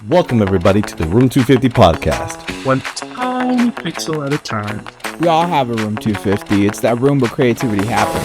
Welcome, everybody, to the Room 250 podcast. One tiny pixel at a time. We all have a room 250. It's that room where creativity happens.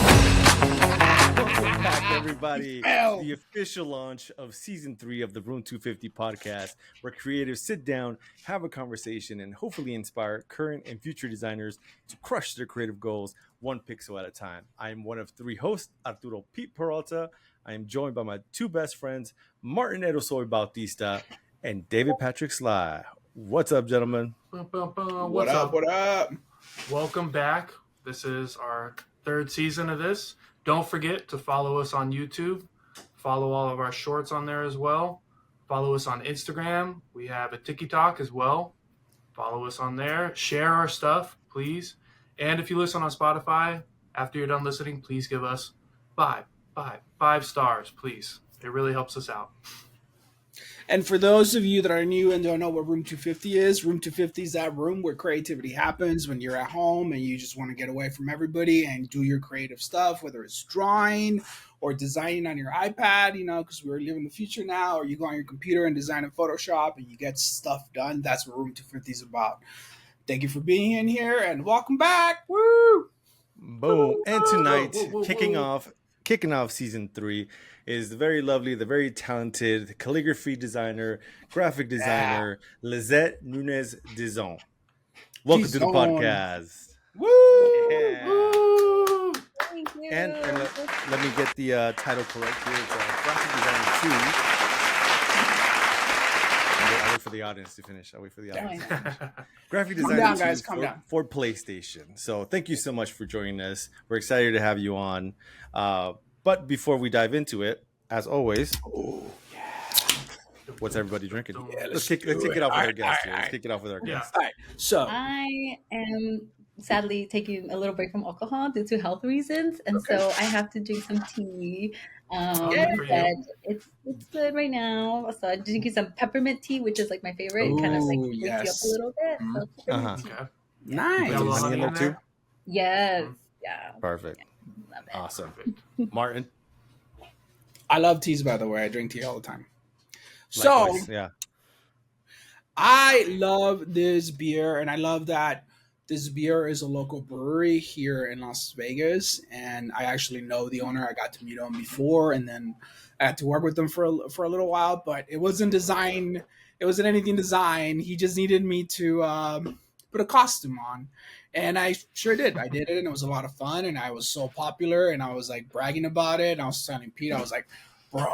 Welcome back, everybody, to the official launch of Season 3 of the Room 250 podcast, where creatives sit down, have a conversation, and hopefully inspire current and future designers to crush their creative goals one pixel at a time. I am one of three hosts, Arturo Pete Peralta. I am joined by my two best friends, Martin Erosoy Bautista and David Patrick Sly. What's up, gentlemen? What's up? What up? Welcome back. This is our third season of this. Don't forget to follow us on YouTube. Follow all of our shorts on there as well. Follow us on Instagram. We have a TikTok as well. Follow us on there. Share our stuff, please. And if you listen on Spotify, after you're done listening, please give us five stars, please. It really helps us out. And for those of you that are new and don't know what Room 250 is, Room 250 is that room where creativity happens when you're at home and you just want to get away from everybody and do your creative stuff, whether it's drawing or designing on your iPad, because we're living the future now, or you go on your computer and design in Photoshop and you get stuff done. That's what Room 250 is about. Thank you for being in here and welcome back. Woo! Boom. And tonight, kicking off Season 3 is the very lovely, the very talented calligraphy designer, graphic designer, Lisette Nunez-Dizon. Welcome to the podcast. Woo! Yeah. Woo! Thank you. And let me get the title correct here. It's graphic designer 2. I'll wait for the audience to finish. Graphic designer down, guys. Calm down. for PlayStation. So thank you so much for joining us. We're excited to have you on. But before we dive into it, as always, what's everybody drinking? Yeah, let's kick it off with our guest here. Let's right. kick it off with our guest. All right. So I am sadly taking a little break from alcohol due to health reasons, and so I have to drink some tea. Good for you. And it's good right now. So I'm drinking some peppermint tea, which is like my favorite. It kind of like Ooh, wakes you up yes. a little bit. So peppermint tea. Okay. nice. Got a lot Honey in there too? Yes. Yeah. Perfect. Love it. Awesome. Martin? I love teas, by the way. I drink tea all the time. So Likewise. Yeah. I love this beer, and I love that this beer is a local brewery here in Las Vegas. And I actually know the owner. I got to meet him before, and then I had to work with him for a little while. But it wasn't design. It wasn't anything design. He just needed me to put a costume on. And I sure did. I did it, and it was a lot of fun, and I was so popular, and I was like bragging about it. And I was telling Pete, I was like, bro,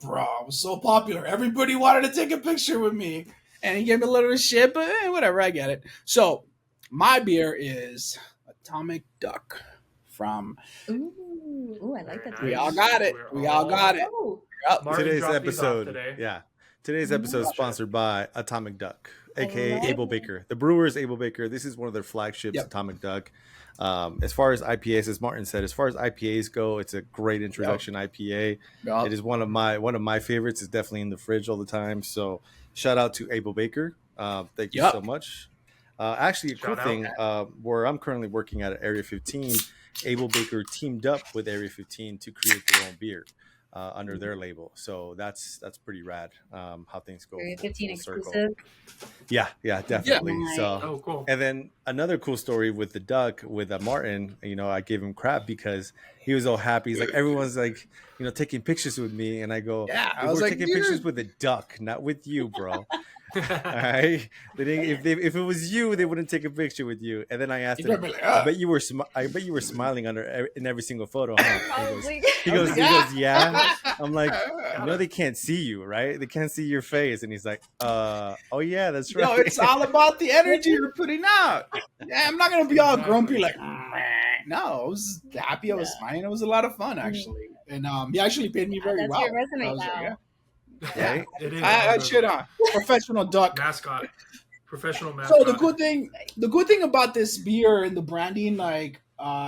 I was so popular. Everybody wanted to take a picture with me. And he gave me a little shit, but whatever, I get it. So my beer is Atomic Duck from... Ooh, I like that. We all got it. We all got it. Oh, Yep. Martin Today's dropped these off episode. today. Yeah. Today's episode is sponsored by Atomic Duck, aka love Able it. Baker. The brewer is Able Baker. This is one of their flagships, Yep. Atomic Duck. As far as IPAs, as Martin said, as far as IPAs go, it's a great introduction IPA. Yep. It is one of my favorites. It's definitely in the fridge all the time. So shout out to Able Baker. Thank you Yep. so much. Actually, a cool Shout out. thing, where I'm currently working at Area 15, Able Baker teamed up with Area 15 to create their own beer under their label. So that's pretty rad. How things go. Area 15 full circle. exclusive. Yeah, definitely. Yeah. So, Oh, cool. and then another cool story with the duck with Martin. I gave him crap because he was all happy. He's like, everyone's like, taking pictures with me, and I go, Yeah, I we're was like, taking dude. pictures with a duck, not with you, bro. All right. If it was you, they wouldn't take a picture with you. And then I asked He's him, probably like, I bet you were smiling in every single photo, huh? Probably. He goes, yeah. I'm like, like, they can't see you, right? They can't see your face. And he's like, oh yeah, that's right. no, it's all about the energy you're putting out. Yeah, I'm not going to be all grumpy like, no, I was happy. I was smiling. It was a lot of fun, actually. And he actually paid me very That's well. your resume I was like, now. yeah. Right? It is. I should professional duck. Mascot. Professional mascot. So the good thing about this beer and the branding, like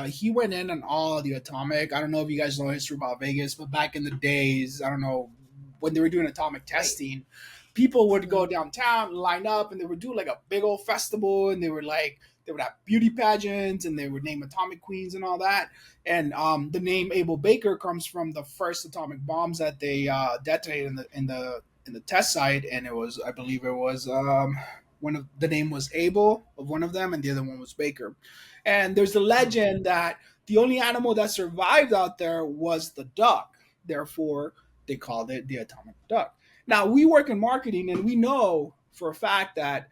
he went in on all the Atomic. I don't know if you guys know history about Vegas, but back in the days, I don't know when they were doing atomic testing, people would go downtown, line up, and they would do like a big old festival, and they would have beauty pageants, and they would name atomic queens and all that. And the name Able Baker comes from the first atomic bombs that they detonated in the in the test site, and I believe it was one of the name was Abel of one of them, and the other one was Baker. And there's the legend that the only animal that survived out there was the duck. Therefore, they called it the atomic duck. Now, we work in marketing, and we know for a fact that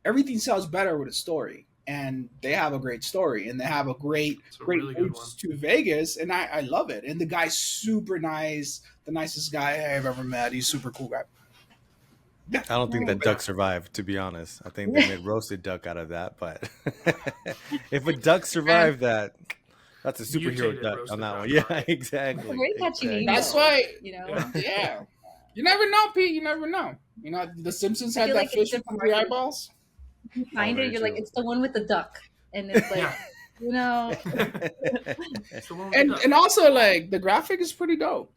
everything sells better with a story. And they have a great story, and they have a great really good roots to Vegas, and I love it. And the guy's super nice, the nicest guy I've ever met. He's a super cool guy. I don't think that duck survived, to be honest. I think they made roasted duck out of that. But if a duck survived that, that's a superhero Mutated duck roasted on that duck, one. Yeah, right. exactly. Very catchy name. That's though, why, Yeah. You never know, Pete. You never know. You know, The Simpsons I had feel that like it's fish with different three marketing. eyeballs. You find very it, you're like, true. it's the one with the duck, and it's like, Yeah. you know, It's the one with the And duck. and also like the graphic is pretty dope.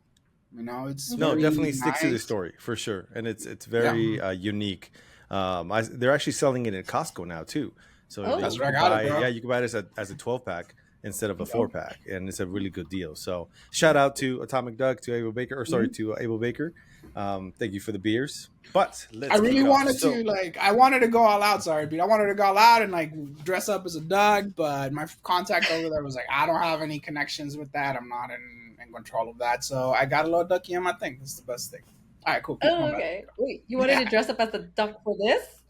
You know, it's No, very definitely sticks to the nice. story for sure, and it's very unique. They're actually selling it at Costco now too. So Oh. you That's can where I got it, buy, bro. yeah, you can buy this as a 12-pack instead of a 4-pack, and it's a really good deal. So shout out to Atomic Duck, to Abel Baker, or sorry, to Abel Baker. Thank you for the beers. But let's. I really kick off. wanted So- to I wanted to go all out. Sorry, Pete. I wanted to go all out and like dress up as a duck, but my contact over there was like, I don't have any connections with that. I'm not in control of that, so I got a little ducky on my thing. This is the best thing. All right, cool. Pete, oh, my bad. okay. Wait, you wanted to dress up as a duck for this?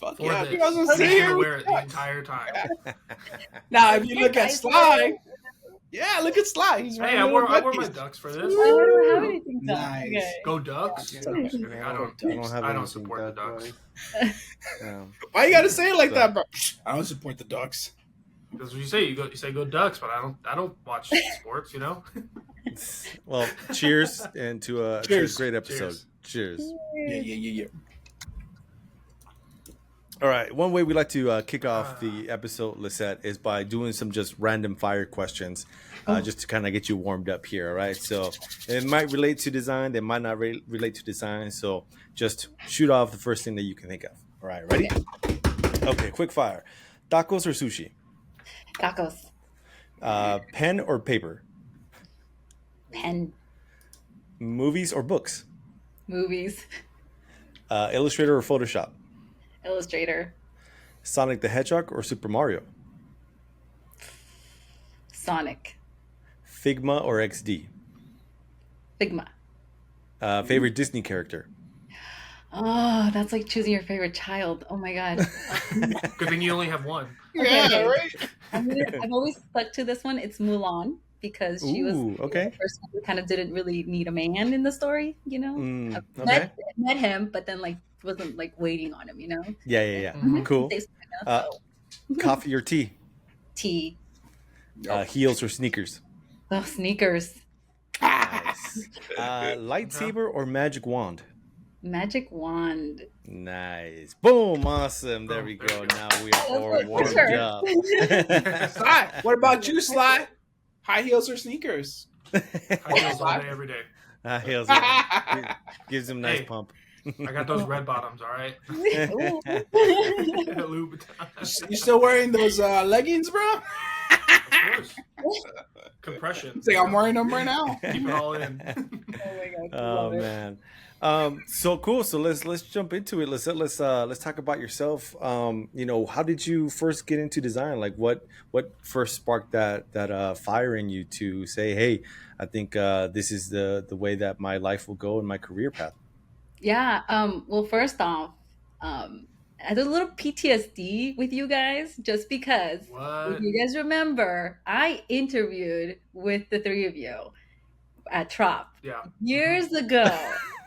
Fuck For yeah, this. Pete, I was gonna He's sit gonna here. wear it the entire time. Now, if you look at Guys, Sly, yeah, look at Sly. He's Hey, wearing I little wore my duckies. ducks for this. I don't have anything done. Nice. Okay. Go Ducks. I I don't have don't anything support the Ducks. Why you gotta say it like So- that, bro? I don't support the Ducks. Because you say go Ducks, but I don't watch sports. You know. Well, cheers and to a great episode. Cheers. Yeah. All right. One way we like to kick off the episode, Lisette, is by doing some just random fire questions, just to kind of get you warmed up here. All right. So it might relate to design. They might not relate to design. So just shoot off the first thing that you can think of. All right. Ready? Okay. Quick fire. Tacos or sushi? Tacos. Pen or paper? Pen. Movies or books? Movies. Illustrator or Photoshop? Illustrator. Sonic the Hedgehog or Super Mario? Sonic. Figma or XD? Figma. Favorite Disney character? Oh, that's like choosing your favorite child. Oh my god. Good thing you only have one. Yeah, right. I've always stuck to this one. It's Mulan because she was Ooh, okay. the first one who kind of didn't really need a man in the story. You know, Mm, I okay. met him, but then like wasn't like waiting on him. You know, Yeah. Mhm. Cool. They- so, Coffee or tea? tea. Heels or sneakers? Oh, sneakers. Nice. Lightsaber or magic wand? Magic wand. Nice. Boom. Awesome. There we go. Now we are all That's warmed sure. up. Sly, what about you, Sly? High heels or sneakers? I heels all day, every day. Heels. Yeah. Gives him nice Hey. pump. I got those red bottoms. All right. Ooh. Louboutin. You still wearing those leggings, bro? Of course. Compression. It's like I'm wearing them right now. Keep it all in. Oh my god. Oh love it. man. So cool. So let's jump into it. Let's talk about yourself. How did you first get into design? Like what first sparked that fire in you to say, hey, I think this is the way that my life will go in my career path? Yeah. Well, first off, I had a little PTSD with you guys just because What? if you guys remember, I interviewed with the three of you at Trop Yeah. years ago.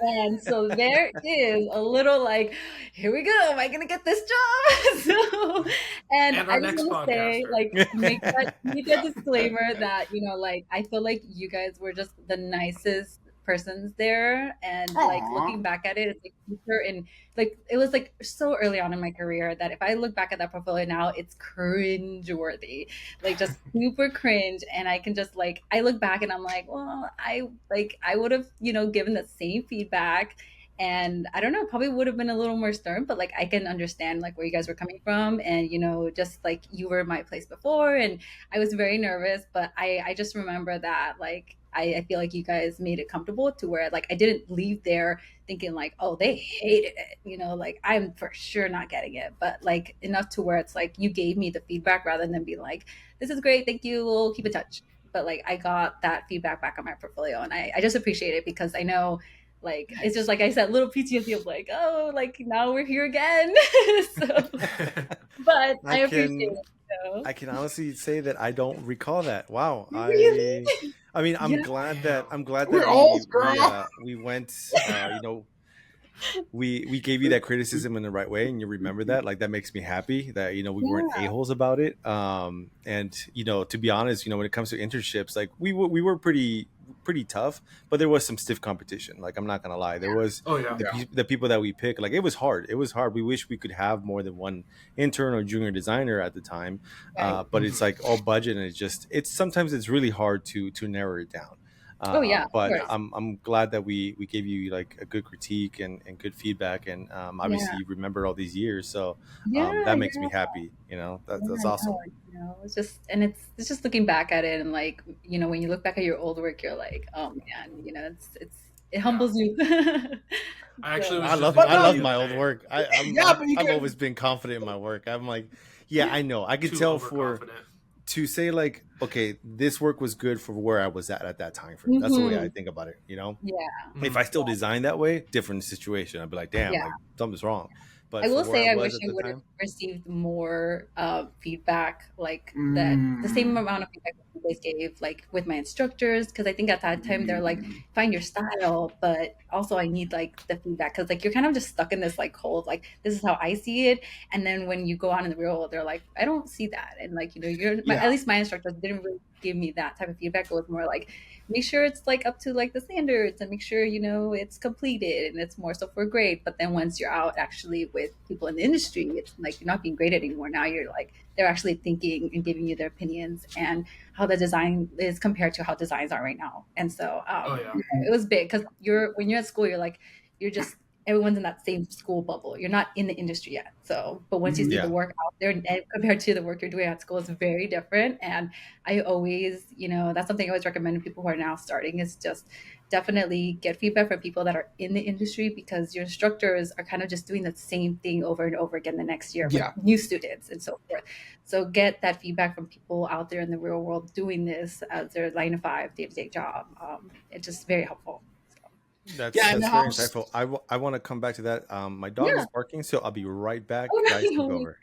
And so there is a little like, here we go. Am I gonna get this job? So, and And our I just next want to say, podcaster. like, make that disclaimer that like I feel like you guys were just the nicest persons there, and like Aw. looking back at it, it's like super and like it was like so early on in my career that if I look back at that portfolio now, it's cringe worthy, like just super cringe. And I can just like I look back and I'm like, well, I would have given the same feedback, and I don't know, probably would have been a little more stern, but like I can understand like where you guys were coming from, and just like you were in my place before, and I was very nervous, but I just remember that like I feel like you guys made it comfortable to where like I didn't leave there thinking like, oh, they hated it, you know, like I'm for sure not getting it, but like enough to where it's like you gave me the feedback rather than being like, this is great, thank you, we'll keep in touch. But like I got that feedback back on my portfolio, and I just appreciate it because I know like it's just like I said, little PTSD of like, oh, like now we're here again. So, but I appreciate it. So. I can honestly say that I don't recall that. Wow. Really? I mean, I'm Yeah. glad that We're old, girl. we went, you know, we gave you that criticism in the right way, and you remember that. Like that makes me happy that, you know, we weren't Yeah. a-holes about it. And you know, to be honest, you know, when it comes to internships, like we were pretty tough, but there was some stiff competition. Like I'm not gonna lie, there was Oh yeah. the people that we picked. Like it was hard. It was hard. We wish we could have more than one intern or junior designer at the time, Right. but it's like all budget, and it's sometimes it's really hard to narrow it down. Oh yeah, of But course. I'm glad that we gave you like a good critique and good feedback, and obviously Yeah. you remember all these years, so Yeah, that makes yeah. me happy. You know, that's Yeah, awesome. no, you know, it's just and it's just looking back at it and like, you know, when you look back at your old work, you're like, oh man, you know, it humbles you. I actually So, was I just love thinking I love the my other old day, work. Yeah, but you I've can. always been confident in my work. I'm like, yeah, I know. I could too tell for overconfident. to say like, okay, this work was good for where I was at that time frame. That's the way I mhm. think about it. You know, Yeah, if Mhm. I still design that way, different situation. I'd be like, damn, yeah. like something's wrong. I But for will where I say I was wish at I the would have time, received more feedback like that, the same Mm, amount of feedback that you guys gave like with my instructors, because I think at that time they're like, mm, find your style, but also I need like the feedback because like you're kind of just stuck in this like hole of like this is how I see it, and then when you go out in the real world, they're like, I don't see that, and like, you know, yeah, at least my instructors didn't really give me that type of feedback. It was more like make sure it's like up to like the standards and make sure, you know, it's completed and it's more so for grade. But then once you're out actually with people in the industry, it's like you're not being graded anymore. Now you're like they're actually thinking and giving you their opinions and how the design is compared to how designs are right now. And so Oh yeah. it was big because when you're at school, you're like you're just everyone's in that same school bubble. You're not in the industry yet. So, but once you see mhm, the yeah, work out there and compared to the work you're doing at school, it's very different. And I always, you know, that's something I always recommend to people who are now starting is just definitely get feedback from people that are in the industry because your instructors are kind of just doing the same thing over and over again the next year with yeah. new students and so forth. So get that feedback from people out there in the real world doing this as their 9 to 5 day-to-day job. It's just very helpful. So, Yeah, in the that's very house. insightful. I want to come back to that. My dog yeah. is barking, so I'll be right back. Oh, Guys, take no, over.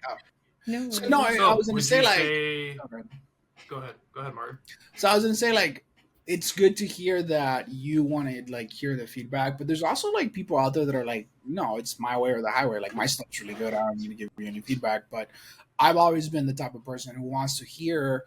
no So no, worries. I So was gonna would say you like. say? Go ahead, Martin. So I was gonna say like it's good to hear that you want to like hear the feedback, but there's also like people out there that are like, no, it's my way or the highway. Like my stuff's really good. I don't need to give you any feedback. But I've always been the type of person who wants to hear,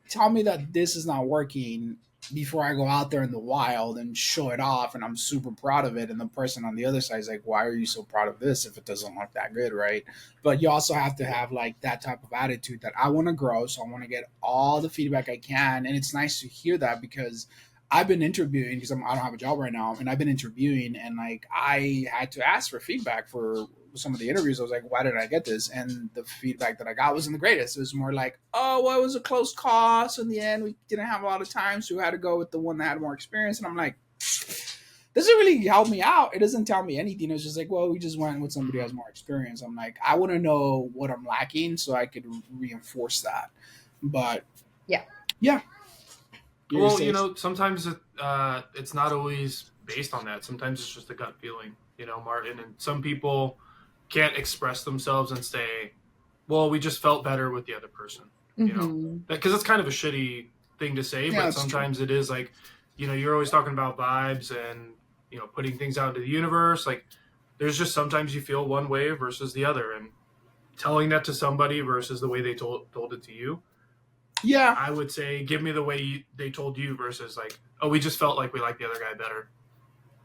tell me that this is not working before I go out there in the wild and show it off and I'm super proud of it. And the person on the other side is like, why are you so proud of this if it doesn't look that good, right? But you also have to have like that type of attitude that I want to grow. So I want to get all the feedback I can. And it's nice to hear that because I've been interviewing because I don't have a job right now, and I've been interviewing, and like I had to ask for feedback for some of the interviews. I was like, why did I get this? And the feedback that I got wasn't the greatest. It was more like, oh, well, it was a close call. So in the end, we didn't have a lot of time, so we had to go with the one that had more experience. And I'm like, doesn't really help me out. It doesn't tell me anything. It's just like, well, we just went with somebody who has more experience. I'm like, I want to know what I'm lacking so I could reinforce that. But Yeah. yeah. Well, you know, sometimes it's not always based on that. Sometimes it's just a gut feeling, you know, Martin. And some people can't express themselves and say, well, we just felt better with the other person, you know, Mhm. because it's kind of a shitty thing to say, Yeah, but that's sometimes it is like, you know, you're always talking about vibes and, you know, putting things out into the universe. Like there's just sometimes you feel one way versus the other, and telling that to somebody versus the way they told it to you. Yeah. I would say give me the way they told you versus like, oh, we just felt like we liked the other guy better.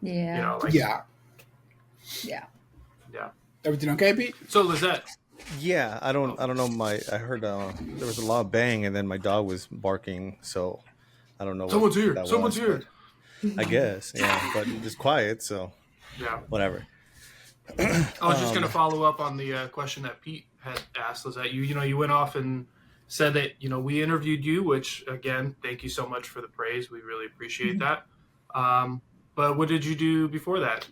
Yeah. You know, like Yeah. Yeah. yeah. Everything okay, Pete? So Lisette, Yeah, I don't know. I heard there was a loud bang, and then my dog was barking, so I don't know. someone's what here. that Someone's was, here. but I guess, yeah. But it's quiet, so Yeah. whatever. I was just going to follow up on the question that Pete had asked. Was that you know, you went off and said that, we interviewed you, which again, thank you so much for the praise. We really appreciate that. But what did you do before that?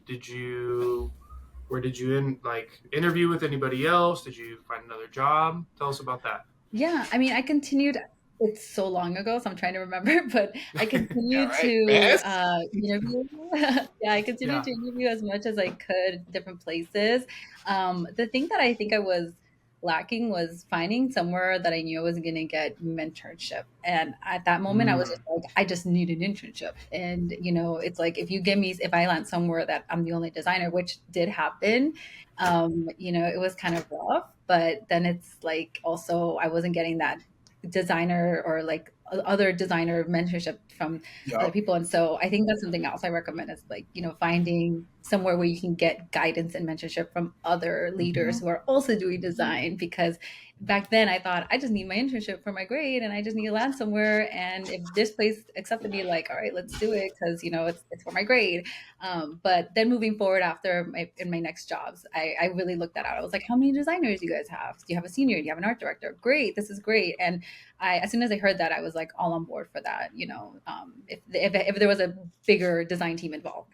Where did you interview with anybody else? Did you find another job? Tell us about that. Yeah, I mean, I continued. It's so long ago, so I'm trying to remember, but I Yeah, continued right. to Yes. interview. Yeah, I continued Yeah. to interview as much as I could, different places. The thing that I think I was lacking was finding somewhere that I knew I was going to get mentorship. And at that moment, I was just like, I just need an internship. And, it's like if I land somewhere that I'm the only designer, which did happen, it was kind of rough. But then it's like also I wasn't getting that designer or like other designer mentorship from other Yep. people. And so I think that's something else I recommend is like, finding somewhere where you can get guidance and mentorship from other leaders who are also doing design. Because back then I thought I just need my internship for my grade and I just need to land somewhere. And if this place accepted me, like, all right, let's do it because, it's for my grade. But then moving forward in my next jobs, I really looked that out. I was like, how many designers do you guys have? Do you have a senior? Do you have an art director? Great. This is great. And as soon as I heard that, I was like all on board for that, if there was a bigger design team involved.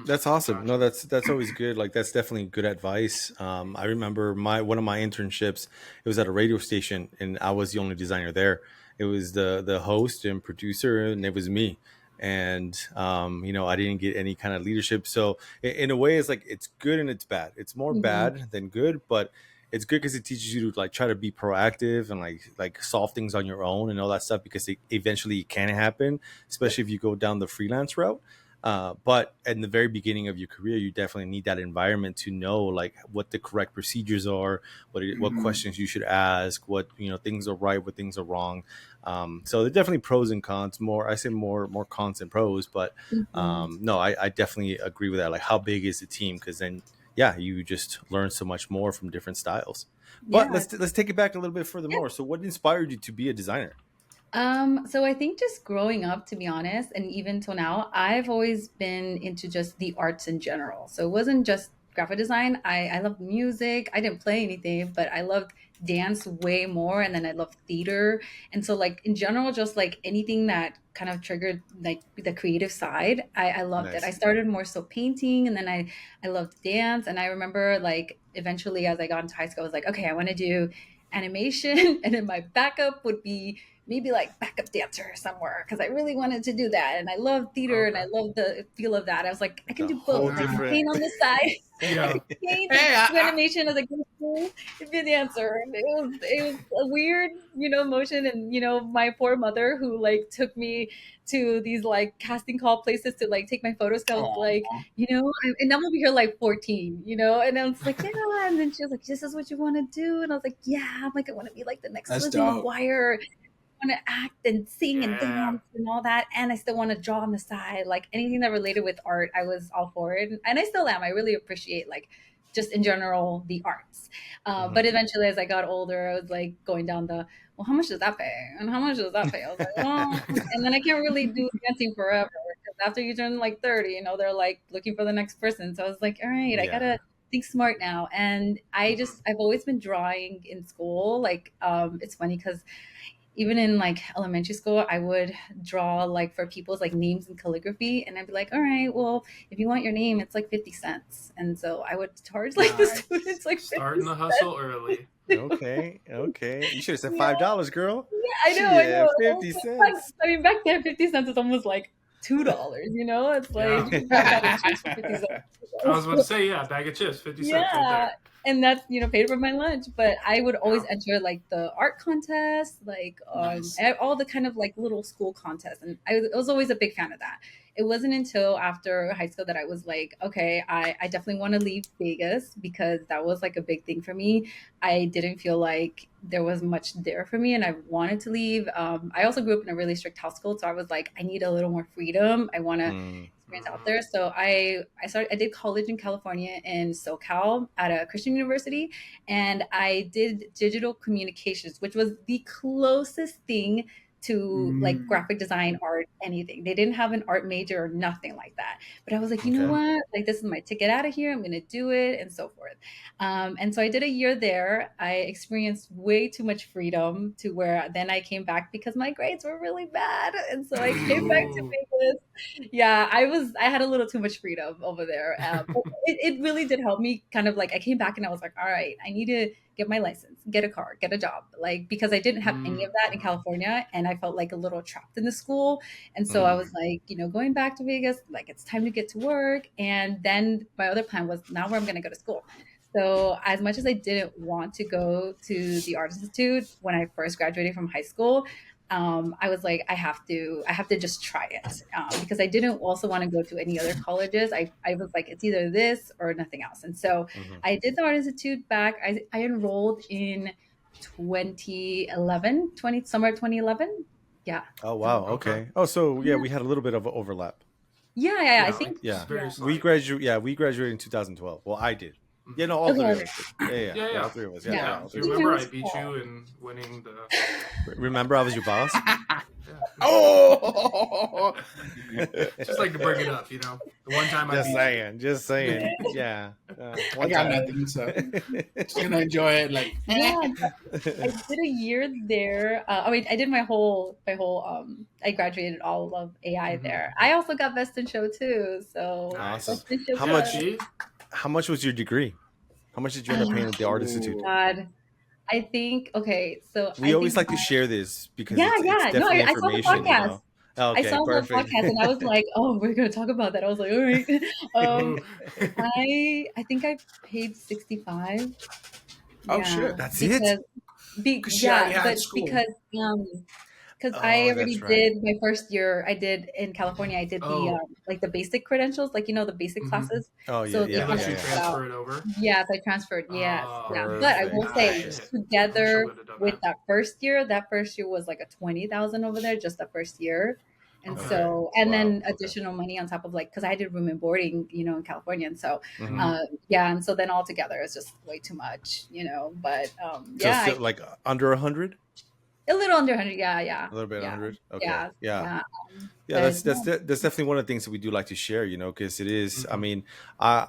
That's awesome. Gotcha. No, that's always good. Like that's definitely good advice. I remember one of my internships. It was at a radio station, and I was the only designer there. It was the host and producer, and it was me. And I didn't get any kind of leadership. So in a way, it's like it's good and it's bad. It's more bad than good, but it's good because it teaches you to like try to be proactive and like solve things on your own and all that stuff because eventually it can happen, especially if you go down the freelance route. But in the very beginning of your career, you definitely need that environment to know like what the correct procedures are, what questions you should ask, what things are right, what things are wrong. So there's definitely pros and cons. I say more cons than pros, but no, I definitely agree with that. Like, how big is the team? Because then, yeah, you just learn so much more from different styles. But Yeah. let's take it back a little bit further more. So, what inspired you to be a designer? So I think just growing up, to be honest, and even till now, I've always been into just the arts in general. So it wasn't just graphic design. I loved music. I didn't play anything, but I loved dance way more. And then I loved theater. And so like in general, just like anything that kind of triggered like the creative side, I loved it. I Nice. started more so painting and then I loved dance. And I remember like eventually as I got into high school, I was like, okay, I want to do animation. And then my backup would be maybe like backup dancer somewhere because I really wanted to do that. And I love theater and I Okay. love the feel of that. I was like, I It's can a do whole both. I can different. paint on the side. I Yeah. can paint Hey, and do animation as I go through and be a dancer. And it was a weird, motion. And, my poor mother who like took me to these like casting call places to like take my photos. I was like, aw, and I'm over here like 14, and I was like, yeah. And then she was like, this is what you want to do. And I was like, yeah, I'm like, I want to be like the next that's Lizzie dope. McGuire. Want to act and sing and Yeah. dance and all that, and I still want to draw on the side. Like anything that related with art, I was all for it, and I still am. I really appreciate like just in general the arts. But eventually, as I got older, I was like going down well, how much does that pay? And how much does that pay? I was like, well, and then I can't really do dancing forever because after you turn like 30, they're like looking for the next person. So I was like, all right, I Yeah. gotta think smart now. And I've always been drawing in school. Like, it's funny because even in like elementary school, I would draw like for people's like names in calligraphy, and I'd be like, all right, well, if you want your name, it's like 50 cents. And so I would charge like the Nice. students like 50 Starting the hustle early. Okay. You should have said Yeah, $5, girl. I know, I Shit, know. 50 cents. I mean, back then, 50 cents is almost like $2. It's like Yeah. you can grab that chips for 50 I was about cents. to say, yeah, bag of chips, 50 cents right Yeah, there. and that's paid for my lunch. But I would always Yeah. enter like the art contest, like Nice. all the kind of like little school contests, and I was always a big fan of that. It wasn't until after high school that I was like, okay, I definitely want to leave Vegas because that was like a big thing for me. I didn't feel like there was much there for me, and I wanted to leave. I also grew up in a really strict house school, so I was like, I need a little more freedom. I want to Mm, experience out there. So I did college in California in SoCal at a Christian university, and I did digital communications, which was the closest thing to like graphic design, art, anything. They didn't have an art major or nothing like that. But I was like, you know Okay. what? Like, this is my ticket out of here. I'm going to do it and so forth. And so I did a year there. I experienced way too much freedom to where then I came back because my grades were really bad. And so I came back to Ooh. Vegas. Yeah, I had a little too much freedom over there. But it really did help me kind of like, I came back and I was like, all right, I need to get my license, get a car, get a job. Like, because I didn't have any of that in California and I felt like a little trapped in the school. And so I was like, going back to Vegas, like it's time to get to work. And then my other plan was now where I'm going to go to school. So as much as I didn't want to go to the Art Institute when I first graduated from high school, I was like, I have to just try it because I didn't also want to go to any other colleges. I was like, it's either this or nothing else. And so I did the Art Institute back. I enrolled in 2011, summer 2011. Yeah. Oh wow. Okay. Oh, so yeah, we had a little bit of an overlap. Yeah. I Like, think. Yeah, very we slight. graduated. Yeah, we graduated in 2012. Well, I did. Yeah, no, all three of Okay. us did. Yeah, all three of us. Yeah, Yeah. all You three of us. remember I beat you in winning the. Remember, I was your boss. Oh, Just like to bring it up, The one time I Just beat saying, just saying. Yeah. I One got time. nothing, so just gonna enjoy it. Like, Yeah, I did a year there. I did my whole I graduated all of AI there. I also got Best in Show too. So Nice. Awesome. Best in Show How Yeah, much? club. see? How much was your degree? How much did you end up paying at the Art Institute? God, I think okay. So We I always think like to share this because yeah, it's yeah. No, definitely I saw the information, podcast. I Okay, saw the perfect. podcast and I was like, oh, we're gonna talk about that. I was like, all right. Um, Ooh. I think I paid 65. oh Yeah, shit, That's it? because because she already had but school. because I Oh, already that's right. did my first year. I did in California. I did the Oh. like the basic credentials, like the basic classes. Oh, So yeah, they They yeah, kind let of yeah, you yeah. figured out. transfer it over. Yes, I transferred. Yes, yeah. But I will Perfect. say, Shit. I wish I together would have done with that. that first year was like a 20,000 over there, just the first year. And Okay. so, and Wow. then Okay. additional money on top of like, because I did room and boarding, in California, and so, Mhm. yeah, and so then all together it's just way too much, But So yeah, still like under 100? a little under 100. Yeah, yeah, A little bit yeah, 100? Okay. yeah, Yeah. yeah. Yeah, But that's definitely one of the things that we do like to share, because it is. I Mhm. mean, uh,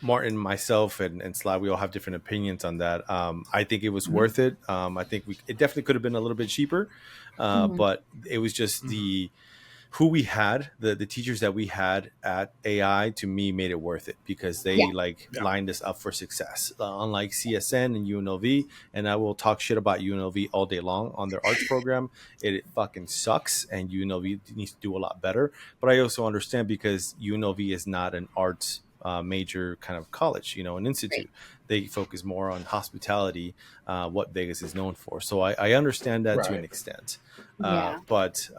Martin, myself, and Sly, we all have different opinions on that. I think it was worth it. I think it definitely could have been a little bit cheaper, Mhm. but it was just who we had, the teachers that we had at AI, to me made it worth it because they Yeah, Yeah. lined us up for success. Unlike CSN and UNLV, and I will talk shit about UNLV all day long on their arts program. It fucking sucks, and UNLV needs to do a lot better. But I also understand because UNLV is not an arts major kind of college, an great. institute. They focus more on hospitality, what Vegas is known for. So I understand that to an Right. extent. Yeah, But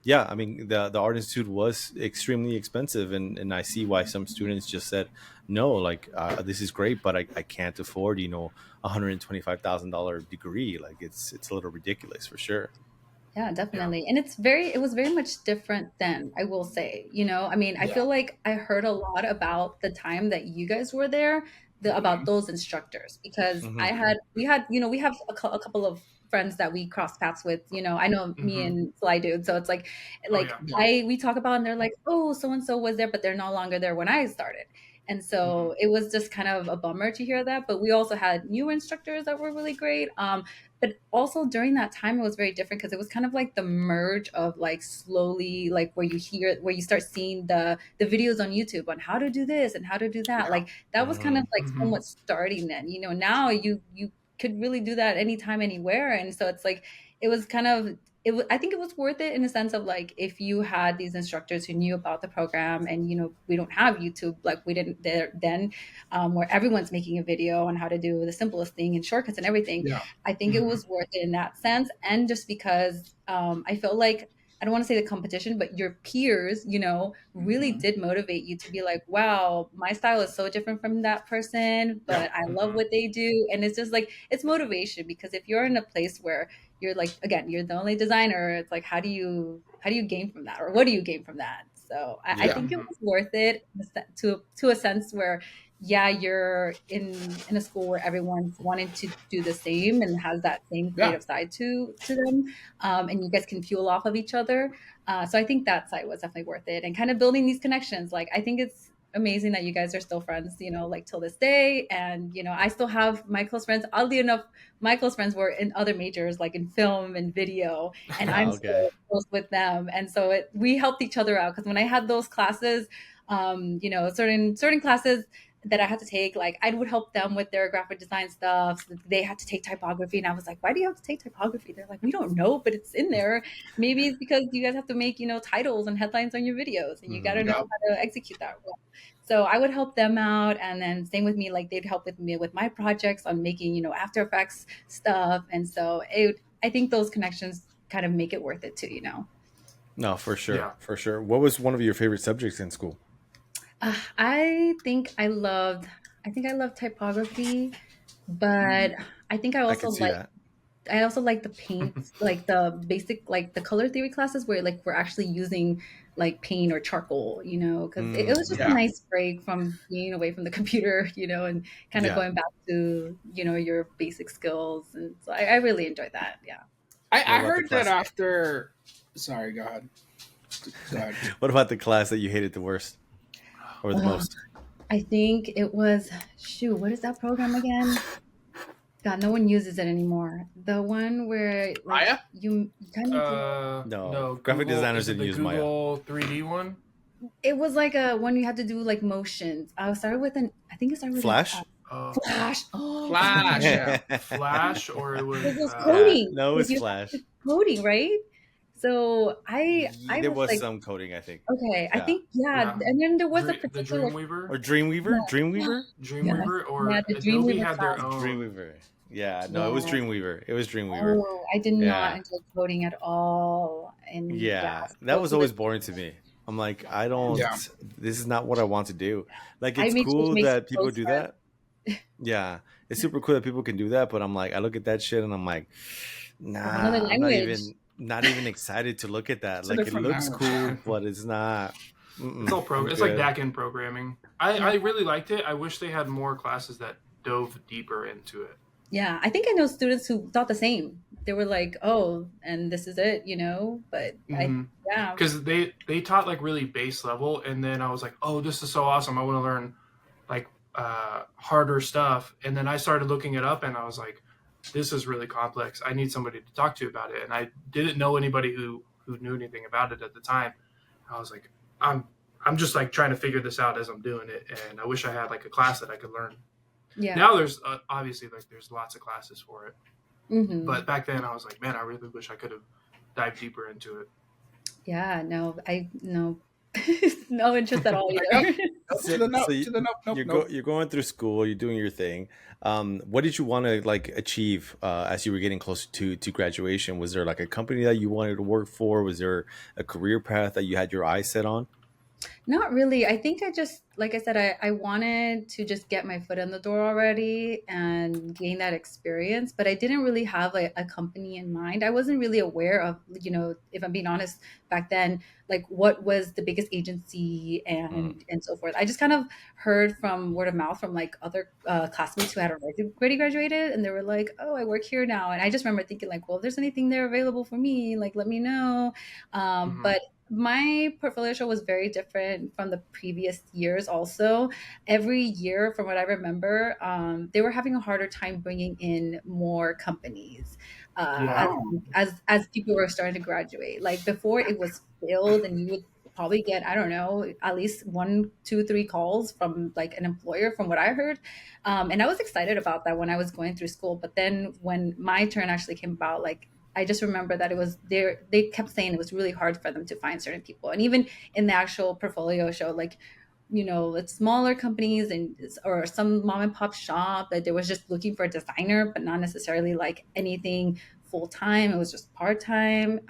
yeah, I mean, the Art Institute was extremely expensive, and I see why some students just said no. Like, this is great, but I can't afford $125,000 degree. Like, it's a little ridiculous for sure. yeah, Yeah. definitely. And it was very much different then, I will say. I mean, I Yeah. feel like I heard a lot about the time that you guys were there, about those instructors, because Hmm. we have a couple of friends that we cross paths with. I know me Mhm. and Sly Dude, so it's like, Oh yeah. we talk about, and they're like, oh, so and so was there, but they're no longer there when I started. And Mhm. so it was just kind of a bummer to hear that. But we also had new instructors that were really great. But also during that time, it was very different because it was kind of like the merge of like slowly, like where you start seeing the videos on YouTube on how to do this and how to do that. Yeah. Like that was kind of like Mhm. somewhat starting then. Now you could really do that anytime, anywhere, and so it's like it was kind of I think it was worth it in the sense of like if you had these instructors who knew about the program, and we don't have YouTube like we didn't there then, where everyone's making a video on how to do the simplest thing and shortcuts and everything. Yeah. I think it was worth it in that sense, and just because I feel like I don't want to say the competition, but your peers, really did motivate you to be like, wow, my style is so different from that person, Yeah. but I love Mhm. what they do. And it's just like, it's motivation because if you're in a place where you're like, again, you're the only designer, it's like, how do you gain from that? Or what do you gain from that? So I Yeah. think it was worth it to a sense where yeah, you're in a school where everyone's wanting to do the same and has that same Yeah. creative side to them, and you guys can fuel off of each other. So I think that side was definitely worth it, and kind of building these connections. Like I think it's amazing that you guys are still friends, like till this day. And I still have my close friends. Oddly enough, my close friends were in other majors, like in film and video, and I'm Okay. still close with them. And so we helped each other out, because when I had those classes, certain classes that I had to take, like I would help them with their graphic design stuff. So they had to take typography, and I was like, "Why do you have to take typography?" They're like, "We don't know, but it's in there. Maybe it's because you guys have to make titles and headlines on your videos, and you got to know Yeah. how to execute that well." So I would help them out, and then same with me. Like they'd help with me with my projects on making After Effects stuff, and so I think those connections kind of make it worth it too. No, for sure, Yeah. for sure. What was one of your favorite subjects in school? I think I loved typography, but I think I can see that. I also like the paint, like the basic, like the color theory classes where like we're actually using like paint or charcoal, because it was just a Yeah. nice break from being away from the computer, and kind of Yeah. going back to, your basic skills. And so I really enjoyed that. Yeah. I about the heard that class? after. Sorry, go ahead. Go ahead. What about the class that you hated the worst or the most? I think it was, what is that program again? God, no one uses it anymore. The one where like Maya? you kind of No, graphic designers is it didn't the use Maya. Google 3D one. it was like a one you had to do like motions. I started with I think it started with Flash? Flash. Oh, Flash. Yeah. Flash, or it was it was Yeah, coding. no, it's You Flash. had to coding, right? So I There was was like, some coding, I think. okay, I Yeah. think Yeah. and then there was a the particular Dreamweaver. Or Dreamweaver? Yeah. Dreamweaver? Dreamweaver, or Yeah, the Adobe Dreamweaver had their class. own. Dreamweaver. Yeah, no, it was Yeah. Dreamweaver. It was Dreamweaver. Oh, I did not Yeah. enjoy coding at all. And Yeah, so that was those were always the- boring to me. I'm like, I don't, Yeah. this is not what I want to do. Like, I it's made sure to cool make that some people close do friends. that. Yeah, it's super cool that people can do that, but I'm like, I look at that shit and I'm like, nah, Another I'm language. not even excited to look at that. It's a Like, it different looks language. cool, but it's not. It's all I'm It's like good. back-end programming. I really liked it. I wish they had more classes that dove deeper into it. Yeah, I think I know students who thought the same. They were like, "Oh, and this is it," But yeah, Because they taught like really base level, and then I was like, oh, this is so awesome. I want to learn like harder stuff. And then I started looking it up, and I was like, this is really complex. I need somebody to talk to about it. And I didn't know anybody who knew anything about it at the time. I was like, I'm just like trying to figure this out as I'm doing it, and I wish I had like a class that I could learn. yeah. Now there's obviously like there's lots of classes for it, Mhm. but back then I was like, man, I really wish I could have dived deeper into it. Yeah, no, no interest at all either. To the nope. So you- To the nope. Nope. You're going through school, you're doing your thing. What did you want to like achieve as you were getting closer to graduation? Was there like a company that you wanted to work for? Was there a career path that you had your eyes set on? Not really. I think I just, like I said, I wanted to just get my foot in the door already and gain that experience, but I didn't really have a company in mind. I wasn't really aware of, if I'm being honest, back then, like what was the biggest agency and so forth. I just kind of heard from word of mouth from like other classmates who had already graduated, and they were like, "Oh, I work here now." And I just remember thinking like, "Well, if there's anything there available for me, like let me know." But my portfolio show was very different from the previous years also. Every year, from what I remember, they were having a harder time bringing in more companies Yeah. as people were starting to graduate. Like before, it was filled, and you would probably get, I don't know, at least 1, 2, 3 calls from like an employer, from what I heard. And I was excited about that when I was going through school. But then when my turn actually came about, like I just remember that it was there. They kept saying it was really hard for them to find certain people. And even in the actual portfolio show, like, it's smaller companies or some mom and pop shop that they was just looking for a designer, but not necessarily like anything full time. It was just part time.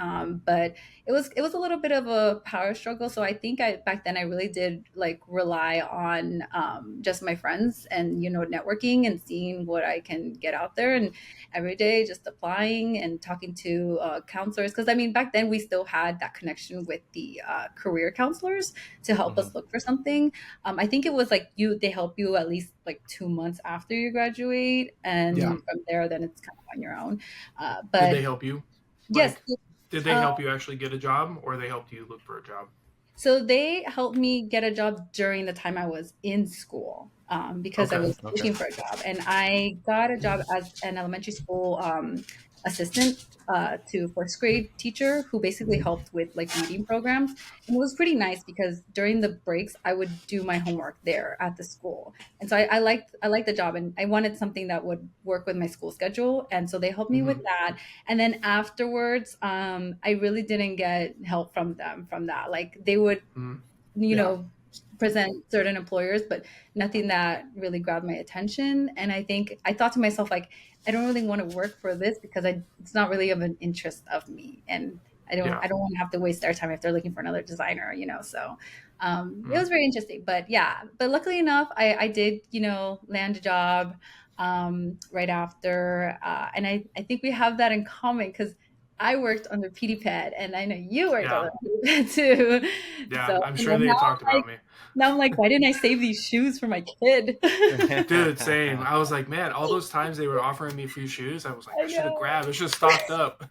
But it was a little bit of a power struggle. So I think back then I really did like rely on just my friends and networking and seeing what I can get out there, and every day just applying and talking to counselors, because I mean back then we still had that connection with the career counselors to help us look for something. I think it was like they help you at least like 2 months after you graduate, and Yeah. from there then it's kind of on your own. Did But they help you? yes. Did they help you actually get a job, or they helped you look for a job? So they helped me get a job during the time I was in school, because I was looking for a job, and I got a job as an elementary school assistant to first grade teacher who basically helped with like reading programs. And it was pretty nice because during the breaks I would do my homework there at the school, and so I liked the job, and I wanted something that would work with my school schedule, and so they helped me with that. And then afterwards, I really didn't get help from them from that. Like they would, present certain employers, but nothing that really grabbed my attention. And I think I thought to myself, like, I don't really want to work for this because it's not really of an interest of me. And I don't want to have to waste their time if they're looking for another designer, So it was very interesting. But but luckily enough, I did, land a job right after. And I think we have that in common because I worked under PD Pad, and I know you worked under PD Pad too. Yeah, so, I'm sure they talked about me. Now I'm like, why didn't I save these shoes for my kid? Dude, same. I was like, man, all those times they were offering me free shoes, I was like, I should have grabbed. I should have stocked up.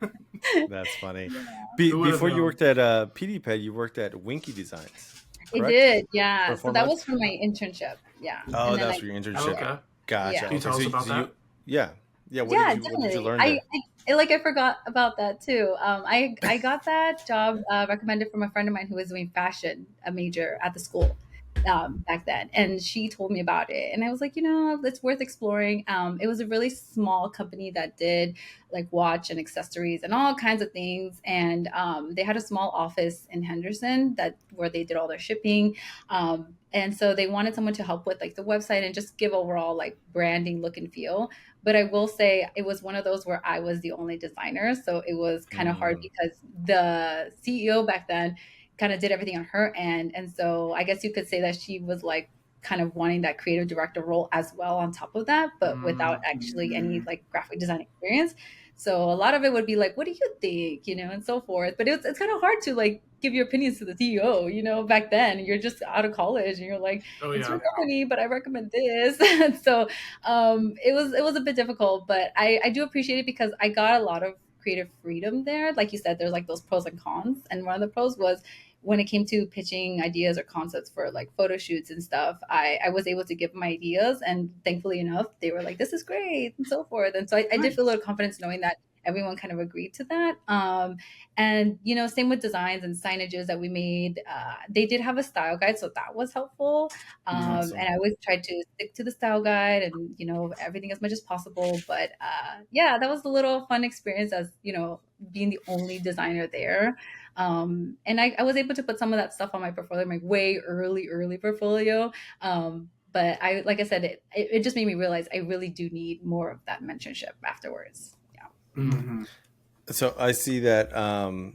That's funny. Before you worked at PD Pad, you worked at Winky Designs. Correct? I did, yeah. So that was for my internship. Yeah. Oh, that's for your internship. Okay. Gotcha. Can you tell us about that? Yeah. What did you learn there? I forgot about that too. I got that job recommended from a friend of mine who was doing fashion, a major at the school back then, and she told me about it, and I was like, it's worth exploring. It was a really small company that did like watch and accessories and all kinds of things, and they had a small office in Henderson where they did all their shipping. And so they wanted someone to help with like the website and just give overall like branding look and feel. But I will say it was one of those where I was the only designer. So it was kind of hard because the CEO back then kind of did everything on her end. And so I guess you could say that she was like kind of wanting that creative director role as well on top of that, but without actually any like graphic design experience. So a lot of it would be like, what do you think, and so forth. But it's kind of hard to like give your opinions to the CEO, back then. You're just out of college and you're like, it's your company, but I recommend this. So it was a bit difficult, but I do appreciate it because I got a lot of creative freedom there. Like you said, there's like those pros and cons. And one of the pros was when it came to pitching ideas or concepts for like photo shoots and stuff, I was able to give my ideas, and thankfully enough, they were like, this is great and so forth. And so I did feel a little confidence knowing that everyone kind of agreed to that. And, same with designs and signages that we made. They did have a style guide, so that was helpful. Awesome. And I always tried to stick to the style guide and, everything as much as possible. But that was a little fun experience as, being the only designer there. And I was able to put some of that stuff on my portfolio, my way early portfolio. But like I said, it just made me realize I really do need more of that mentorship afterwards. Mm-hmm. So I see that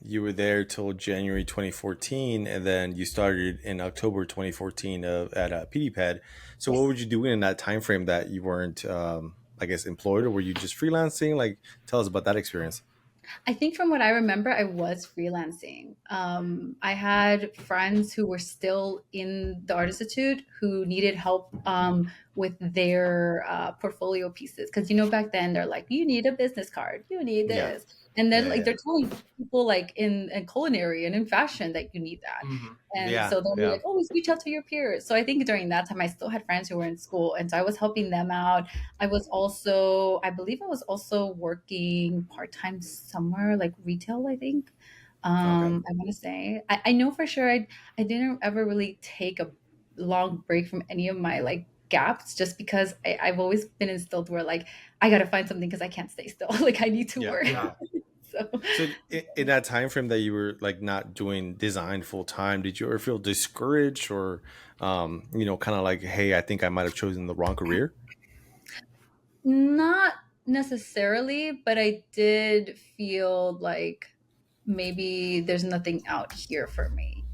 you were there till January 2014, and then you started in October 2014 at PD Pad. So what were you doing in that time frame that you weren't, I guess, employed, or were you just freelancing? Like, tell us about that experience. I think from what I remember, I was freelancing. I had friends who were still in the Art Institute who needed help with their portfolio pieces. Because, back then they're like, you need a business card, you need this. Yeah. And then they're telling people like in culinary and in fashion that you need that. And so they'll be like, always reach out to your peers. So I think during that time, I still had friends who were in school. And so I was helping them out. I believe I was also working part-time somewhere like retail, I think. I want to say, I know for sure I didn't ever really take a long break from any of my like gaps, just because I've always been instilled where like, I got to find something because I can't stay still. Like I need to work. Yeah. So in that time frame that you were like not doing design full time, did you ever feel discouraged or, kind of like, hey, I think I might have chosen the wrong career? Not necessarily, but I did feel like maybe there's nothing out here for me,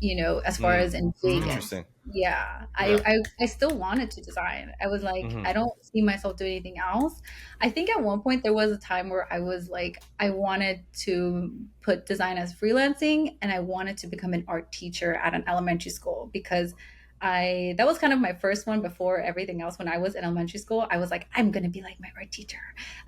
as far as in Vegas. Interesting. Yeah, Yeah. I still wanted to design. I was like, Hmm. I don't see myself doing anything else. I think at one point there was a time where I was like, I wanted to put design as freelancing, and I wanted to become an art teacher at an elementary school because that was kind of my first one before everything else. When I was in elementary school, I was like, I'm gonna be like my art teacher.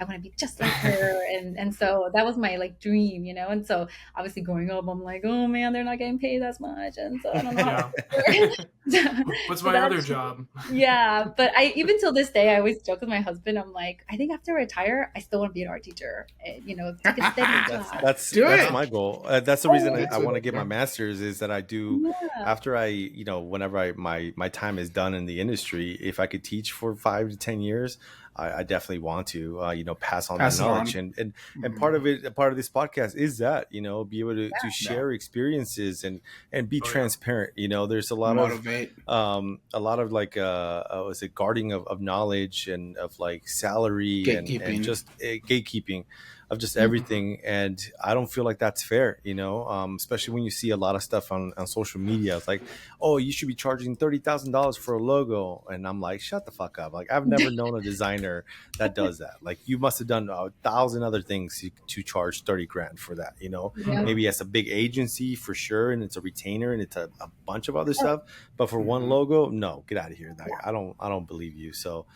I want to be just like her. And so that was my like dream, And so obviously growing up, I'm like, oh man, they're not getting paid as much. And so I don't know how Yeah. to What's so my other that's job? yeah. But I even till this day I always joke with my husband. I'm like, I think after I retire, I still want to be an art teacher. Take a steady That's job. that's Do that's it. my goal. That's the Oh, reason Me I too. want to get my master's, is that I do yeah. after I, whenever my time is done in the industry, if I could teach for 5 to 10 years, I definitely want to, pass on that Pass it knowledge. on. And part of it, part of this podcast is that, be able to Yeah. share experiences and be Oh, yeah. transparent. There's Motivate. a lot of like, was it guarding of knowledge and of like salary and Gatekeeping. just gatekeeping of just Mhm. everything. And I don't feel like that's fair, especially when you see a lot of stuff on social media. It's like, oh, you should be charging $30,000 for a logo. And I'm like, shut the fuck up. Like, I've never known a designer that does that. Like, you must have done 1,000 other things to charge 30 grand for that, Yeah. maybe it's a big agency for sure. And it's a retainer and it's a bunch of other stuff. But for one logo, no, get out of here. Like, I don't believe you. So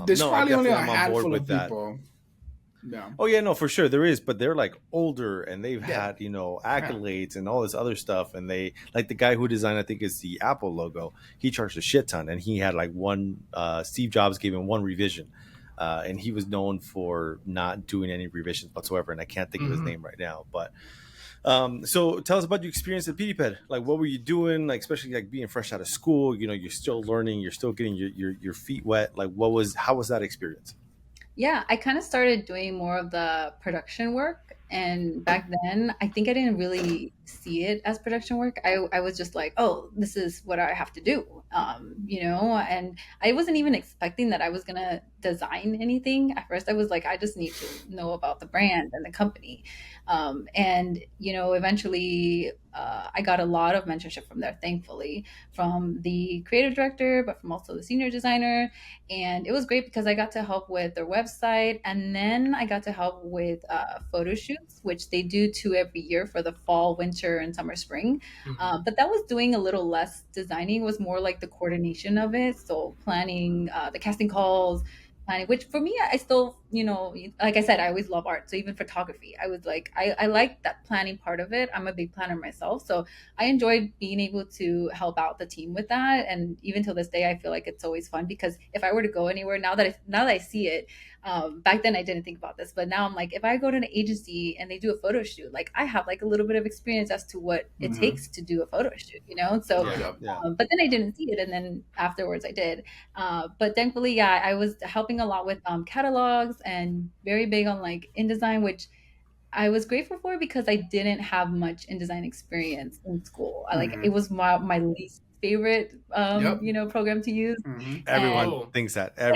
There's no, probably only a I'm on board handful with of that. people. Yeah. Oh yeah, no, for sure there is, but they're like older and they've Yeah. had accolades and all this other stuff, and they like the guy who designed, I think it's the Apple logo. He charged a shit ton, and he had like one. Steve Jobs gave him one revision, and he was known for not doing any revisions whatsoever. And I can't think of his name right now, but. So tell us about your experience at PDPed. Like, what were you doing? Like, especially like being fresh out of school, you're still learning, you're still getting your feet wet. Like, how was that experience? Yeah, I kind of started doing more of the production work. And back then, I think I didn't really see it as production work. I was just like, oh, this is what I have to do, and I wasn't even expecting that I was going to design anything. At first, I was like, I just need to know about the brand and the company. Eventually, I got a lot of mentorship from there, thankfully, from the creative director, but from also the senior designer. And it was great because I got to help with their website, and then I got to help with photo shoots, which they do 2 every year for the fall, winter, and summer, spring. But that was doing a little less designing. It was more like the coordination of it, so planning the casting calls, planning. Which for me, I still, like I said, I always love art. So even photography, I was like, I like that planning part of it. I'm a big planner myself, so I enjoyed being able to help out the team with that. And even till this day, I feel like it's always fun because if I were to go anywhere now that I see it, back then I didn't think about this, but now I'm like, if I go to an agency and they do a photo shoot, like I have like a little bit of experience as to what it takes to do a photo shoot, So, Yeah. but then I didn't see it, and then afterwards I did. But thankfully, yeah, I was helping a lot with catalogs and very big on like InDesign, which I was grateful for because I didn't have much InDesign experience in school. It was my least favorite program to use. Everyone Oh. thinks that. Yeah.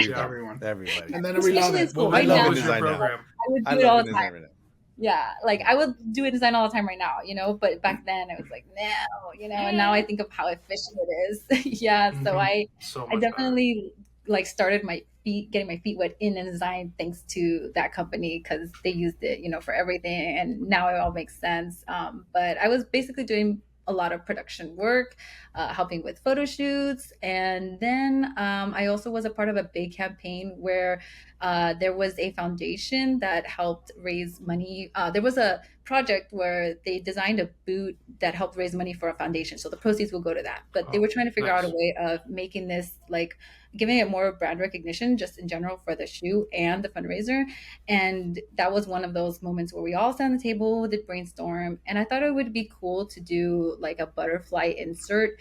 Everybody. And then we love Especially in it. school. What Right love now, was your InDesign now. program? I would I do it all love the InDesign time. right now. Yeah, like I would do InDesign all the time right now, but back then I was like, no, and now I think of how efficient it is. Yeah, so So I much definitely like started getting my feet wet in InDesign thanks to that company because they used it, for everything, and now it all makes sense. But I was basically doing a lot of production work, helping with photo shoots, and then I also was a part of a big campaign where there was a foundation that helped raise money. There was a project where they designed a boot that helped raise money for a foundation, so the proceeds will go to that. But they were trying to figure out a way of making this like giving it more brand recognition just in general for the shoe and the fundraiser. And that was one of those moments where we all sat on the table, did brainstorm, and I thought it would be cool to do like a butterfly insert,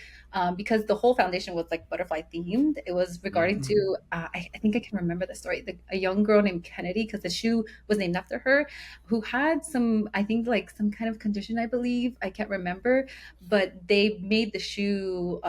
because the whole foundation was like butterfly themed. It was regarding to I think I can remember the story, a young girl named Kennedy, because the shoe was named after her, who had some, I think like some kind of condition, I believe. I can't remember, but they made the shoe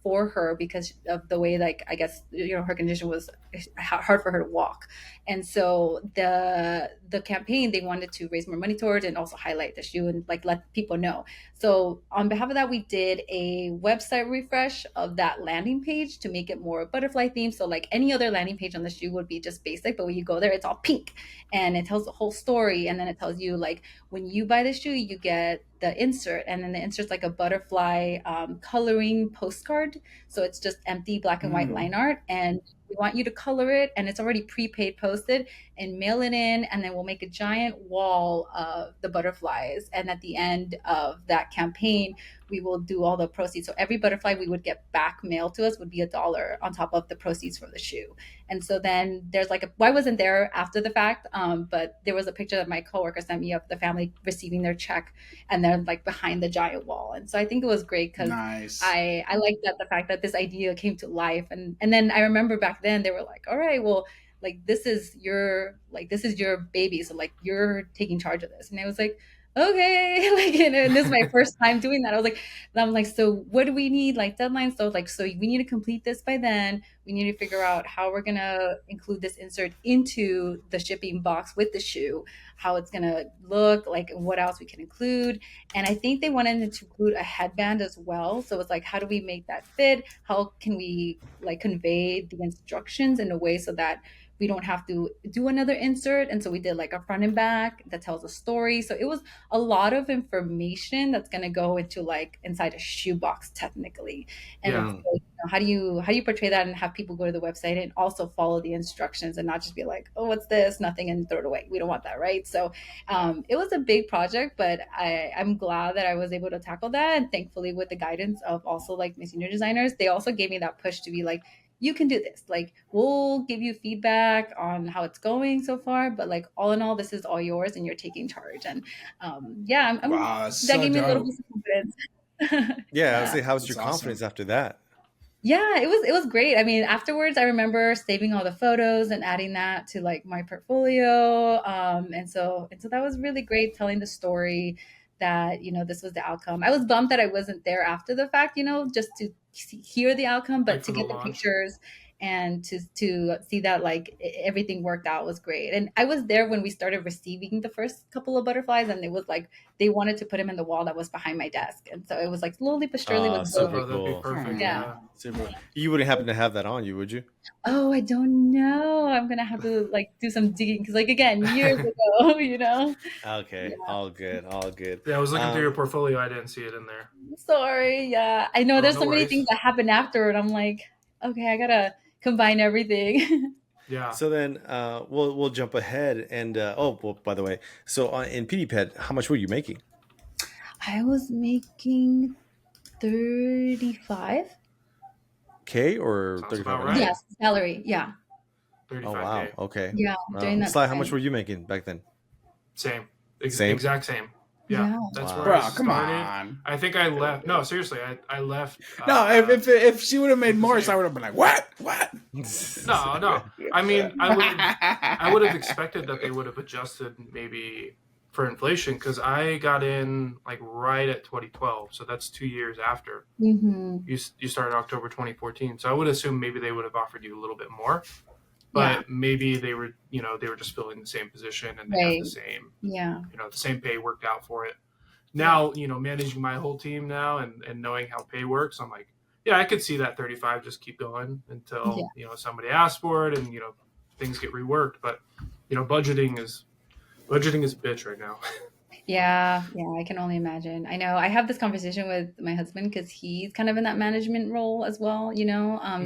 for her because of the way, like, I guess, her condition was hard for her to walk. And so the campaign, they wanted to raise more money towards and also highlight the shoe and like let people know. So on behalf of that, we did a website refresh of that landing page to make it more butterfly themed. So like any other landing page on the shoe would be just basic, but when you go there, it's all pink and it tells the whole story. And then it tells you like when you buy the shoe, you get the insert, and then the insert's like a butterfly coloring postcard. So it's just empty black and white line art, and we want you to color it, and it's already prepaid posted, and mail it in, and then we'll make a giant wall of the butterflies. And at the end of that campaign, we will do all the proceeds. So every butterfly we would get back mailed to us would be $1 on top of the proceeds from the shoe. And so then there's like I wasn't there after the fact, but there was a picture that my coworker sent me of the family receiving their check, and they're like behind the giant wall. And so I think it was great because Nice. I like that the fact that this idea came to life. And then I remember back then they were like, all right, well, like this is your baby, so like you're taking charge of this. And I was like, okay. Like, and this is my first time doing that. I'm like, so what do we need, like deadlines? So like, so we need to complete this by then. We need to figure out how we're gonna include this insert into the shipping box with the shoe, how it's gonna look like, and what else we can include. And I think they wanted to include a headband as well. So it's like, how do we make that fit? How can we like convey the instructions in a way so that we don't have to do another insert? And so we did like a front and back that tells a story. So it was a lot of information that's going to go into like inside a shoebox technically. And Yeah. it's like, how do you portray that and have people go to the website and also follow the instructions and not just be like, oh, what's this? Nothing, and throw it away. We don't want that, right? So it was a big project, but I'm glad that I was able to tackle that. And thankfully, with the guidance of also like my senior designers, they also gave me that push to be like, you can do this. Like, we'll give you feedback on how it's going so far, but like all in all, this is all yours and you're taking charge. And yeah, Wow, that so gave me a little dope. bit of confidence. Yeah, I would say, how's That's your confidence after that? Yeah, it was great. I mean, afterwards, I remember saving all the photos and adding that to like my portfolio. And so that was really great, telling the story that, this was the outcome. I was bummed that I wasn't there after the fact, just to hear the outcome, but Like to for the get the launch. pictures and to see that like everything worked out was great. And I was there when we started receiving the first couple of butterflies, and it was like they wanted to put them in the wall that was behind my desk. And so it was like slowly but surely was Super building. Oh, that'd be cool. perfect. Yeah. Yeah. Super. You wouldn't happen to have that on you, would you? Oh, I don't know. I'm gonna have to like do some digging because, like, again, years ago, Okay, Yeah. all good, all good. Yeah, I was looking through your portfolio. I didn't see it in there. Sorry. Yeah, I know Oh, there's no so many worries. things that happen after, and I'm like, okay, I gotta combine everything. Yeah. So then, we'll jump ahead and well, by the way, so in PDPED, how much were you making? I was making 35. K or Sounds 35 about an right. hour? Yes, salary. Yeah, 35K. Oh wow, okay. yeah. During that Sly, how time. much were you making back then? Same. Same? Exact same. Yeah. Yeah. That's Wow. where Bro, I come started. on. I think I left. No, seriously, I left. No, if she would have made the more, same. I would have been like, what? No. I mean, I would have expected that they would have adjusted maybe for inflation, because I got in like right at 2012, so that's 2 years after. Mm-hmm. You started October 2014, so I would assume maybe they would have offered you a little bit more, but Yeah. maybe they were just filling the same position and they have Right. the same Yeah. the same pay worked out for it. Now, managing my whole team now and knowing how pay works, I'm like, yeah, I could see that 35 just keep going until somebody asks for it and things get reworked. But budgeting is a bitch right now. Yeah, I can only imagine. I know I have this conversation with my husband because he's kind of in that management role as well,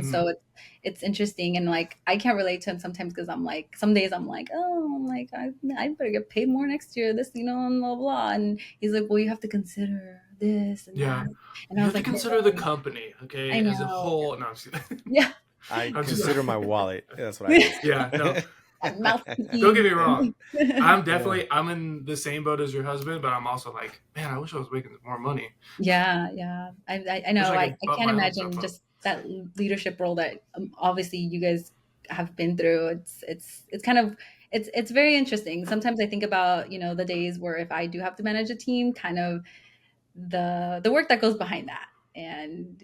so it's interesting, and like I can't relate to him sometimes because I'm like, some days I'm like, oh, I'm like, I better get paid more next year, this, and blah blah, and he's like, well, you have to consider this and Yeah. that, and You I have was to like, consider the company, okay, I as a know. whole. No, I'm just kidding. Yeah, I I'm just- consider my wallet. That's what I do. Yeah, no. mouth. Don't get me wrong. I'm in the same boat as your husband, but I'm also like, man, I wish I was making more money. Yeah. I know. Wish I I could butt can't my own imagine stuff up. just that leadership role that obviously you guys have been through. It's kind of, it's very interesting. Sometimes I think about, the days where if I do have to manage a team, kind of the work that goes behind that. And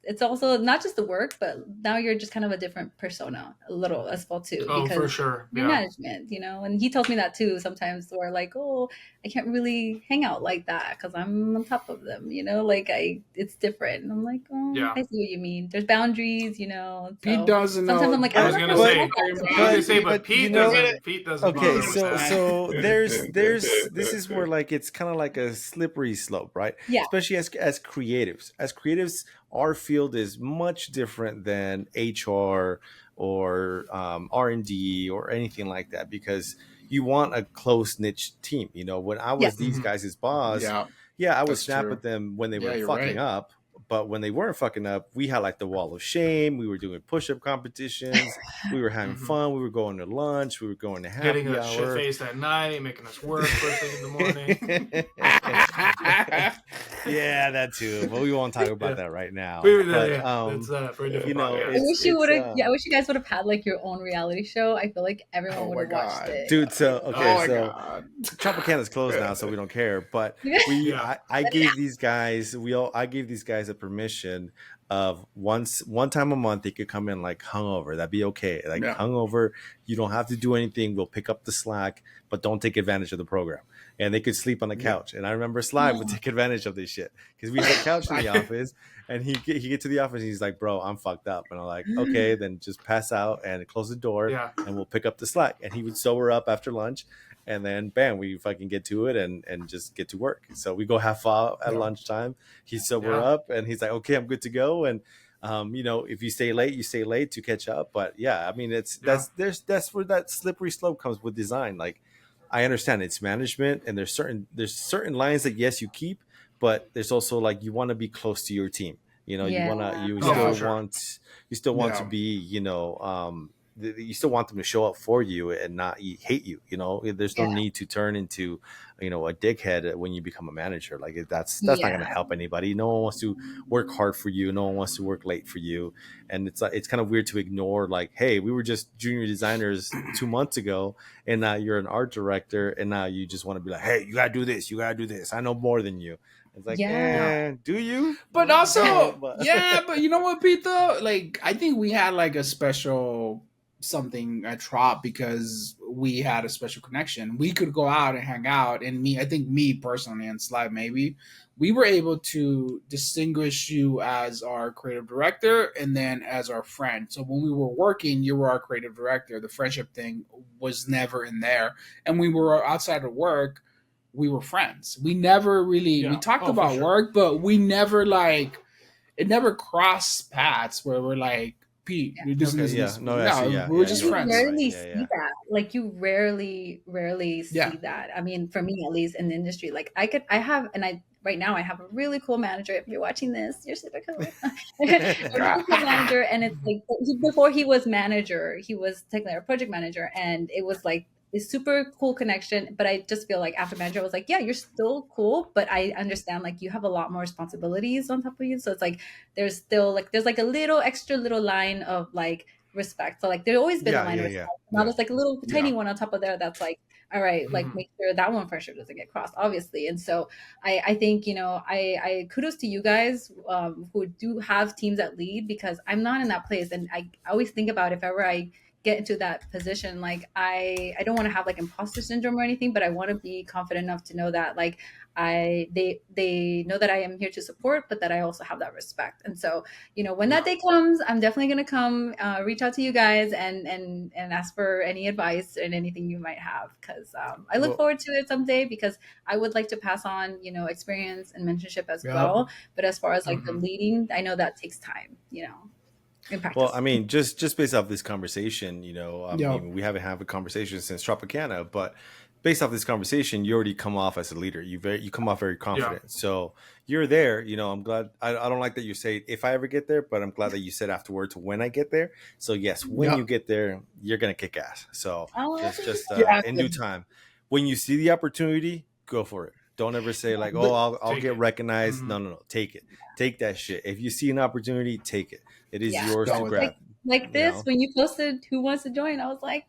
it's also not just the work, but now you're just kind of a different persona a little as well too, Oh, for because sure. your Yeah. management, and he tells me that too sometimes, where like, oh, I can't really hang out like that because I'm on top of them, like it's different. And I'm like, oh, Yeah. I see what you mean. There's boundaries, Pete so doesn't sometimes know. I'm like, I was gonna say, but Pete doesn't. Pete doesn't. Okay, bother with that. so there's this is where like it's kind of like a slippery slope, right? Yeah. Especially as creatives. As creatives, our field is much different than HR or R&D or anything like that, because you want a close niche team. When I was Yes. these guys' boss, Yeah, I would that's snap true. at them when they Yeah, were you're fucking right. up. But when they weren't fucking up, we had like the wall of shame. We were doing push-up competitions. We were having fun. We were going to lunch. We were going to happy Getting us shit hour. faced at night, making us work first thing in the morning. Yeah, that too. But we won't talk about that right now. That's for a different podcast. I wish you guys would have had like your own reality show. I feel like everyone would have watched it. Dude, so God. Tropicana's closed now, so we don't care. But I gave these guys a permission of one time a month they could come in like hungover. That'd be okay. Like hungover, you don't have to do anything. We'll pick up the slack, but don't take advantage of the program. And they could sleep on the couch. And I remember Sly would take advantage of this shit because we had a couch in the office. And he get to the office and he's like, bro, I'm fucked up. And I'm like, okay, then just pass out and close the door and we'll pick up the slack. And he would sober up after lunch. And then bam, we fucking get to it and just get to work. So we go half out at lunchtime. He's sober up and he's like, okay, I'm good to go. And if you stay late to catch up. But yeah, I mean, that's where that slippery slope comes with design. Like, I understand it's management and there's certain lines that yes you keep, but there's also like you want to be close to your team. You still want to be, you still want them to show up for you and not hate you. There's no need to turn into, a dickhead when you become a manager. Like that's not going to help anybody. No one wants to work hard for you. No one wants to work late for you. And it's kind of weird to ignore like, hey, we were just junior designers 2 months ago and now you're an art director and now you just want to be like, hey, you got to do this. You got to do this. I know more than you. It's like, do you? But also, but you know what, Pete, though? Like, I think we had like a special something at Trop because we had a special connection. We could go out and hang out, and I think me personally and Sly maybe, we were able to distinguish you as our creative director and then as our friend. So when we were working, you were our creative director. The friendship thing was never in there. And we were outside of work, we were friends. We never really, we talked about work, but we never it never crossed paths where we're like, Pete, we're just we're just friends. You rarely see that. Like you rarely see that. I mean, for me at least in the industry, like right now I have a really cool manager. If you're watching this, you're super cool. A really cool manager, and it's like before he was manager, he was technically our project manager, and it was like a super cool connection. But I just feel like after manager, I was like, yeah, you're still cool, but I understand like you have a lot more responsibilities on top of you. So it's like there's like a little extra little line of like respect. So like there's always been a line of respect. Now there's like a little tiny one on top of there that's like, all right, like make sure that one for sure doesn't get crossed, obviously. And so I think, I kudos to you guys who do have teams that lead, because I'm not in that place. And I always think about if ever I get into that position, like I don't want to have like imposter syndrome or anything, but I want to be confident enough to know that like they know that I am here to support, but that I also have that respect. And so, when that day comes, I'm definitely going to come reach out to you guys and ask for any advice and anything you might have, because I look forward to it someday, because I would like to pass on, experience and mentorship as well. But as far as like the leading, I know that takes time, in practice. Well, I mean, just based off this conversation, we haven't had a conversation since Tropicana, but based off this conversation, you already come off as a leader. You come off very confident. So you're there. I'm glad. I don't like that you say if I ever get there, but I'm glad that you said afterwards when I get there. So yes, when you get there, you're gonna kick ass. So just in due time, when you see the opportunity, go for it. Don't ever say like, oh, I'll get recognized. No. Take it. Take that shit. If you see an opportunity, take it. It is yours to grab. Like this, when you posted who wants to join, I was like,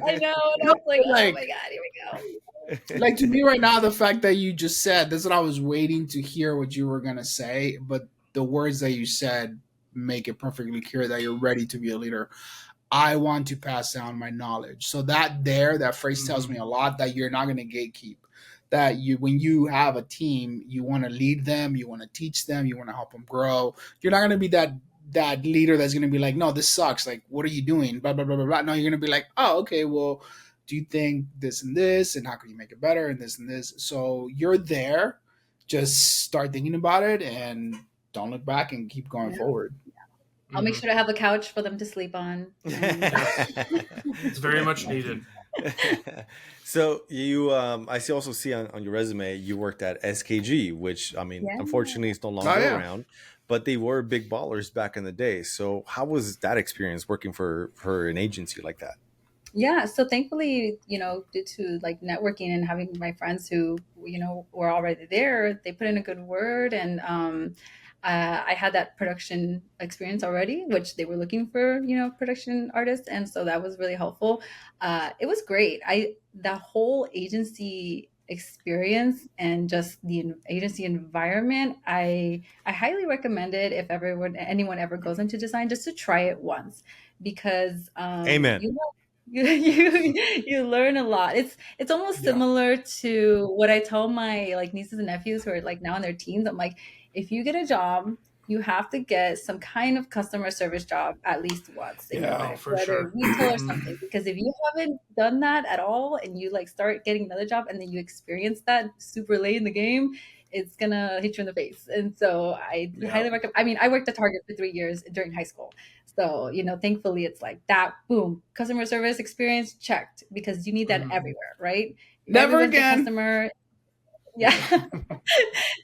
I know. And I was like, oh Like- my God, here we go. Like, to me right now, the fact that you just said this, is what I was waiting to hear what you were gonna say, but the words that you said make it perfectly clear that you're ready to be a leader. I want to pass down my knowledge. So that phrase tells me a lot, that you're not gonna gatekeep. That you, when you have a team, you want to lead them, you want to teach them, you want to help them grow. You're not gonna be that leader that's gonna be like, no, this sucks. Like, what are you doing? Blah blah blah blah blah. No, you're gonna be like, oh, okay, well, do you think this and this, and how can you make it better, and this and this? So you're there. Just start thinking about it and don't look back and keep going forward. I'll make sure to have a couch for them to sleep on. It's very much needed. So you, I also see on your resume you worked at SKG, which I mean, unfortunately, is no longer around, but they were big ballers back in the day. So how was that experience working for an agency like that? Yeah, so thankfully, due to like networking and having my friends who, were already there, they put in a good word, and I had that production experience already, which they were looking for, production artists, and so that was really helpful. It was great. The whole agency experience and just the agency environment, I highly recommend it if anyone ever goes into design, just to try it once, because Amen. You learn a lot. It's almost similar to what I tell my like nieces and nephews who are like now in their teens. I'm like, if you get a job, you have to get some kind of customer service job at least once in your life, for whether sure. retail or something. Because if you haven't done that at all and you like start getting another job and then you experience that super late in the game, it's gonna hit you in the face. And so I highly recommend. I mean, I worked at Target for 3 years during high school. So, thankfully it's like that, boom, customer service experience checked, because you need that everywhere, right? Never again. Customer. Yeah.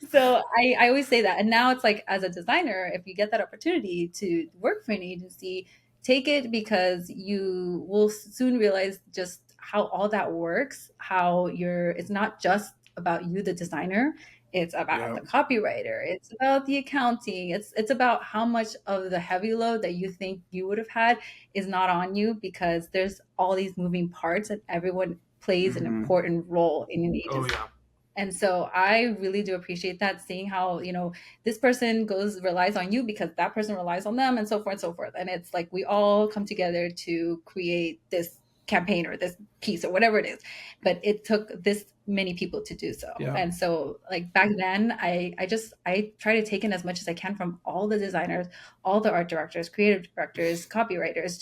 So I always say that. And now it's like, as a designer, if you get that opportunity to work for an agency, take it, because you will soon realize just how all that works, it's not just about you, the designer. It's about the copywriter. It's about the accounting. It's about how much of the heavy load that you think you would have had is not on you, because there's all these moving parts and everyone plays an important role in an agency. Oh, yeah. And so I really do appreciate that, seeing how, this person relies on you because that person relies on them, and so forth and so forth. And it's like we all come together to create this campaign or this piece or whatever it is. But it took this many people to do so. Yeah. And so like back then, I try to take in as much as I can from all the designers, all the art directors, creative directors, copywriters,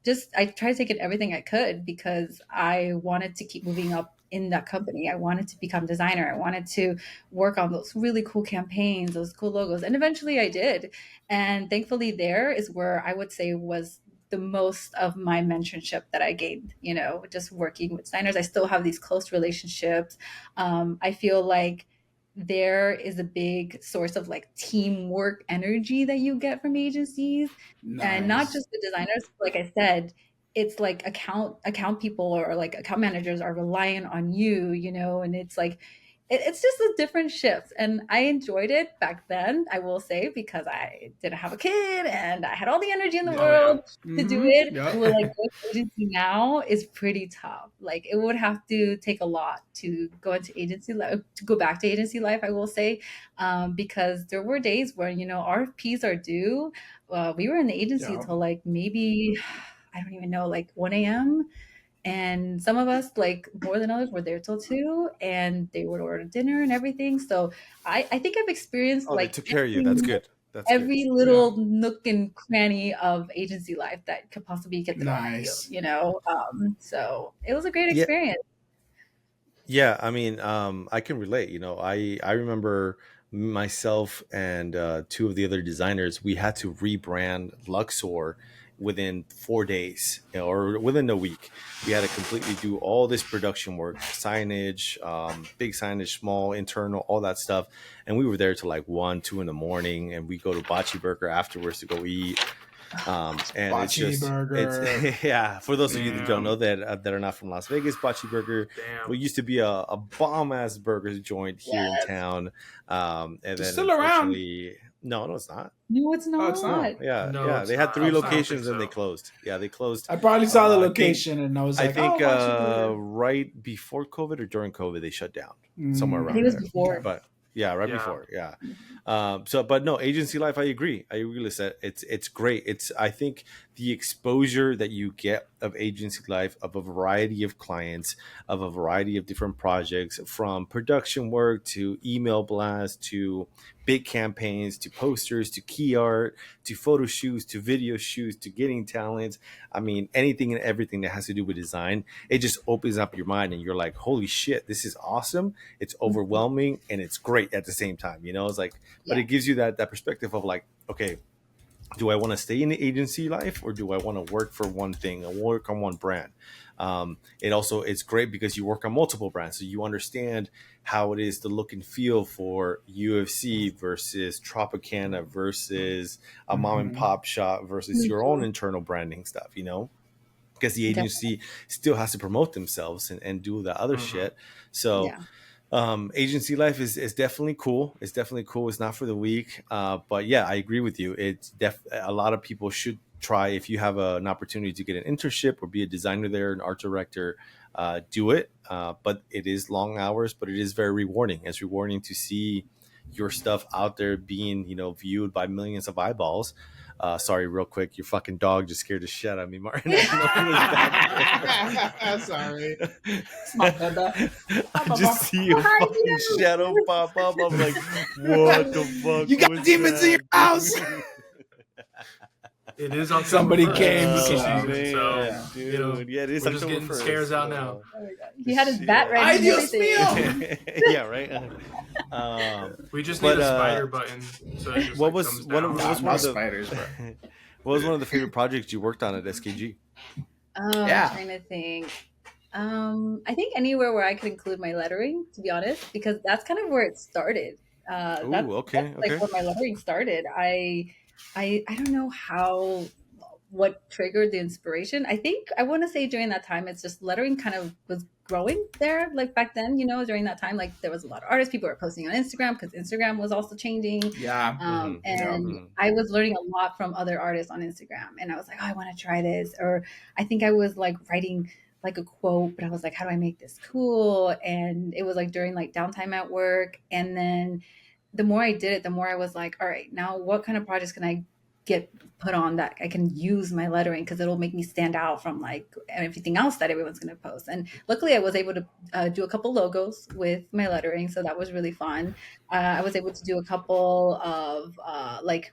just I try to take in everything I could, because I wanted to keep moving up in that company. I wanted to become designer. I wanted to work on those really cool campaigns, those cool logos. And eventually I did. And thankfully there is where I would say was the most of my mentorship that I gained, just working with designers. I still have these close relationships. I feel like there is a big source of like teamwork energy that you get from agencies. Nice. And not just the designers. Like I said, it's like account people or like account managers are relying on you, and it's like, it's just a different shift. And I enjoyed it back then, I will say, because I didn't have a kid and I had all the energy in the world to do it. Yeah. Well, like going to agency now is pretty tough. Like it would have to take a lot to go into agency life, to go back to agency life, I will say, because there were days where, RFPs are due. We were in the agency until like maybe, I don't even know, like 1 a.m. And some of us, like more than others, were there till 2, and they would order dinner and everything. So I think I've experienced they took care of you. That's good. That's every little nook and cranny of agency life that could possibly get the Nice. you. So it was a great experience. Yeah, I mean, I can relate. I remember myself and 2 of the other designers. We had to rebrand Luxor within 4 days, or within a week. We had to completely do all this production work, signage, big signage, small, internal, all that stuff. And we were there till like 1, 2 in the morning, and we go to Bocce Burger afterwards to go eat. And it's Bocce just burger. it's yeah. For those of you that don't Damn. know that are not from Las Vegas, Bocce Burger Damn. what used to be a bomb ass burger joint here in Yes. town, and It's then still around. unfortunately, no, it's not. No, it's not. Oh, it's not. No, yeah, No, yeah. it's They had not. 3 I don't locations think and they so. closed. Yeah, they closed. I probably saw the I think- location and I was I like, think oh, Bocce burger. right before COVID or during COVID they shut down somewhere Mm. around I think it was there. before. But yeah, right Yeah. before. Yeah. But no, agency life. I agree, Lisette. It's great. I think the exposure that you get of agency life, of a variety of clients, of a variety of different projects, from production work to email blasts to big campaigns to posters to key art to photo shoots to video shoots to getting talent. I mean, anything and everything that has to do with design, it just opens up your mind and you're like, holy shit, this is awesome. It's overwhelming and it's great at the same time. It's like, but Yeah. it gives you that perspective of like, okay, do I want to stay in the agency life or do I want to work for one thing and work on one brand? It's great because you work on multiple brands, so you understand how it is to look and feel for UFC versus Tropicana versus a mom and pop shop versus your own internal branding stuff, because the agency still has to promote themselves and do the other shit. So agency life is definitely cool. It's definitely cool. It's not for the weak. But yeah, I agree with you. It's a lot of people should try, if you have an opportunity to get an internship or be a designer there, an art director, do it. But it is long hours, but it is very rewarding. It's rewarding to see your stuff out there being, viewed by millions of eyeballs. Sorry, real quick, your fucking dog just scared the shit out of me, Martin. Sorry. It's my bad. I just see a fucking shadow pop up. I'm like, what the fuck? You got was demons in your that, house. dude? It is on Somebody came, season, so- Man, you dude. know, Yeah, it is we're just October getting 1st, scares out so- now. Oh my God. He had his bat ready. Ay, and Dios everything. mío. Yeah, right. We just But, need a spider button. So it just, what like, was comes one of down. what was Nah, one of no the spiders, bro. what was one of the favorite projects you worked on at SKG? Oh, Yeah. I'm trying to think. I think anywhere where I could include my lettering, to be honest, because that's kind of where it started. Ooh, That's okay. like where my lettering started. I don't know what triggered the inspiration. I think I want to say during that time, it's just lettering kind of was growing there. Like back then, during that time, like there was a lot of artists. People were posting on Instagram because Instagram was also changing. Yeah. And I was learning a lot from other artists on Instagram. And I was like, oh, I want to try this. Or I think I was like writing like a quote, but I was like, how do I make this cool? And it was like during like downtime at work. And then the more I did it, the more I was like, all right, now what kind of projects can I get put on that I can use my lettering, because it'll make me stand out from like everything else that everyone's going to post. And luckily I was able to do a couple logos with my lettering, so that was really fun. I was able to do a couple of like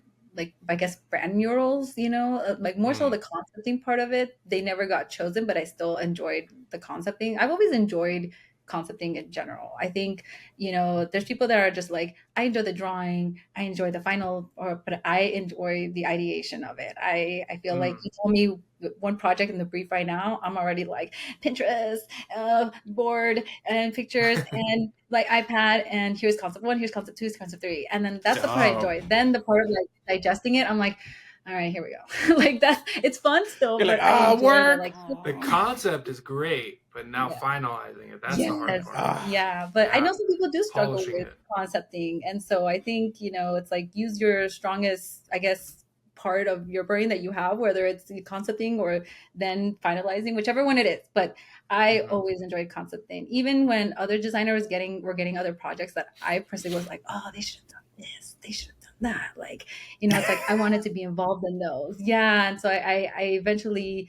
I guess brand murals, like more so the concepting part of it. They never got chosen, but I still enjoyed the concepting. I've always enjoyed concepting in general. I think, there's people that are just like, I enjoy the drawing, I enjoy the final, but I enjoy the ideation of it. I feel like you told me one project in the brief right now, I'm already like Pinterest, board and pictures and like iPad, and here's concept 1, here's concept 2, here's concept 3. And then that's the part I enjoy. Then the part of like digesting it, I'm like, all right, here we go. Like it's fun still. You're but like, I enjoy work. The concept is great, but now finalizing it, that's the hard part. Yeah, but I know some people do struggle Polishing with it. concepting. And so I think, it's like use your strongest, I guess, part of your brain that you have, whether it's the concepting or then finalizing, whichever one it is. But I always enjoyed concepting. Even when other designers were getting other projects that I personally was like, oh, they should have done this. They should have done that. Like, it's like I wanted to be involved in those. Yeah. And so I eventually,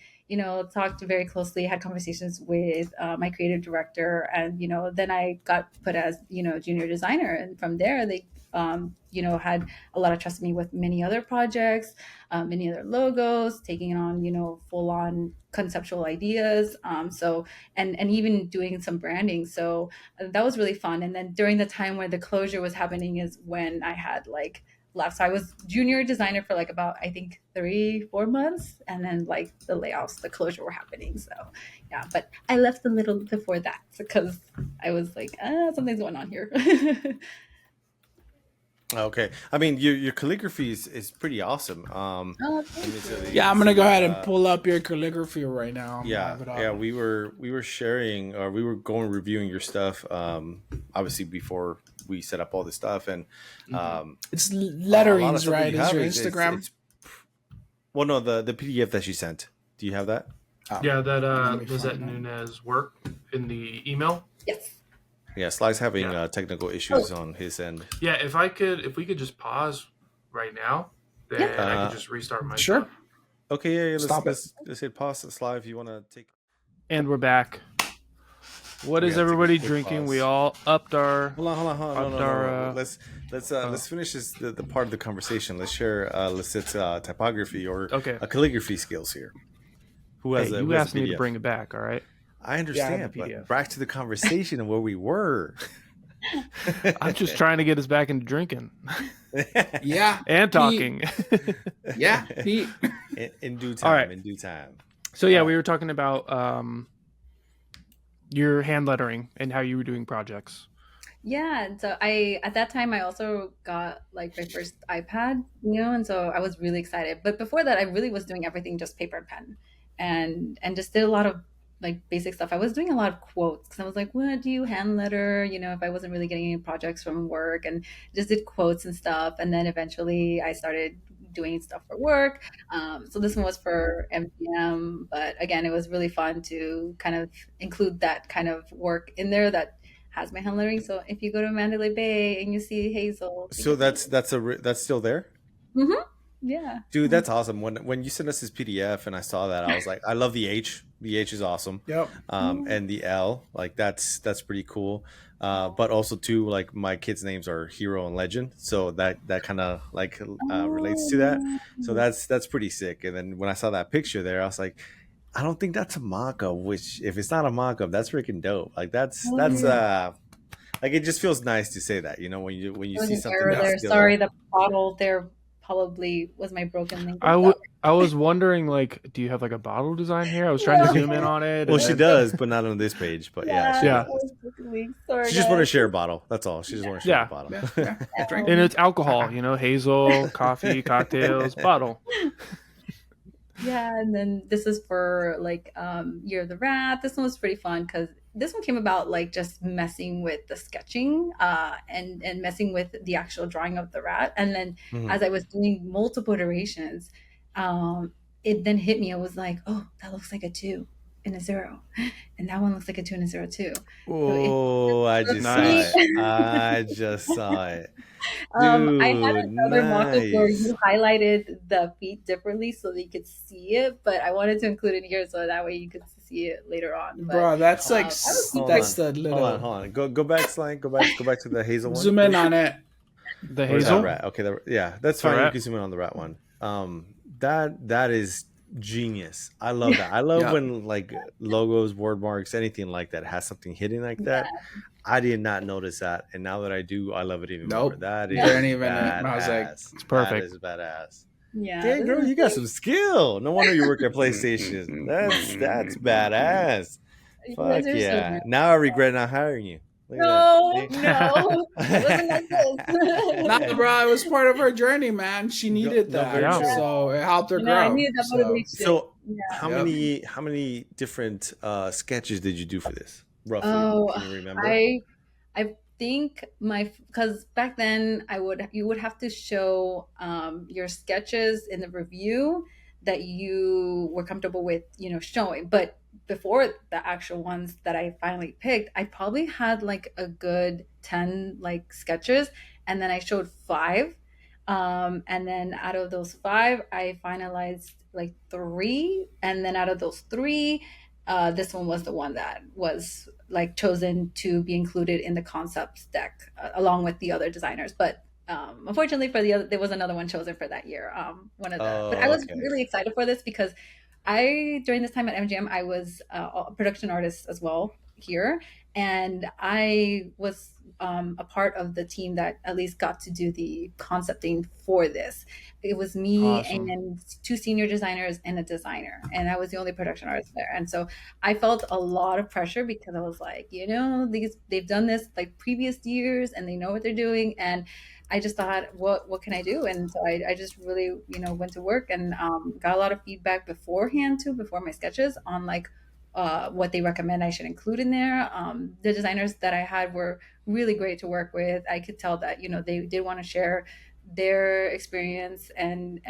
talked very closely, had conversations with my creative director, and, then I got put as, junior designer. And from there, they, had a lot of trust in me with many other projects, many other logos, taking on, full on conceptual ideas. And even doing some branding. So that was really fun. And then during the time when the closure was happening is when I had like left. So I was junior designer for like about, I think 3-4 months. And then like the layoffs, the closure were happening. So yeah, but I left a little before that because I was like, something's going on here. Okay, I mean your calligraphy is pretty awesome. Oh, Let me thank see. you. Yeah, I'm gonna go ahead and pull up your calligraphy right now. I'm gonna Yeah, have it yeah, up. we were sharing, or we were going reviewing your stuff. Obviously before we set up all this stuff, and Mhm. It's a lot of letterings, stuff that right? you Is have your is Instagram? it's well, no, the PDF that she sent. Do you have that? Oh, Yeah, that let me Lisette find it. Nunez work in the email. Yes. Yeah, Sly's having Yeah. technical Oh, issues on his end. Yeah, if we could just pause right now, yeah. then I could Uh, just restart my Sure. stuff. okay, yeah, let's Stop it. let's hit pause, Sly, if you want to take. And we're back. What We is gotta take a everybody quick drinking? We pause. all Hold on. No, upped no, no, no. our Let's finish the part of the conversation. Let's share Lissette's typography or okay. calligraphy skills here. Who Hey, has you a asked me to PDF? bring it back, all right? I Yeah, I have understand, the but PDF. back to the conversation and where we were. I'm just trying to get us back into drinking Yeah. and talking. Yeah. In due All time. right. In due time. So yeah, we were talking about your hand lettering and how you were doing projects. Yeah, and so at that time I also got like my first iPad, and so I was really excited. But before that, I really was doing everything just paper and pen, and just did a lot of like basic stuff. I was doing a lot of quotes because I was like, "What do you hand letter?" If I wasn't really getting any projects from work, and just did quotes and stuff. And then eventually, I started doing stuff for work. So this one was for MGM, but again, it was really fun to kind of include that kind of work in there that has my hand lettering. So if you go to Mandalay Bay and you see Hazel, think So of me. that's still there? Mm-hmm. Yeah. Dude, that's awesome. When you sent us this PDF and I saw that, I was like, I love the H. The H is awesome. Yep. And the L, like that's pretty cool. But also too, like my kids' names are Hero and Legend, so that kind of like relates to that. So Oh, that's pretty sick. And then when I saw that picture there, I was like, I don't think that's a mock-up. Which if it's not a mock-up, that's freaking dope. Like that's yeah. like it just feels nice to say that. When you There was see an something error Yeah. that's there. still. Sorry, the bottle there probably was my broken link. I was wondering, like, do you have like a bottle design here? I was trying to zoom in on it. Well, and she then- does, but not on this page. But yeah, she Yeah. does. Sorry, She just want to guys. share a bottle. That's all. She just want to share Yeah. a bottle. Yeah. Drink. And it's alcohol, hazel, coffee, cocktails, bottle. Yeah, and then this is for like Year of the Rat. This one was pretty fun because this one came about like just messing with the sketching and messing with the actual drawing of the rat. And then Mhm. as I was doing multiple iterations, it then hit me. I was like, oh, that looks like a 2 and a 0. And that one looks like a 2 and a 0 too. Oh, I just Nice. saw it. I just saw it. I had Dude, another mock-up where nice. you highlighted the feet differently so that you could see it, but I wanted to include it here so that way you could see it later on. But Bro, that's like I was Hold that's on. the little. Hold on. Go back, Slang. Go back to the hazel one. Zoom in on it. The Or is that hazel. rat? Okay, yeah, that's The fine. You rat? can zoom in on the rat one. That is genius. I love that. I love Yeah. when like logos, word marks, anything like that has something hidden like that. I did not notice that, and now that I do, I love it even more. Nope. That is Didn't even- badass. I was like, it's perfect. That is badass. Yeah. Dang, this girl, is you got like- some skill. No wonder you work at PlayStation. That's badass. you Fuck guys are so yeah. nice. Now I regret not hiring you. Look at No, that. no. It wasn't like this. Nah, bro, it was part of her journey, man. She needed No, that, very true. so it helped her grow. I needed that So, motivation. So Yeah. how many different sketches did you do for this? Roughly. Oh, Can you remember? I think because back then you would have to show your sketches in the review that you were comfortable with, showing. But before the actual ones that I finally picked, I probably had like a good 10 like sketches, and then I showed 5. And then out of those 5, I finalized like 3, and then out of those 3, this one was the one that was like chosen to be included in the concepts deck along with the other designers. But unfortunately for the other, there was another one chosen for that year. One of the, but I was okay. really excited for this because during this time at MGM, I was a production artist as well here, and I was a part of the team that at least got to do the concepting for this. It was me Awesome. and 2 senior designers and a designer, and I was the only production artist there. And so I felt a lot of pressure because I was like, they've done this like previous years and they know what they're doing, and I just thought, what can I do? And so I just really, went to work and got a lot of feedback beforehand too, before my sketches on like what they recommend I should include in there. The designers that I had were really great to work with. I could tell that, they did want to share their experience and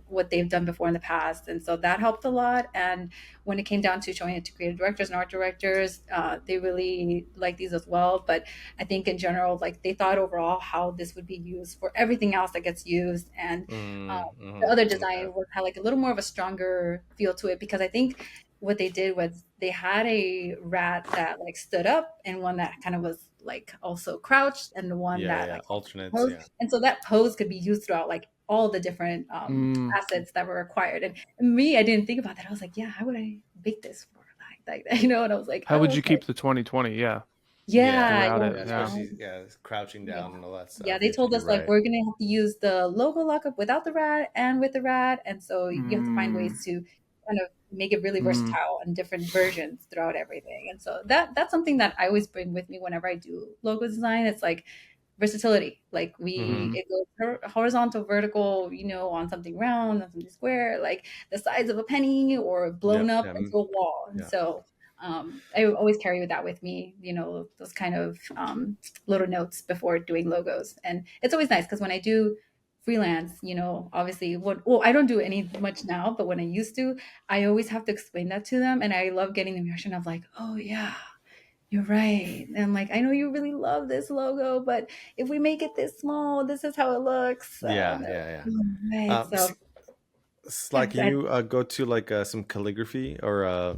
what they've done before in the past, and so that helped a lot. And when it came down to showing it to creative directors and art directors, they really liked these as well. But I think in general, like they thought overall how this would be used for everything else that gets used, and the other design had like a little more of a stronger feel to it, because I think what they did was they had a rat that like stood up and one that kind of was like also crouched, and the one that like alternates, posed. And so that pose could be used throughout like all the different assets that were required. And me, I didn't think about that. I was like, yeah, how would I make this for like that, and I was like, how would you keep the 2020? Yeah, especially crouching down and all that stuff. Yeah, they told us like we're gonna have to use the logo lockup without the rat and with the rat, and so you have to find ways to kind of make it really versatile and different versions throughout everything. And so that's something that I always bring with me whenever I do logo design. It's like versatility. Like it goes horizontal, vertical, on something round, on something square, like the size of a penny or blown up into a wall. And so I always carry that with me, those kind of little notes before doing logos. And it's always nice because when I do freelance, obviously I don't do any much now, but when I used to, I always have to explain that to them. And I love getting the reaction of like, oh yeah, you're right. And like, I know you really love this logo, but if we make it this small, this is how it looks. Right. So can you go to like some calligraphy or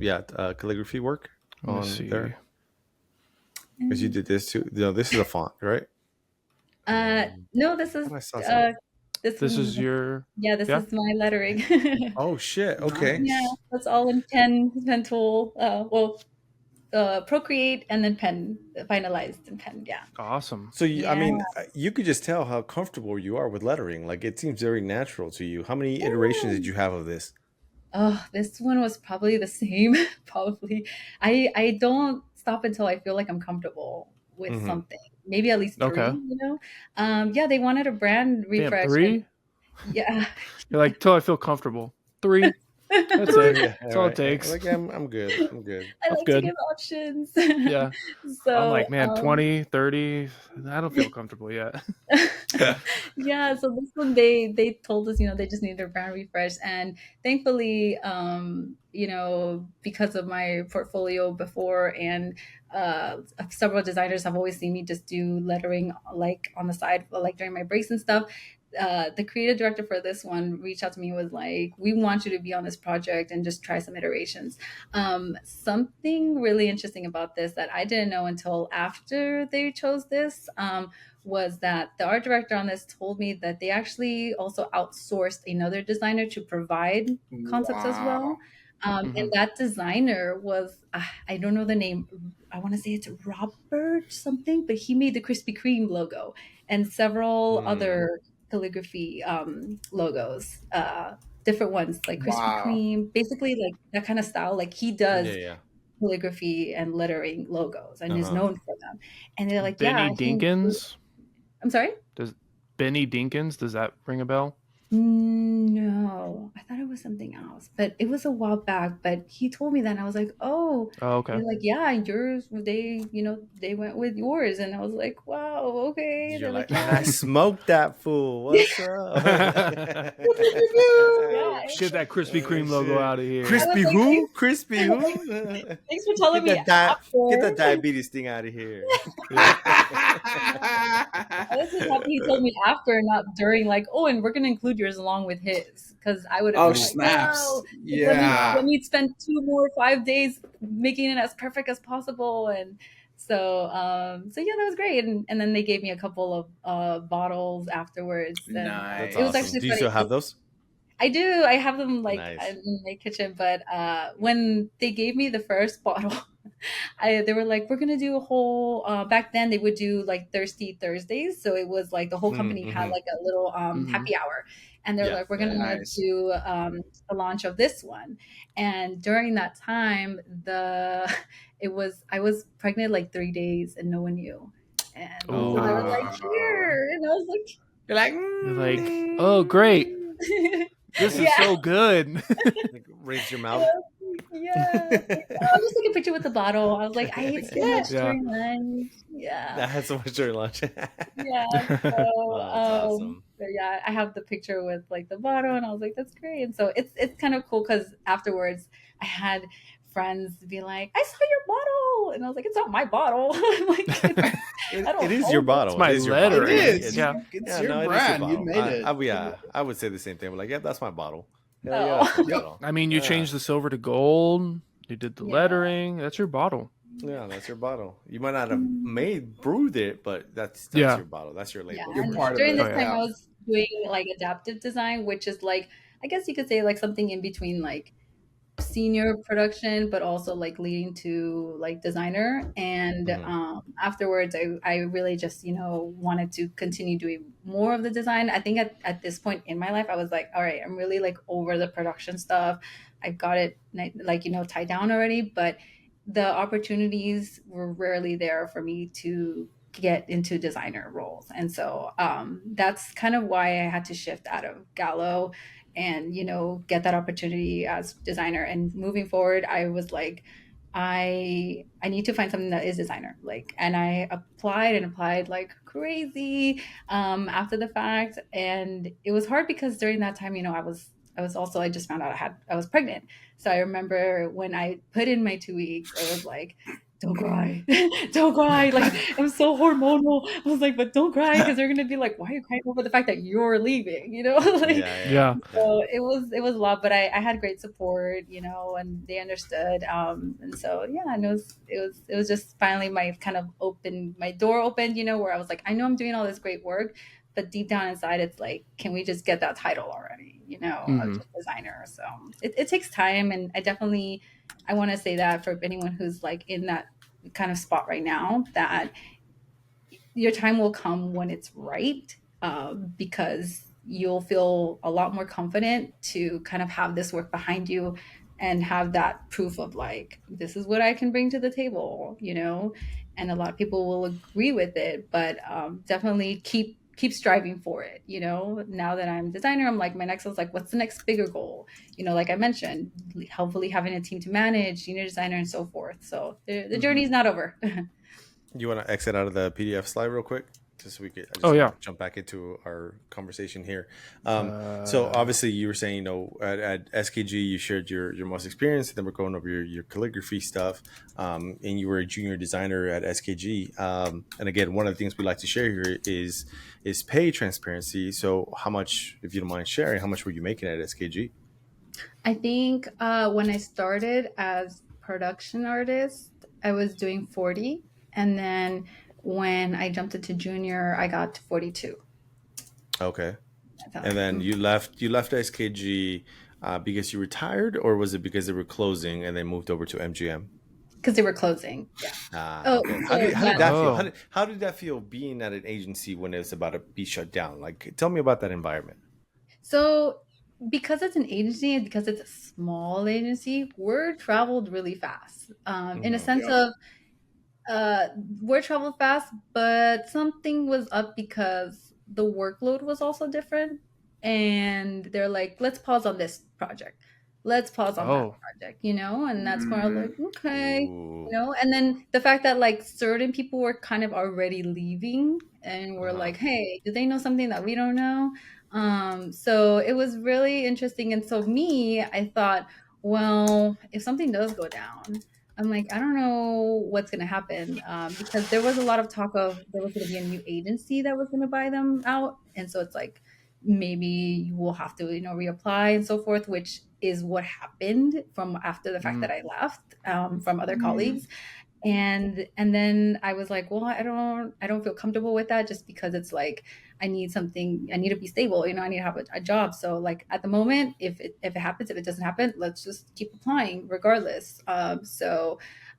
calligraphy work on there? Because you did this too. This is a font, right? No, this is this is your this is my lettering. Oh shit! Okay. Yeah, that's all in pen tool. Procreate and then pen, finalized in pen. Yeah. Awesome. So I mean, you could just tell how comfortable you are with lettering. Like it seems very natural to you. How many iterations did you have of this? Oh, this one was probably the same. Probably. I don't stop until I feel like I'm comfortable with something. Maybe at least 3. They wanted a brand refresh. Damn, 3? Yeah. You're like, till I feel comfortable. 3. That's it. That's all it takes. Like I'm good. I like to give options. Yeah. So I'm like, man, 20, 30. I don't feel comfortable yet. Yeah. So this one, they told us, they just need their brand refresh, and thankfully, because of my portfolio before, and several designers have always seen me just do lettering like on the side, like during my breaks and stuff. The creative director for this one reached out to me and was like, we want you to be on this project and just try some iterations. Something really interesting about this that I didn't know until after they chose this was that the art director on this told me that they actually also outsourced another designer to provide concepts as well. And that designer was, I don't know the name. I want to say it's Robert something, but he made the Krispy Kreme logo and several other calligraphy logos, different ones like Krispy Kreme, basically like that kind of style. Like he does calligraphy and lettering logos and is known for them. And they're like, Benny Dinkins? I'm sorry? Does Benny Dinkins, does that ring a bell? No, I thought it was something else, but it was a while back. But he told me that, and I was like, "Oh, okay." And like, yeah, yours. They went with yours, and I was like, "Wow, okay." You're like, I smoked that fool. What's up? Get that Krispy Kreme logo out of here. Crispy who? Crispy who? Thanks for telling me. Get that diabetes thing out of here. I was just happy he told me after, not during. Like, oh, and we're gonna include yours along with his, because I would have been snaps. Like, oh, yeah, let me spend 2 more 5 days making it as perfect as possible. And so that was great. And then they gave me a couple of bottles afterwards. Nice. It was actually Do you still have those? I do. I have them like Nice. in my kitchen. But when they gave me the first bottle, they were like, we're gonna do a whole. Back then, they would do like Thirsty Thursdays, so it was like the whole company had like a little happy hour, and they're like, we're gonna do the launch of this one. And during that time, I was pregnant like 3 days, and no one knew. And Oh. so they were like, here. And I was like, You're like, You're like, oh, great. This is Yeah. so good. Like, raise your mouth. Yeah. I was just taking a picture with the bottle. I was like, I ate so much Yeah. during lunch. Yeah. That had so much during lunch. Yeah. So, Oh, that's awesome. but yeah, I have the picture with like the bottle, and I was like, that's great. And so it's kind of cool because afterwards, I had friends be like, I saw your bottle, and I was like, it's not my bottle. I'm like, I don't It is own your it. bottle. It's my It is your letter. bottle. it is. Yeah. It's your no, it is brand. bottle. You made it. Yeah, I would say the same thing. Like, yeah, that's my bottle. Yeah, Oh. yeah, that's my bottle. I mean, you Yeah. changed the silver to gold. You did the Yeah. lettering. That's your bottle. Yeah, that's your bottle. You might not have brewed it, but that's Yeah. your bottle. That's your label. Yeah, You're and part of during it. this Oh, time, yeah. I was doing like adaptive design, which is like, I guess you could say like something in between like senior production, but also like leading to like designer. And Mhm. afterwards, I really just, wanted to continue doing more of the design. I think at this point in my life, I was like, all right, I'm really like over the production stuff. I've got it like, tied down already, but the opportunities were rarely there for me to get into designer roles. And so that's kind of why I had to shift out of Gallo and get that opportunity as designer. And moving forward, I was like, I need to find something that is designer, like, and I applied like crazy after the fact. And it was hard because during that time, I was also, I just found out I was pregnant. So I remember when I put in my 2 weeks, I was like, don't cry, don't cry. Like, I'm so hormonal. I was like, but don't cry because they're gonna be like, why are you crying over the fact that you're leaving? Like, Yeah. so it was a lot, but I had great support, and they understood. And so yeah, and it was just finally my my door opened, where I was like, I know I'm doing all this great work, but deep down inside, it's like, can we just get that title already? Of just designer. So it takes time, and I want to say that for anyone who's like in that kind of spot right now, that your time will come when it's right, because you'll feel a lot more confident to kind of have this work behind you and have that proof of like, this is what I can bring to the table, and a lot of people will agree with it, but definitely keep striving for it. Now that I'm a designer, I'm like, my next one's like, what's the next bigger goal? Like I mentioned, hopefully having a team to manage, senior designer, and so forth. So the journey's not over. You want to exit out of the PDF slide real quick, just so we could. I just Oh, yeah. wanna jump back into our conversation here. So obviously, you were saying, at SKG, you shared your most experience, and then we're going over your calligraphy stuff, and you were a junior designer at SKG. And again, one of the things we like to share here is pay transparency. So, how much, if you don't mind sharing, how much were you making at SKG? I think when I started as production artist, I was doing 40. And then when I jumped into junior, I got to 42. Okay. And then you left SKG because you retired, or was it because they were closing and they moved over to MGM? Because they were closing. Yeah. Okay. How did yeah. that feel? How did that feel being at an agency when it was about to be shut down? Like, tell me about that environment. So because it's an agency and because it's a small agency, word traveled really fast. In a sense of word traveled fast, but something was up because the workload was also different. And they're like, let's pause on this project. Let's pause on that project, and that's where I was like, okay, and then the fact that like certain people were kind of already leaving and we're like, hey, do they know something that we don't know? So it was really interesting. And so I thought, well, if something does go down, I'm like, I don't know what's going to happen, because there was a lot of talk of there was going to be a new agency that was going to buy them out. And so it's like, maybe you will have to, reapply and so forth, which is what happened from after the fact that I left, from other colleagues. And then I was like, well, I don't feel comfortable with that, just because it's like, I need to be stable, I need to have a job. So like at the moment, if it happens, if it doesn't happen, let's just keep applying regardless.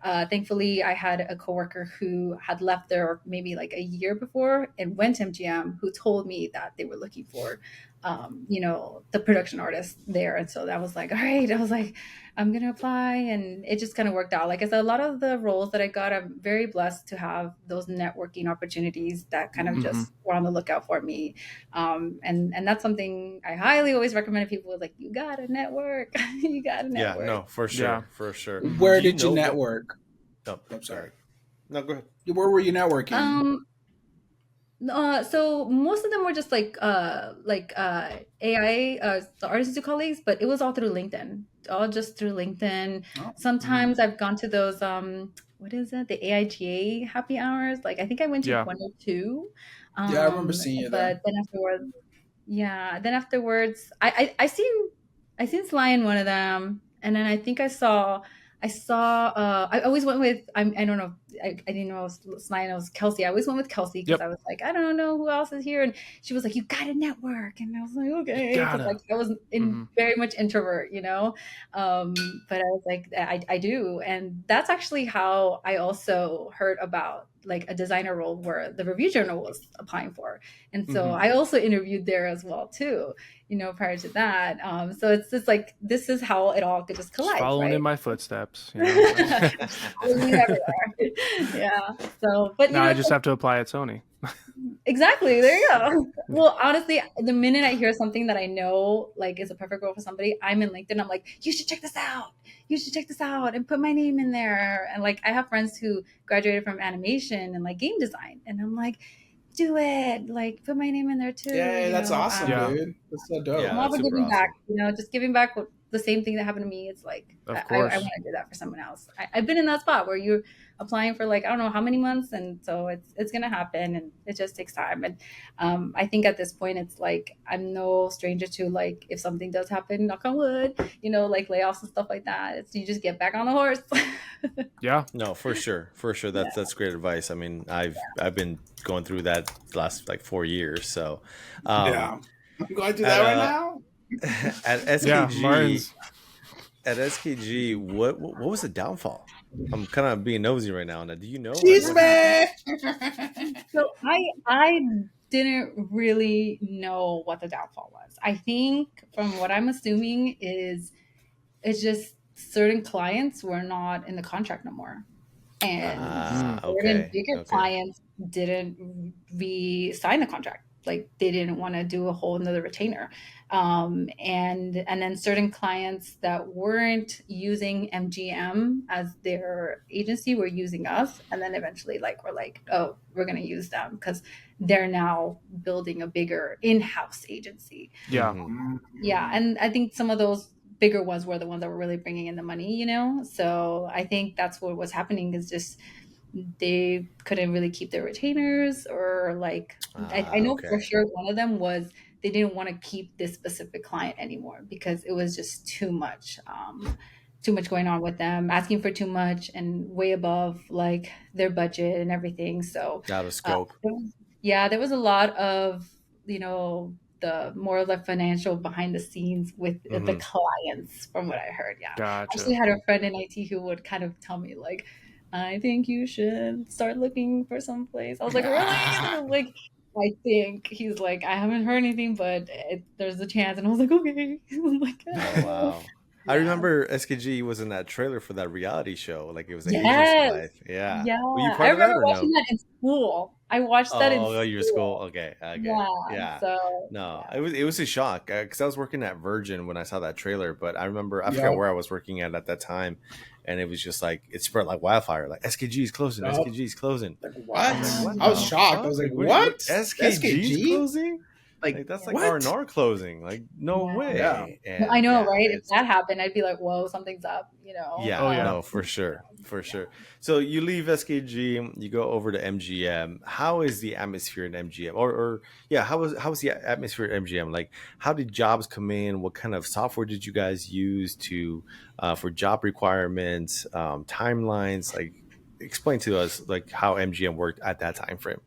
Thankfully I had a coworker who had left there maybe like a year before and went to MGM, who told me that they were looking for the production artist there. And so that was like, all right, I was like, I'm going to apply. And it just kind of worked out. Like I said, a lot of the roles that I got, I'm very blessed to have those networking opportunities that kind of just were on the lookout for me. And that's something I highly always recommend to people, like, you got to network. You got to network. Yeah, no, for sure. For sure. Where did you network? I'm sorry. No, go ahead. Where were you networking? So most of them were just like AI, the artist institute colleagues, but it was all through LinkedIn, all just through LinkedIn. Sometimes I've gone to those what is it, the AIGA happy hours? Like I think I went to 1 or 2. Yeah, I remember seeing you there. But then afterwards, I seen Sly in one of them, and then I think I saw I always went with I don't know, I didn't know it was Sly, and it was Kelsey. I always went with Kelsey because I was like, I don't know who else is here, and she was like, you gotta network, and I was like, okay, like I was very much introvert, but I was like, I do. And that's actually how I also heard about like a designer role where the Review Journal was applying for, and so I also interviewed there as well too, prior to that. So it's just like, this is how it all could just collide. Just following right? in my footsteps. Yeah. So, but now I just have to apply at Sony. Exactly. There you go. Well, honestly, the minute I hear something that I know like is a perfect role for somebody, I'm in LinkedIn. I'm like, you should check this out. You should check this out and put my name in there. And like, I have friends who graduated from animation and like game design, and I'm like, do it. Like, put my name in there too. Yeah, that's awesome, dude. That's so dope. I'm all for giving back. Just giving back the same thing that happened to me. It's like, I want to do that for someone else. I've been in that spot where you're applying for like, I don't know how many months. And so it's going to happen, and it just takes time. And I think at this point, it's like, I'm no stranger to like, if something does happen, knock on wood, like layoffs and stuff like that, you just get back on the horse. Yeah. No, for sure. That's great advice. I mean, I've been going through that the last like 4 years. So I'm going through that right now. At SKG, what was the downfall? I'm kind of being nosy right now. Now, do you know? So I didn't really know what the downfall was. I think from what I'm assuming is it's just certain clients were not in the contract no more, and certain bigger clients didn't re-sign the contract. Like they didn't want to do a whole another retainer. And then certain clients that weren't using MGM as their agency were using us. And then eventually like, we're like, oh, we're going to use them because they're now building a bigger in-house agency. Yeah. Yeah. And I think some of those bigger ones were the ones that were really bringing in the money, So I think that's what was happening, is just they couldn't really keep their retainers, or like I know for sure one of them was they didn't want to keep this specific client anymore because it was just too much going on with them, asking for too much and way above like their budget and everything. So out of scope. There was a lot of the more of the financial behind the scenes with the clients, from what I heard. Yeah. Gotcha. I actually had a friend in IT who would kind of tell me like, I think you should start looking for someplace. I was like, really? Like, I think he's like, I haven't heard anything, but there's a chance. And I was like, okay. I'm like, oh. Wow. I remember SKG was in that trailer for that reality show. Like it was an agency life. Yeah. Yeah. Were you part I of that, remember watching that in school. I watched that in school. Oh, your school. Okay. Yeah. So, no, it was a shock because I was working at Virgin when I saw that trailer. But I remember I forgot where I was working at that time, and it was just like it spread like wildfire. Like SKG is closing. SKG is closing. Like what? I was shocked. I was like, what? SKG is closing? Like that's like R&R closing. Like no way. Yeah. And, I know, right? If that happened, I'd be like, whoa, something's up. Yeah. No, for sure. So you leave SKG, you go over to MGM. How is the atmosphere in MGM? How was the atmosphere at MGM? Like, how did jobs come in? What kind of software did you guys use for job requirements, timelines? Like, explain to us like how MGM worked at that time frame.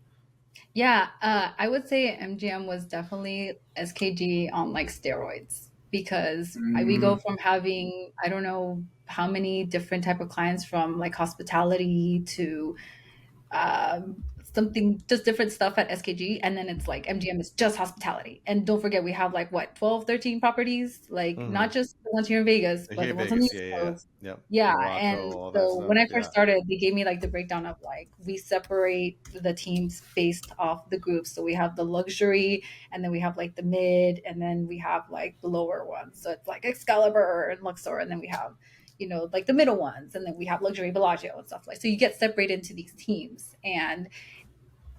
Yeah, I would say MGM was definitely SKG on like steroids, because we go from having, I don't know how many different type of clients, from like hospitality to something just different stuff at SKG, and then it's like MGM is just hospitality. And don't forget, we have like what, 12, 13 properties, like not just the ones here in Vegas, but the ones on the East Coast. Yeah. And all that so stuff. when I first started, they gave me like the breakdown of like, we separate the teams based off the groups. So we have the luxury, and then we have like the mid, and then we have like the lower ones. So it's like Excalibur and Luxor, and then we have, you know, like the middle ones, and then we have luxury Bellagio and stuff like. So you get separated into these teams, and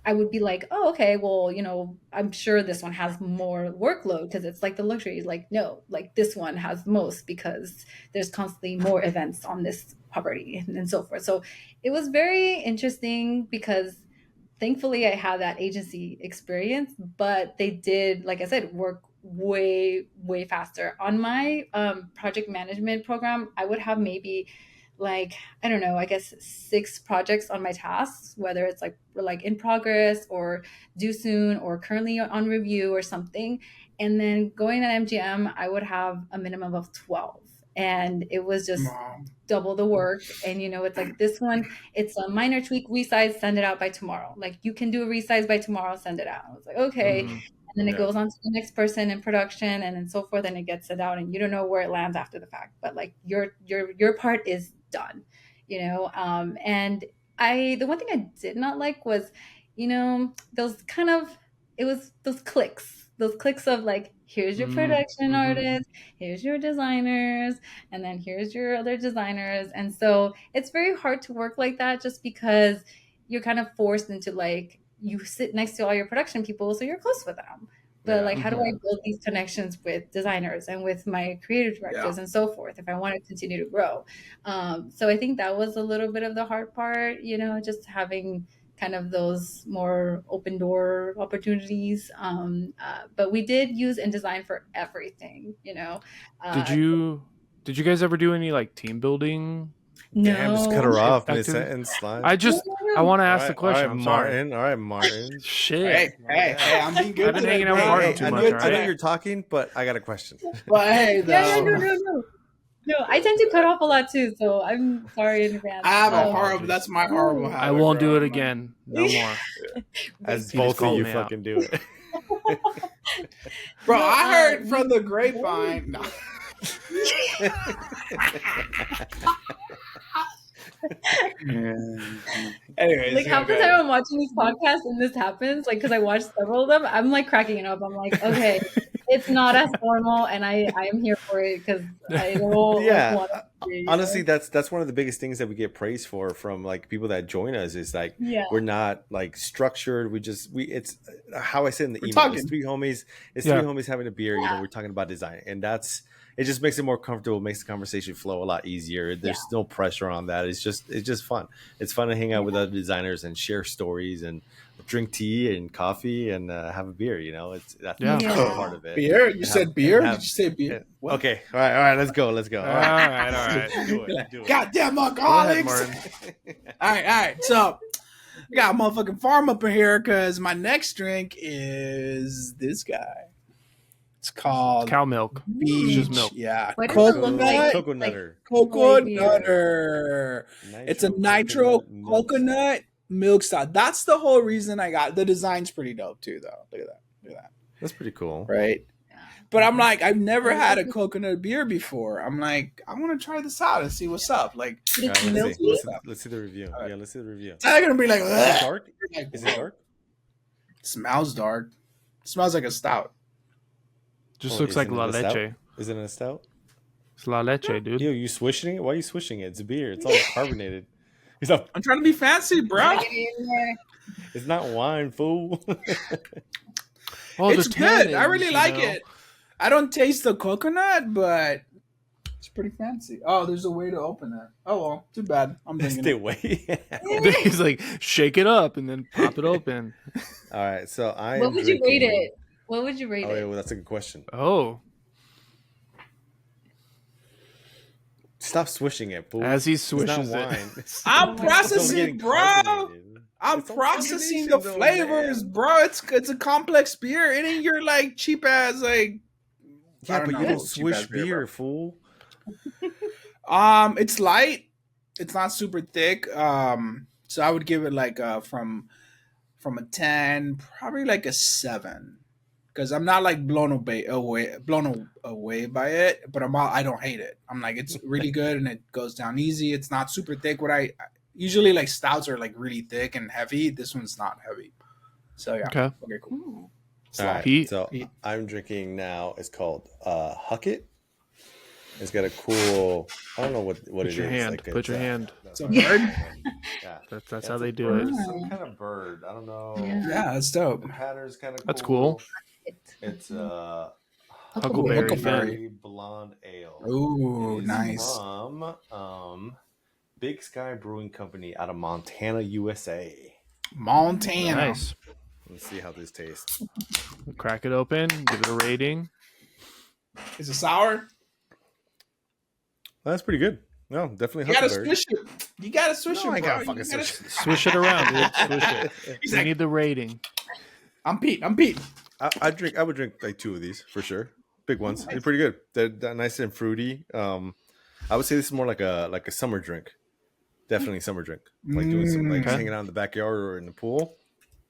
I would be like, oh, okay, well, you know, I'm sure this one has more workload because it's like the luxury. Like, no, like this one has most because there's constantly more events on this property and so forth. So it was very interesting because thankfully I had that agency experience, but they did, like I said, work way faster. On my project management program, I would have maybe like, I don't know, I guess 6 projects on my tasks, whether it's like we're like in progress or due soon or currently on review or something. And then going at MGM, I would have a minimum of 12. And it was just double the work. And you know, it's like this one, it's a minor tweak, resize, send it out by tomorrow. Like you can do a resize by tomorrow, send it out. I was like, okay. And then it goes on to the next person in production, and then so forth, and it gets it out, and you don't know where it lands after the fact. But like your part is done, you know. And the one thing I did not like was, you know, those kind of, it was those clicks of like, here's your production artist, here's your designers, and then here's your other designers. And so it's very hard to work like that, just because you're kind of forced into like, you sit next to all your production people, so you're close with them. But like, how do I build these connections with designers and with my creative directors and so forth if I want to continue to grow? So I think that was a little bit of the hard part, you know, just having kind of those more open door opportunities. But we did use InDesign for everything, you know. Did you guys ever do any like team building? No. Damn, just cut her off mid-sentence. I want to ask the question. All right, I'm sorry. All right, Martin. Shit. Hey, I'm being good. I've been hanging out with Martin too much. I know you're talking, but I got a question. But hey, No, I tend to cut off a lot too, so I'm sorry in advance. I have a horrible. That's my horrible habit. I won't do it again. No more. As both of you fucking do it. Bro, I heard from the grapevine. No. Anyways, like half the time I'm watching these podcasts and this happens, like because I watched several of them, I'm like cracking it up. I'm like, okay, it's not as formal, and I am here for it because I don't honestly, that's one of the biggest things that we get praised for from like people that join us is like we're not like structured. It's how I said in the email. It's three homies. It's three homies having a beer. You know, we're talking about design, and it just makes it more comfortable, makes the conversation flow a lot easier. There's no pressure on that. It's just fun. It's fun to hang out with other designers and share stories and drink tea and coffee and have a beer. You know, that's part of it. Beer? You said beer? Did you say beer? Okay. All right. Let's go. All right. Do it. Goddamn alcoholics. All right. So we got a motherfucking farm up in here because my next drink is this guy. It's called cow milk. Beach. Just milk. Yeah. Coconutter. Coconutter. It's a nitro coconut milk stout. That's the whole reason I got. The design's pretty dope too, though. Look at that. That's pretty cool, right? But I'm like, I've never had a coconut beer before. I'm like, I want to try this out and see what's up. Like, let's see the review. Right. Yeah, let's see the review. It's not gonna be like, is it dark? Is it dark? It smells dark. It smells like a stout. Just looks like la leche. Is it a stout? It's la leche, dude. Yo, you swishing it? Why are you swishing it? It's a beer. It's all carbonated. I'm trying to be fancy, bro. It's not wine, fool. It's good. I really like it. I don't taste the coconut, but it's pretty fancy. Oh, there's a way to open that. Oh, well, too bad. I'm thinking. Stay away. He's like, shake it up and then pop it open. All right, so What would you rate it? What would you rate it? Well, that's a good question. Oh. Stop swishing it, fool. As he swishes it. I'm processing, bro. I'm processing the flavors, bro. It's a complex beer. It ain't your like cheap ass like. Yeah, but you don't swish beer, fool. It's light. It's not super thick. So I would give it like from from a 10, probably like a 7. Because I'm not like blown away by it, but I don't hate it. I'm like, it's really good and it goes down easy. It's not super thick. What I usually like stouts are like really thick and heavy. This one's not heavy. So yeah. Okay. Okay, cool. Ooh. All right, Pete? so Pete. I'm drinking now. It's called Hucket. It's got a cool. I don't know what Put it your is. hand. Like Put your hand. It's a bird. Yeah, That's Yeah, how it's they a do bird. it. It's some kind of bird. I don't know. Yeah. Yeah, that's dope. The pattern's kind of cool. That's cool. It's Huckleberry. Huckleberry. blonde ale. Ooh, It is nice. from Big Sky Brewing Company out of Montana, USA. Montana. Nice. Let's see how this tastes. Crack it open. Give it a rating. Is it sour? That's pretty good. No, definitely You gotta Huckleberry. swish it. You gotta swish No, it, I bro. gotta You fucking gotta- swish it. Swish it around, dude. Swish it. He's We like, need the rating. I'm Pete. I would drink like 2 of these for sure. Big ones. They're pretty good. They're nice and fruity. I would say this is more like a summer drink. Definitely summer drink. Like doing some like Okay. hanging out in the backyard or in the pool.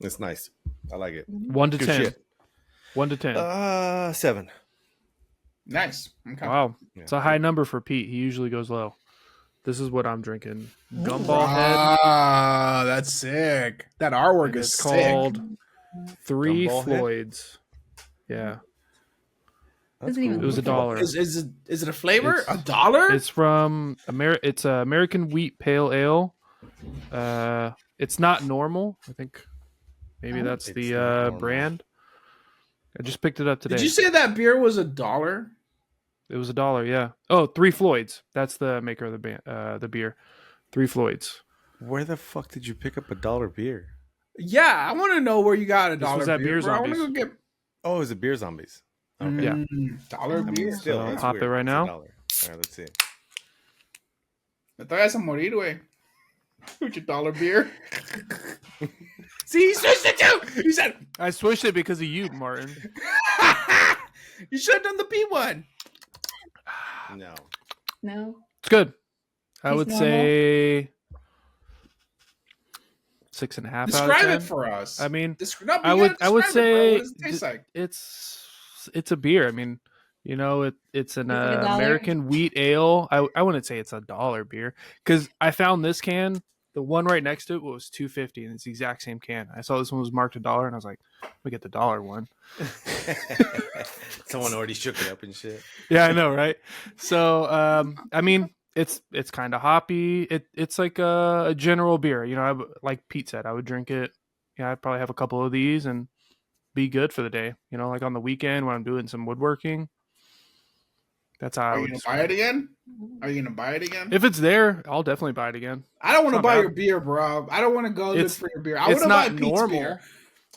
It's nice. I like it. 1 to Good 10. shit. 1 to 10. 7. Nice. Okay. Wow. Yeah. It's a high number for Pete. He usually goes low. This is what I'm drinking. Gumball Head. Ah, that's sick. That artwork And is it's sick. called Three Gumball Head? Floyds. Yeah. That's Doesn't even It was $1. Is it a flavor? It's- $1? It's from It's a American Wheat Pale Ale. It's not normal. I think maybe Oh. that's It's the not normal. brand. I just picked it up today. Did you say that beer was $1? It was $1. Yeah. Oh, Three Floyds. That's the maker of the beer. Three Floyds. Where the fuck did you pick up $1 beer? Yeah, I want to know where you got a This dollar was at beer. Beer bro. I want to go Zombies. get Oh, is it Beer Zombies? Okay. Yeah. dollar I mean, beer. still, So, that's pop it weird. right It's now. $1. All right, let's see. Me te vayas a morir, güey. With your dollar beer. See, he switched it too. He said, I switched it because of you, Martin. you should have done the P one. No. No. It's good. I Tastes would normal? say 6.5 out of Describe 10. it for us. I mean, No, I would describe say What does it taste like? it's a beer. I mean, you know, it's an Is it $1? American wheat ale. I wouldn't say it's $1 beer because I found this can. The one right next to it was $2.50, and it's the exact same can. I saw this one was marked $1, and I was like, "We get the $1 one." Someone already shook it up and shit. Yeah, I know, right? So, I mean, it's kind of hoppy. It's like a general beer. You know, like Pete said, I would drink it. Yeah, I'd probably have a couple of these and be good for the day. You know, like on the weekend when I'm doing some woodworking. That's how I Are you would gonna describe buy it it. again? Are you gonna buy it again? If it's there, I'll definitely buy it again. I don't want to It's not buy bad. your beer, bro. I don't want to go look It's- for your beer. I want It's to buy not Pete's normal. beer.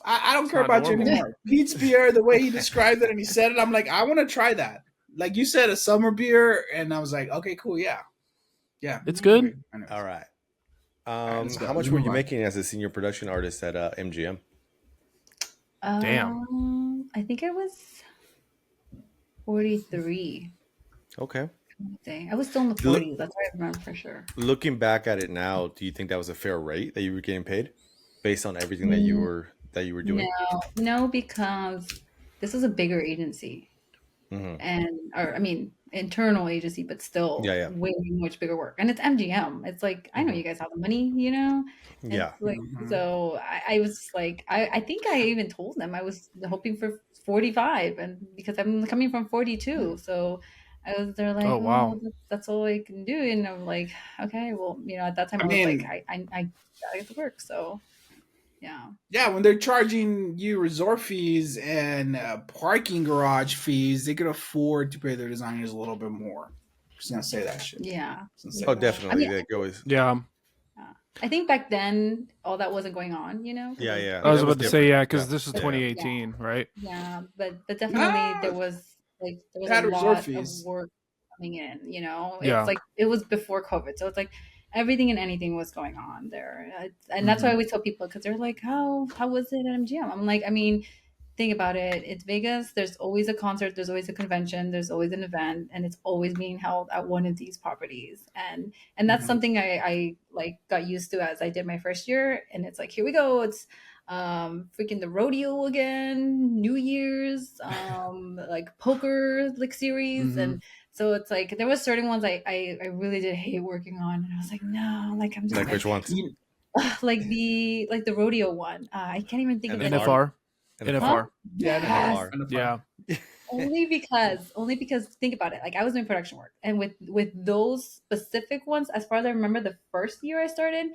I don't It's care not about normal. you anymore. Pete's beer, the way he described it and he said it, I'm like, I want to try that. Like you said, a summer beer, and I was like, okay, cool, yeah. It's good. Okay, I know. All right. let's go. How much Let's were move you on. making as a senior production artist at MGM? Damn. I think it was 43. Okay. I was still in the 40s. That's what I remember for sure. Looking back at it now, do you think that was a fair rate that you were getting paid based on everything that you were doing? No, because this is a bigger agency, Mhm. or I mean, internal agency, but still Yeah. way much bigger work. And it's MGM. It's like, I know you guys have the money, you know? And Yeah. it's like, Mhm. so I was just like, I think I even told them I was hoping for 45, and because I'm coming from 42, so they're like, Oh, wow. "Oh, that's all I can do," and I'm like, okay, well, you know, at that time I I was mean- like, I gotta get to work, so yeah. Yeah, when they're charging you resort fees and parking garage fees, they could afford to pay their designers a little bit more. Just gonna say that shit. Yeah. Just gonna say Oh, that. definitely. I mean- That goes. Yeah. I think back then all that wasn't going on, you know? 'cause Yeah, it yeah. I was That was about to say, different. yeah, because Yeah. this is Yeah. 2018, right? Yeah, but definitely Ah, there was they had a resort lot of fees. work coming in, you know? Yeah. It's like it was before COVID. So it's like everything and anything was going on there. And that's why I always tell people, because they're like, how was it at MGM? I'm like, I mean, think about it. It's Vegas. There's always a concert. There's always a convention. There's always an event, and it's always being held at one of these properties. And that's Mhm. something I like got used to as I did my first year. And it's like, here we go. It's freaking the rodeo again, New Year's, like poker like series. Mhm. And so it's like there was certain ones I really did hate working on, and I was like, no, like I'm just Like which ones? You- like the rodeo one. I can't even think of the name. NFR. NFR. Huh? NFR. yeah, Yes. NFR. Yeah. Only because think about it. Like I was doing production work, and with those specific ones, as far as I remember, the first year I started,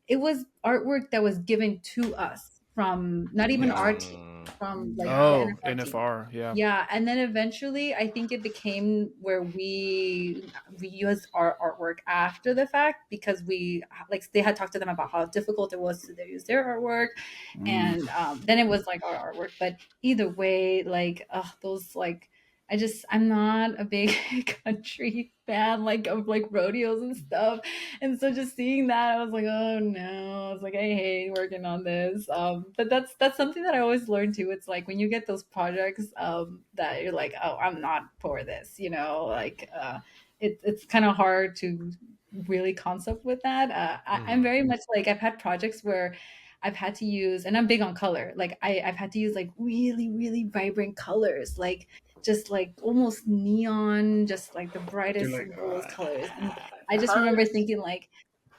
it was artwork that was given to us from not even Yeah. our team, from like the Oh, NFR team. NFR. Yeah. Yeah, and then eventually I think it became where we used our artwork after the fact, because we like they had talked to them about how difficult it was to use their artwork, and then it was like our artwork. But either way, like those like I'm not a big country fan like of like rodeos and stuff, and so just seeing that I was like, oh no, I was like, I hate working on this. But that's something that I always learn too. It's like when you get those projects that you're like, oh, I'm not for this, like it's kind of hard to really concept with that. I'm very much like, I've had projects where I've had to use, and I'm big on color. Like I've had to use like really, really vibrant colors, like just like almost neon, just like the You're brightest like, and boldest colors. And I it just remember hurts. thinking like,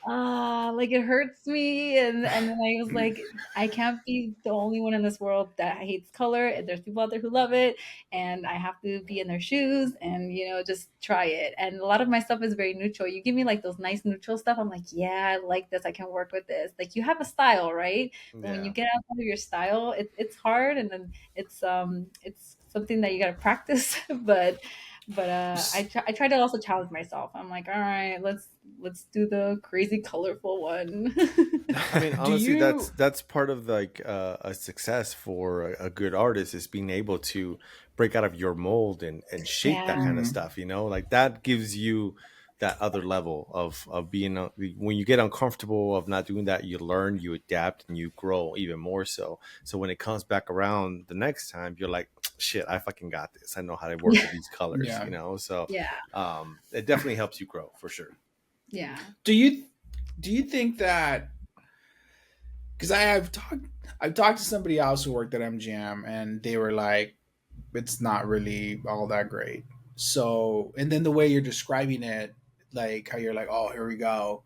like it hurts me. And then I was like, I can't be the only one in this world that hates color. And there's people out there who love it, and I have to be in their shoes and just try it. And a lot of my stuff is very neutral. You give me like those nice neutral stuff, I'm like, yeah, I like this, I can work with this. Like you have a style, right? But when you get out of your style, it's hard, and then it's something that you got to practice. But I try to also challenge myself. I'm like, all right, let's do the crazy colorful one. I mean, Do honestly, you? that's part of like a success for a good artist, is being able to break out of your mold and shape that Yeah. kind of Mhm. stuff. Like that gives you that other level of being when you get uncomfortable of not doing that, you learn, you adapt, and you grow even more. So when it comes back around the next time, you're like, shit, I fucking got this. I know how to work with these colors. Yeah. So Yeah. it definitely helps you grow for sure. Yeah. Do you think that, because I've talked to somebody else who worked at MGM, and they were like, it's not really all that great. So, and then the way you're describing it, like how you're like, oh, here we go.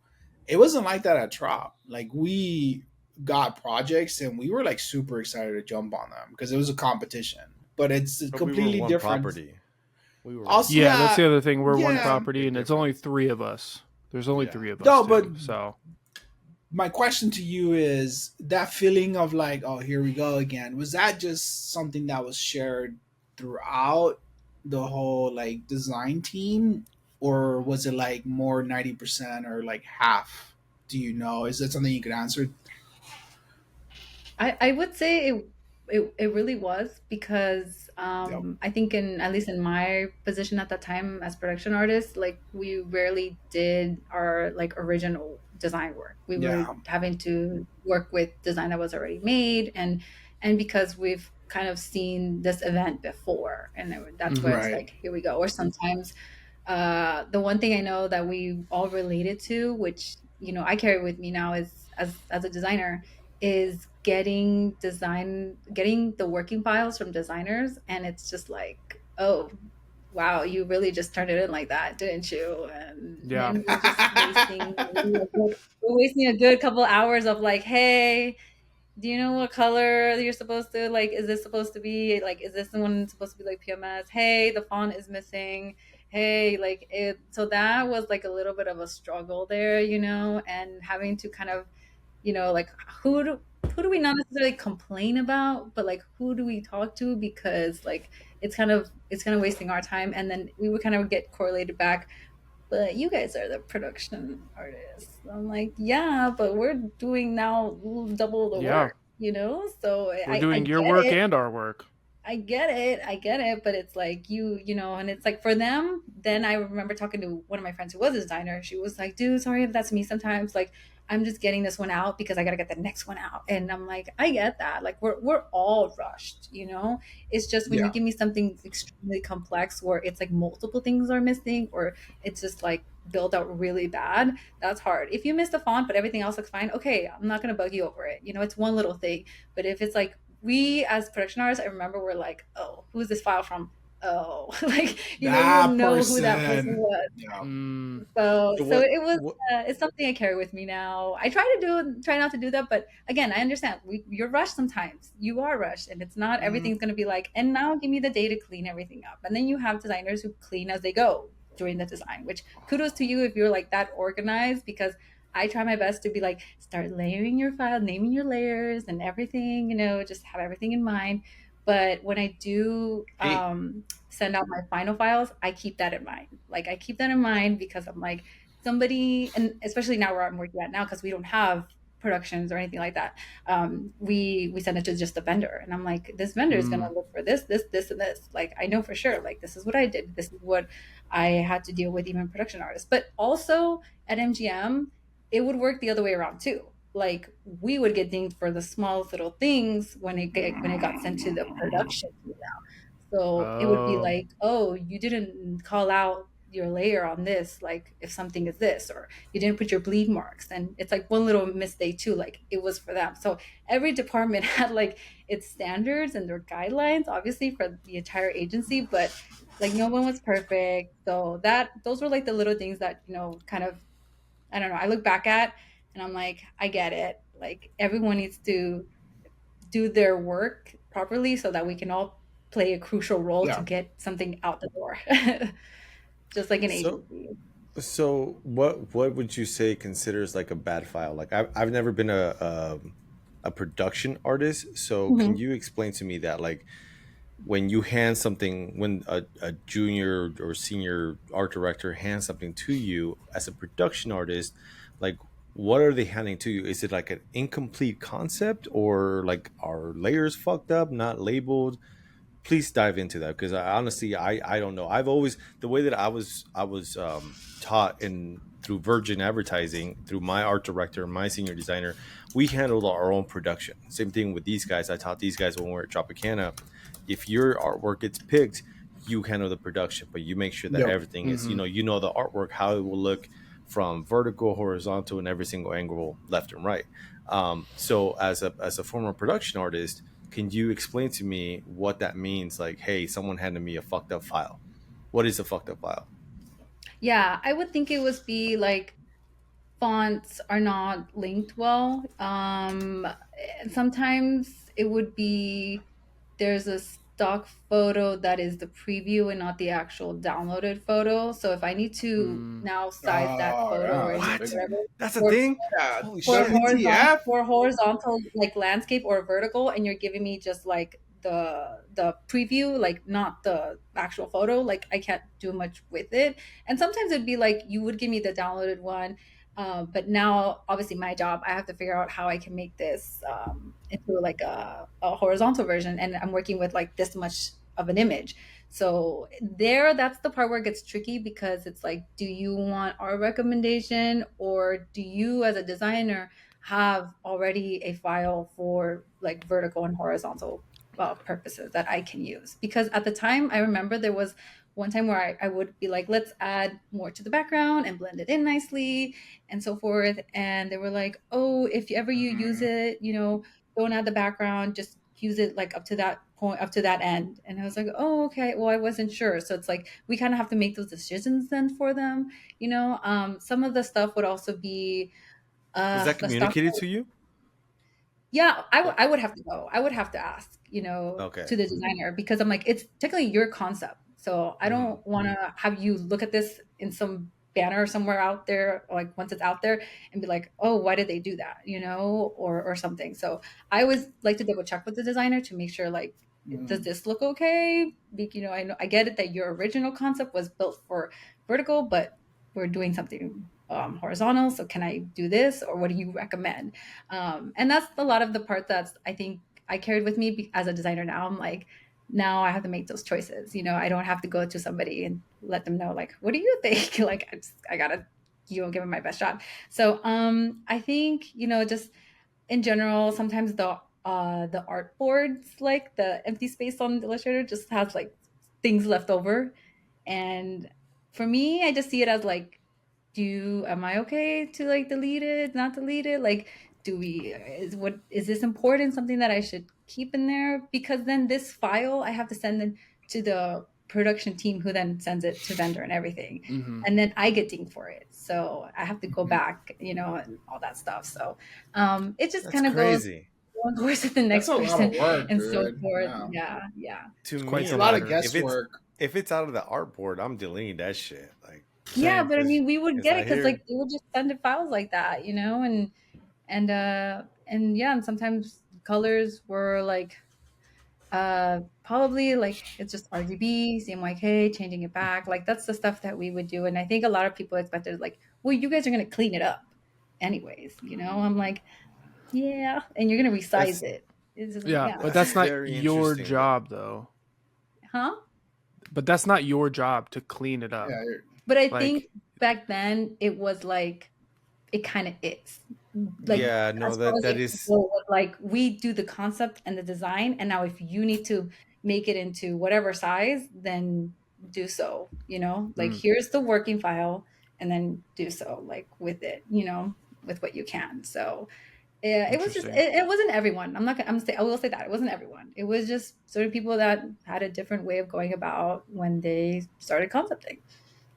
It wasn't like that at Trop. Like we got projects and we were like super excited to jump on them because it was a competition. But it's But we were completely one different. property. We were one Also, Yeah, that's the other thing. We're one yeah. property, Big and it's difference. only 3 of us. There's only Yeah. 3 of us. No, too, but- so my question to you is that feeling of like, oh, here we go again. Was that just something that was shared throughout the whole like design team, or was it like more 90% or like half? Do you know? Is that something you could answer? I would say it really was, because Yep. I think at least in my position at that time as production artist, like we rarely did our like original design work. We were Yeah. having to work with design that was already made, and because we've kind of seen this event before, and that's where it's Right. like, here we go. Or sometimes the one thing I know that we all related to, which I carry with me now, is as a designer, is getting the working files from designers, and it's just like, oh wow, you really just turned it in like that, didn't you? And Yeah. then we're wasting a good couple hours of like, hey, do you know what color you're supposed to like? Is this supposed to be like, is this the one supposed to be like PMS? Hey, the font is missing. Hey, like it. So that was like a little bit of a struggle there, and having to kind of, like who do we not necessarily complain about, but like who do we talk to, because like it's kind of wasting our time. And then we would kind of get correlated back, but you guys are the production artists. I'm like, yeah, but we're doing now double the Yeah. work. So we're I doing your get work it. and our work. I get it, but it's like and it's like for them. Then I remember talking to one of my friends who was a designer. She was like, dude, sorry if that's me sometimes. Like, I'm just getting this one out because I gotta get the next one out. And I'm like, I get that. Like, we're all rushed. It's just when Yeah. you give me something extremely complex where it's like multiple things are missing, or it's just like build out really bad, that's hard. If you miss the font but everything else looks fine, okay, I'm not going to bug you over it. It's one little thing. But if it's like, we as production artists, I remember we're like, oh, who's this file from? Oh, like, you'll That know who that person person. was. Yeah. Mm, So So it was, what it's something I carry with me now. I try not to do that, but again, I understand you're rushed sometimes. You are rushed, and it's not Mhm. everything's going to be like, and now give me the day to clean everything up. And then you have designers who clean as they go during the design, which kudos to you if you're like that organized, because I try my best to be like, start layering your file, naming your layers and everything, just have everything in mind. But when I do Hey, send out my final files, I keep that in mind. Like, I keep that in mind because I'm like, somebody, and especially now where I'm working at now, because we don't have productions or anything like that. We send it to just the vendor, and I'm like, this vendor is gonna mm, look for this, and this. Like, I know for sure. Like, this is what I did. This is what I had to deal with, even production artists. But also at MGM, it would work the other way around too. Like, we would get dinged for the smallest little things when it got sent to the production. So it would be oh, like, oh, you didn't call out your layer on this, like if something is this, or you didn't put your bleed marks. And it's like one little mistake too, like it was for them. So every department had like its standards and their guidelines, obviously for the entire agency, but like no one was perfect. So those were like the little things that, kind of, I don't know, I look back at and I'm like, I get it. Like, everyone needs to do their work properly so that we can all play a crucial role to yeah. get something out the door. Just like an so agency. so what would you say considers like a bad file? Like I've never been a production artist, so can Mhm. you explain to me that, like, when you hand something, when a junior or senior art director hands something to you as a production artist, like, what are they handing to you? Is it like an incomplete concept, or like, are layers fucked up, not labeled? Please dive into that, because I don't know. I've always, the way that I was taught in through Virgin Advertising, through my art director and my senior designer, we handled our own production. Same thing with these guys. I taught these guys when we were at Tropicana. If your artwork gets picked, you handle the production, but you make sure that Yep. everything is, mm-hmm. the artwork, how it will look from vertical, horizontal, and every single angle, left and right. So as a former production artist, can you explain to me what that means? Like, hey, someone handed me a fucked up file. What is a fucked up file? Yeah, I would think it would be like fonts are not linked well. And sometimes it would be there's a stock photo that is the preview and not the actual downloaded photo. So if I need to Mm, now size that Oh, photo yeah, or that's a big What? one. whatever, That's a or thing? Yeah, Holy the shit. ETF. for horizontal like landscape or vertical, and you're giving me just like the preview, like not the actual photo, like I can't do much with it. And sometimes it'd be like you would give me the downloaded one, but now obviously my job, I have to figure out how I can make this into like a horizontal version, and I'm working with like this much of an image. So that's the part where it gets tricky, because it's like, do you want our recommendation, or do you as a designer have already a file for like vertical and horizontal purposes that I can use? Because at the time, I remember there was one time where I would be like, let's add more to the background and blend it in nicely and so forth. And they were like, oh, if ever you use it, don't add the background, just use it like up to that point, up to that end. And I was like, oh, okay. Well, I wasn't sure. So it's like we kind of have to make those decisions then for them. Some of the stuff would also be Is that the stock. communicated to you? Yeah, Or I would have to go. I would have to ask, okay. to the designer, because I'm like, it's technically your concept. So I Hmm. don't want to have you look at this in some banner somewhere out there, or like once it's out there, and be like, oh, why did they do that? Or something. So I always like to double check with the designer to make sure, like, does Mm. this look okay? I know, I get it that your original concept was built for vertical, but we're doing something horizontal. So can I do this, or what do you recommend? And that's a lot of the part that's, I think, I carried with me as a designer. Now I'm like, now I have to make those choices. I don't have to go to somebody and let them know, like, what do you think? Like, I gotta, give it my best shot. So I think, just in general, sometimes the art boards, like the empty space on Illustrator, just has like things left over. And for me, I just see it as like, am I okay to like delete it, not delete it? Like, is this important? Something that I should keep in there? Because then this file I have to send it to the production team who then sends it to vendor and everything. Mhm. And then I get dinged for it. So I have to go back, and all that stuff. So it just That's kind of goes crazy. one course to the That's next a lot of person work, and so dude. forth. Yeah. Yeah. To It's me, quite It's the a lot of matter. guesswork. if it's out of the artboard, I'm deleting that shit. Like, Yeah, Same. but I mean, we would because get I it because hear like they would just send it files like that, and yeah, and sometimes colors were like probably like it's just RGB, CMYK, changing it back. Like that's the stuff that we would do, and I think a lot of people expected like, well, you guys are gonna clean it up, anyways. I'm like, yeah, and you're gonna resize that's it. It's just, Yeah, yeah, but that's that's not very your interesting. job though. huh? But that's not your job to clean it up. Yeah, But I Like, think back then it was like it kind of is. Like Yeah, no, as far as that like is people like we do the concept and the design, and now if you need to make it into whatever size, then do so. Like Mm. here's the working file, and then do so like with it. With what you can. So yeah, it was just Interesting. it wasn't everyone. I'm not gonna. I will say that it wasn't everyone. It was just certain people that had a different way of going about when they started concepting,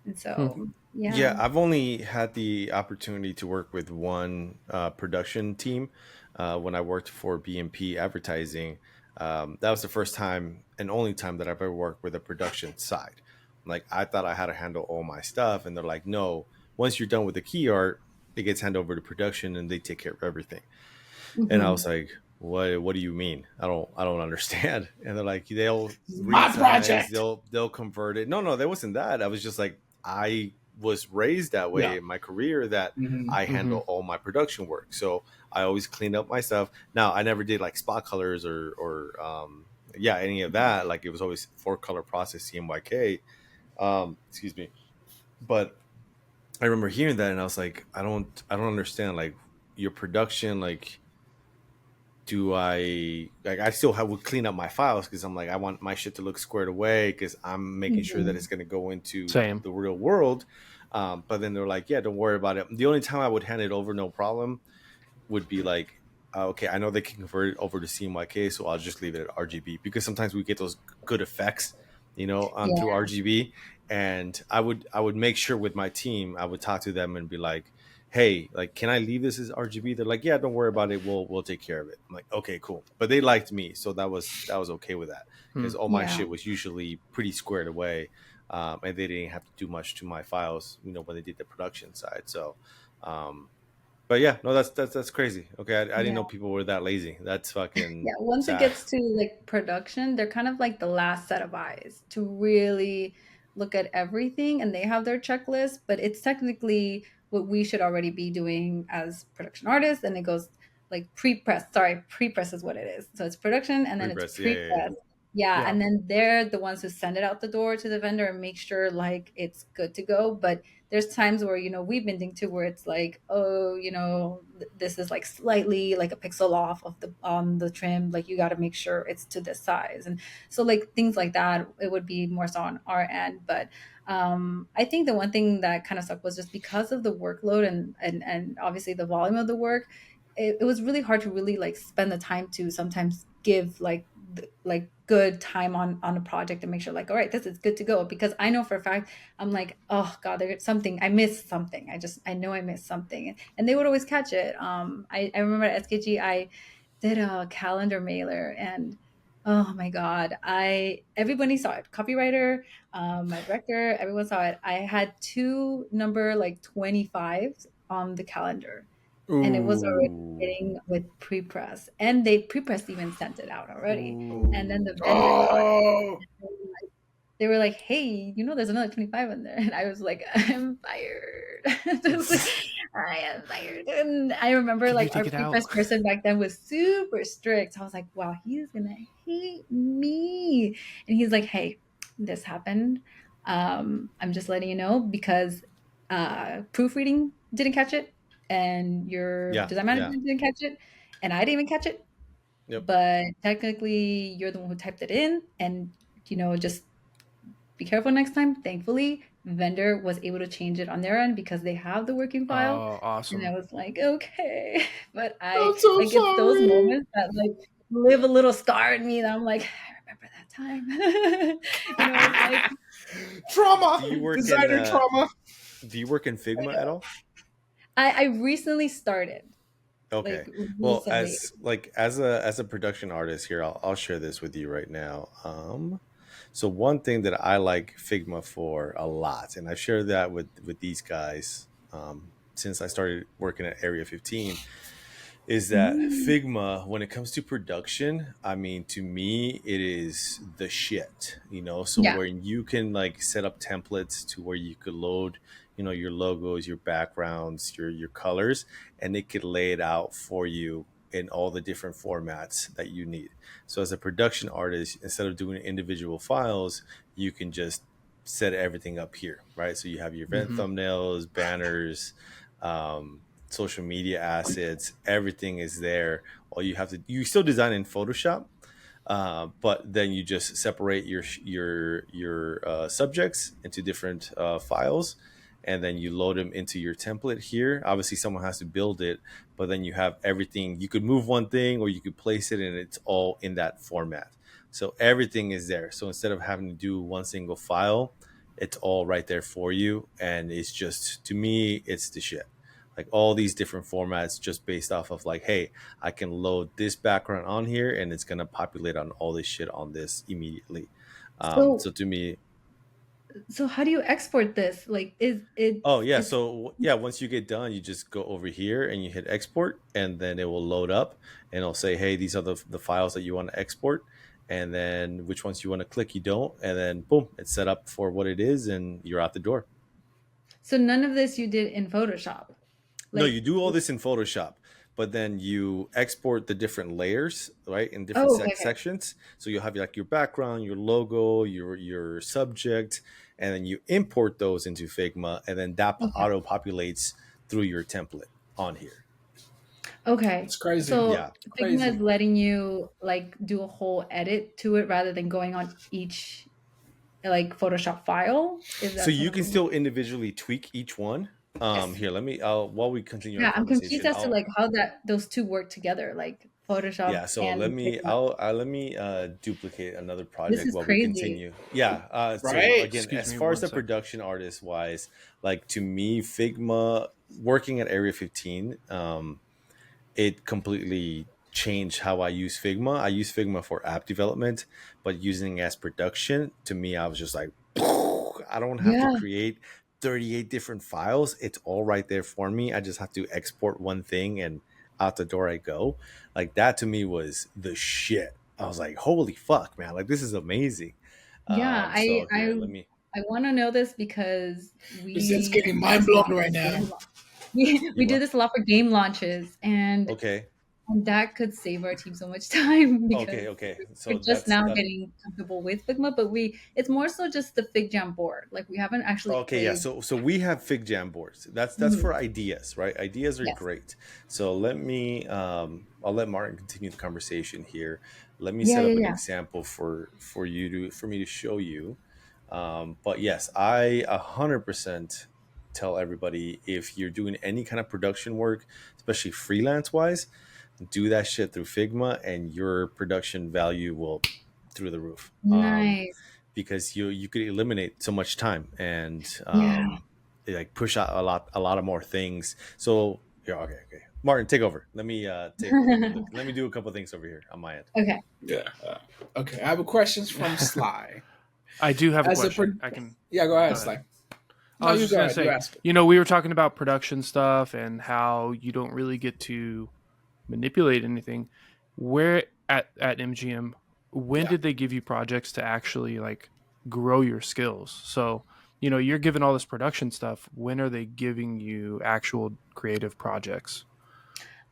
and so yeah. Yeah, I've only had the opportunity to work with one production team when I worked for BMP Advertising. That was the first time and only time that I've ever worked with a production side. Like, I thought I had to handle all my stuff, and they're like, "No, once you're done with the key art, it gets handed over to production, and they take care of everything." And I Mhm. was like, "What do you mean? I don't understand." And they're like, "They'll my resize, project. they'll convert it." No, there wasn't that. I was just like, I was raised that way Yeah. in my career, that Mhm. I Mm-hmm. handle all my production work. So I always cleaned up my stuff. Now, I never did like spot colors or yeah, any of that. Like, it was always four color process, CMYK. Excuse me. But I remember hearing that, and I was like, I don't understand, like, your production, like, do I like, I still would clean up my files because I'm like, I want my shit to look squared away because I'm making sure that Mhm. it's going to go into Same. the real world. But then they're like, yeah, don't worry about it. The only time I would hand it over, no problem, would be like, okay, I know they can convert it over to CMYK, so I'll just leave it at RGB, because sometimes we get those good effects, through Yeah. RGB. And I would make sure with my team, I would talk to them and be like, hey, like, can I leave this as RGB? They're like, yeah, don't worry about it. We'll take care of it. I'm like, okay, cool. But they liked me, so that was okay with that, Hmm. because all my Yeah. shit was usually pretty squared away, and they didn't have to do much to my files, when they did the production side. So, but yeah, no, that's crazy. Okay, I didn't Yeah. know people were that lazy. That's fucking Yeah. Once it sad. gets to like production, they're kind of like the last set of eyes to really look at everything, and they have their checklist, but it's technically what we should already be doing as production artists. And it goes like pre-press. Sorry, pre-press is what it is. So it's production and then it's Repress, yeah. pre-press. Yeah, Yeah. and then they're the ones who send it out the door to the vendor and make sure like it's good to go. But there's times where we've been thinking too, where it's like, oh, this is like slightly like a pixel off of the trim, like you got to make sure it's to this size. And so like things like that, it would be more so on our end. But I think the one thing that kind of sucked was just because of the workload and obviously the volume of the work, it was really hard to really like spend the time to sometimes give like like good time on a project and make sure like, all right, this is good to go. Because I know for a fact, I'm like, oh god, there's something I missed, something I know I missed something, and they would always catch it. I remember at SKG I did a calendar mailer, and oh my god, I everybody saw it, copywriter, my director, everyone saw it. I had two number like 25s on the calendar, and it was already Ooh. hitting with pre-press, and they pre-press even sent it out already. And then the Ooh. vendor saw it. Oh, They were like, hey, there's another 25 in there. And I was like, I'm fired. Just like, I am fired. And I remember Can you like our take it out? pre-press person back then was super strict. I was like, wow, he's gonna hate me. And he's like, hey, this happened. I'm just letting you know because proofreading didn't catch it, and your Yeah, design yeah. management didn't catch it, and I didn't even catch it. Yep. But technically, you're the one who typed it in, and just be careful next time. Thankfully, vendor was able to change it on their end because they have the working file. Oh, awesome. And I was like, okay. But I'm so like, it's those sorry. moments that like live a little scar in me that I'm like, I remember that time. It's like Trauma. Do you work Designer in, trauma. Do you work in Figma at all? I recently started. Okay. Like Well, recently. as a production artist here, I'll share this with you right now. So one thing that I like Figma for a lot, and I've shared that with these guys since I started working at Area 15, is that Mm. Figma, when it comes to production, I mean, to me, it is the shit, So Yeah. when you can like set up templates to where you could load, your logos, your backgrounds, your colors, and it could lay it out for you in all the different formats that you need. So as a production artist, instead of doing individual files, you can just set everything up here, right? So you have your event thumbnails, banners, social media assets, everything is there. All you have to, you still design in Photoshop, but then you just separate your subjects into different files, and then you load them into your template here. Obviously, someone has to build it, but then you have everything. You could move one thing, or you could place it, and it's all in that format. So everything is there. So instead of having to do one single file, it's all right there for you, and it's just, to me, it's the shit. Like all these different formats just based off of like, hey, I can load this background on here and it's gonna populate on all this shit on this immediately. So So to me, so how do you export this? Like is oh yeah, it's so yeah, once you get done, you just go over here and you hit export, and then it will load up and it'll say, hey, these are the files that you want to export, and then which ones you want to click, you don't, and then boom, it's set up for what it is, and you're out the door. so none of this you did in Photoshop. No, Like you do all this in Photoshop, but then you export the different layers, right, in different oh, okay. sections. So you'll have like your background, your logo, your subject, and then you import those into Figma, and then that Okay. auto populates through your template on here. Okay. It's crazy. So Yeah. Figma Crazy. is letting you like do a whole edit to it rather than going on each like Photoshop file. Is So that you can something? still individually tweak each one. Yes. Here, let me. While we continue our Yeah, I'm confused conversation, as to like how those two work together, like Photoshop yeah, so and Figma. let me duplicate another This project is while we crazy. continue. Yeah, so Right? again, Excuse as me far as one the sec. production artist wise, like to me, Figma, working at Area 15, it completely changed how I use Figma. I use Figma for app development, but using it as production, to me, I was just like, I don't have to Yeah. create 38 different files. It's all right there for me. I just have to export one thing and out the door I go. Like that to me was the shit. I was like, holy fuck, man. Like this is amazing. Yeah, So here, let me, I want to know this because Lisette's we getting do mind this a blown lot right for now. game we you do what? this a lot for game launches, Okay. and that could save our team so much time because Okay. we're So just now that. getting comfortable with Figma, but it's more so just the FigJam board. Like we haven't actually Okay, yeah. played. So we have Fig Jam boards. That's Mhm. for ideas, right? Ideas are Yes. great. So let me I'll let Martin continue the conversation here. Let me Yeah, set yeah, up an yeah. example for me to show you. But yes, I 100% tell everybody, if you're doing any kind of production work, especially freelance wise, do that shit through Figma, and your production value will through the roof. Nice. Because you could eliminate so much time and Yeah. like push out a lot of more things. So yeah, okay. Martin, take over. Let me do a couple of things over here on my end. Okay. Yeah. Okay. I have a questions from Sly. I do have a As a question. I can. Yeah, go ahead, Go ahead. Sly. I No, was you just go gonna ahead. You say, ask it. we were talking about production stuff and how you don't really get to manipulate anything. Where at MGM, when Yeah. did they give you projects to actually like grow your skills? So you're given all this production stuff. When are they giving you actual creative projects?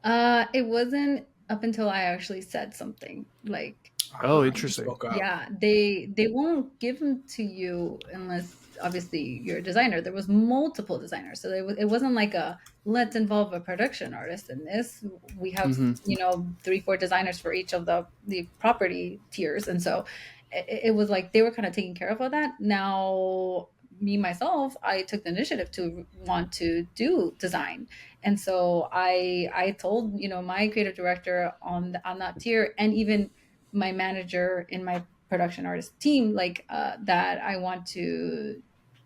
It wasn't up until I actually said something. Like, Oh, You interesting. spoke up. yeah, they won't give them to you unless obviously you're a designer. There was multiple designers, so it wasn't like a let's involve a production artist in this. We have Mm-hmm. 3-4 designers for each of the property tiers, and so it was like they were kind of taking care of all that. Now me myself, I took the initiative to want to do design. And so I told, my creative director on that tier, and even my manager in my production artist team, like that I want to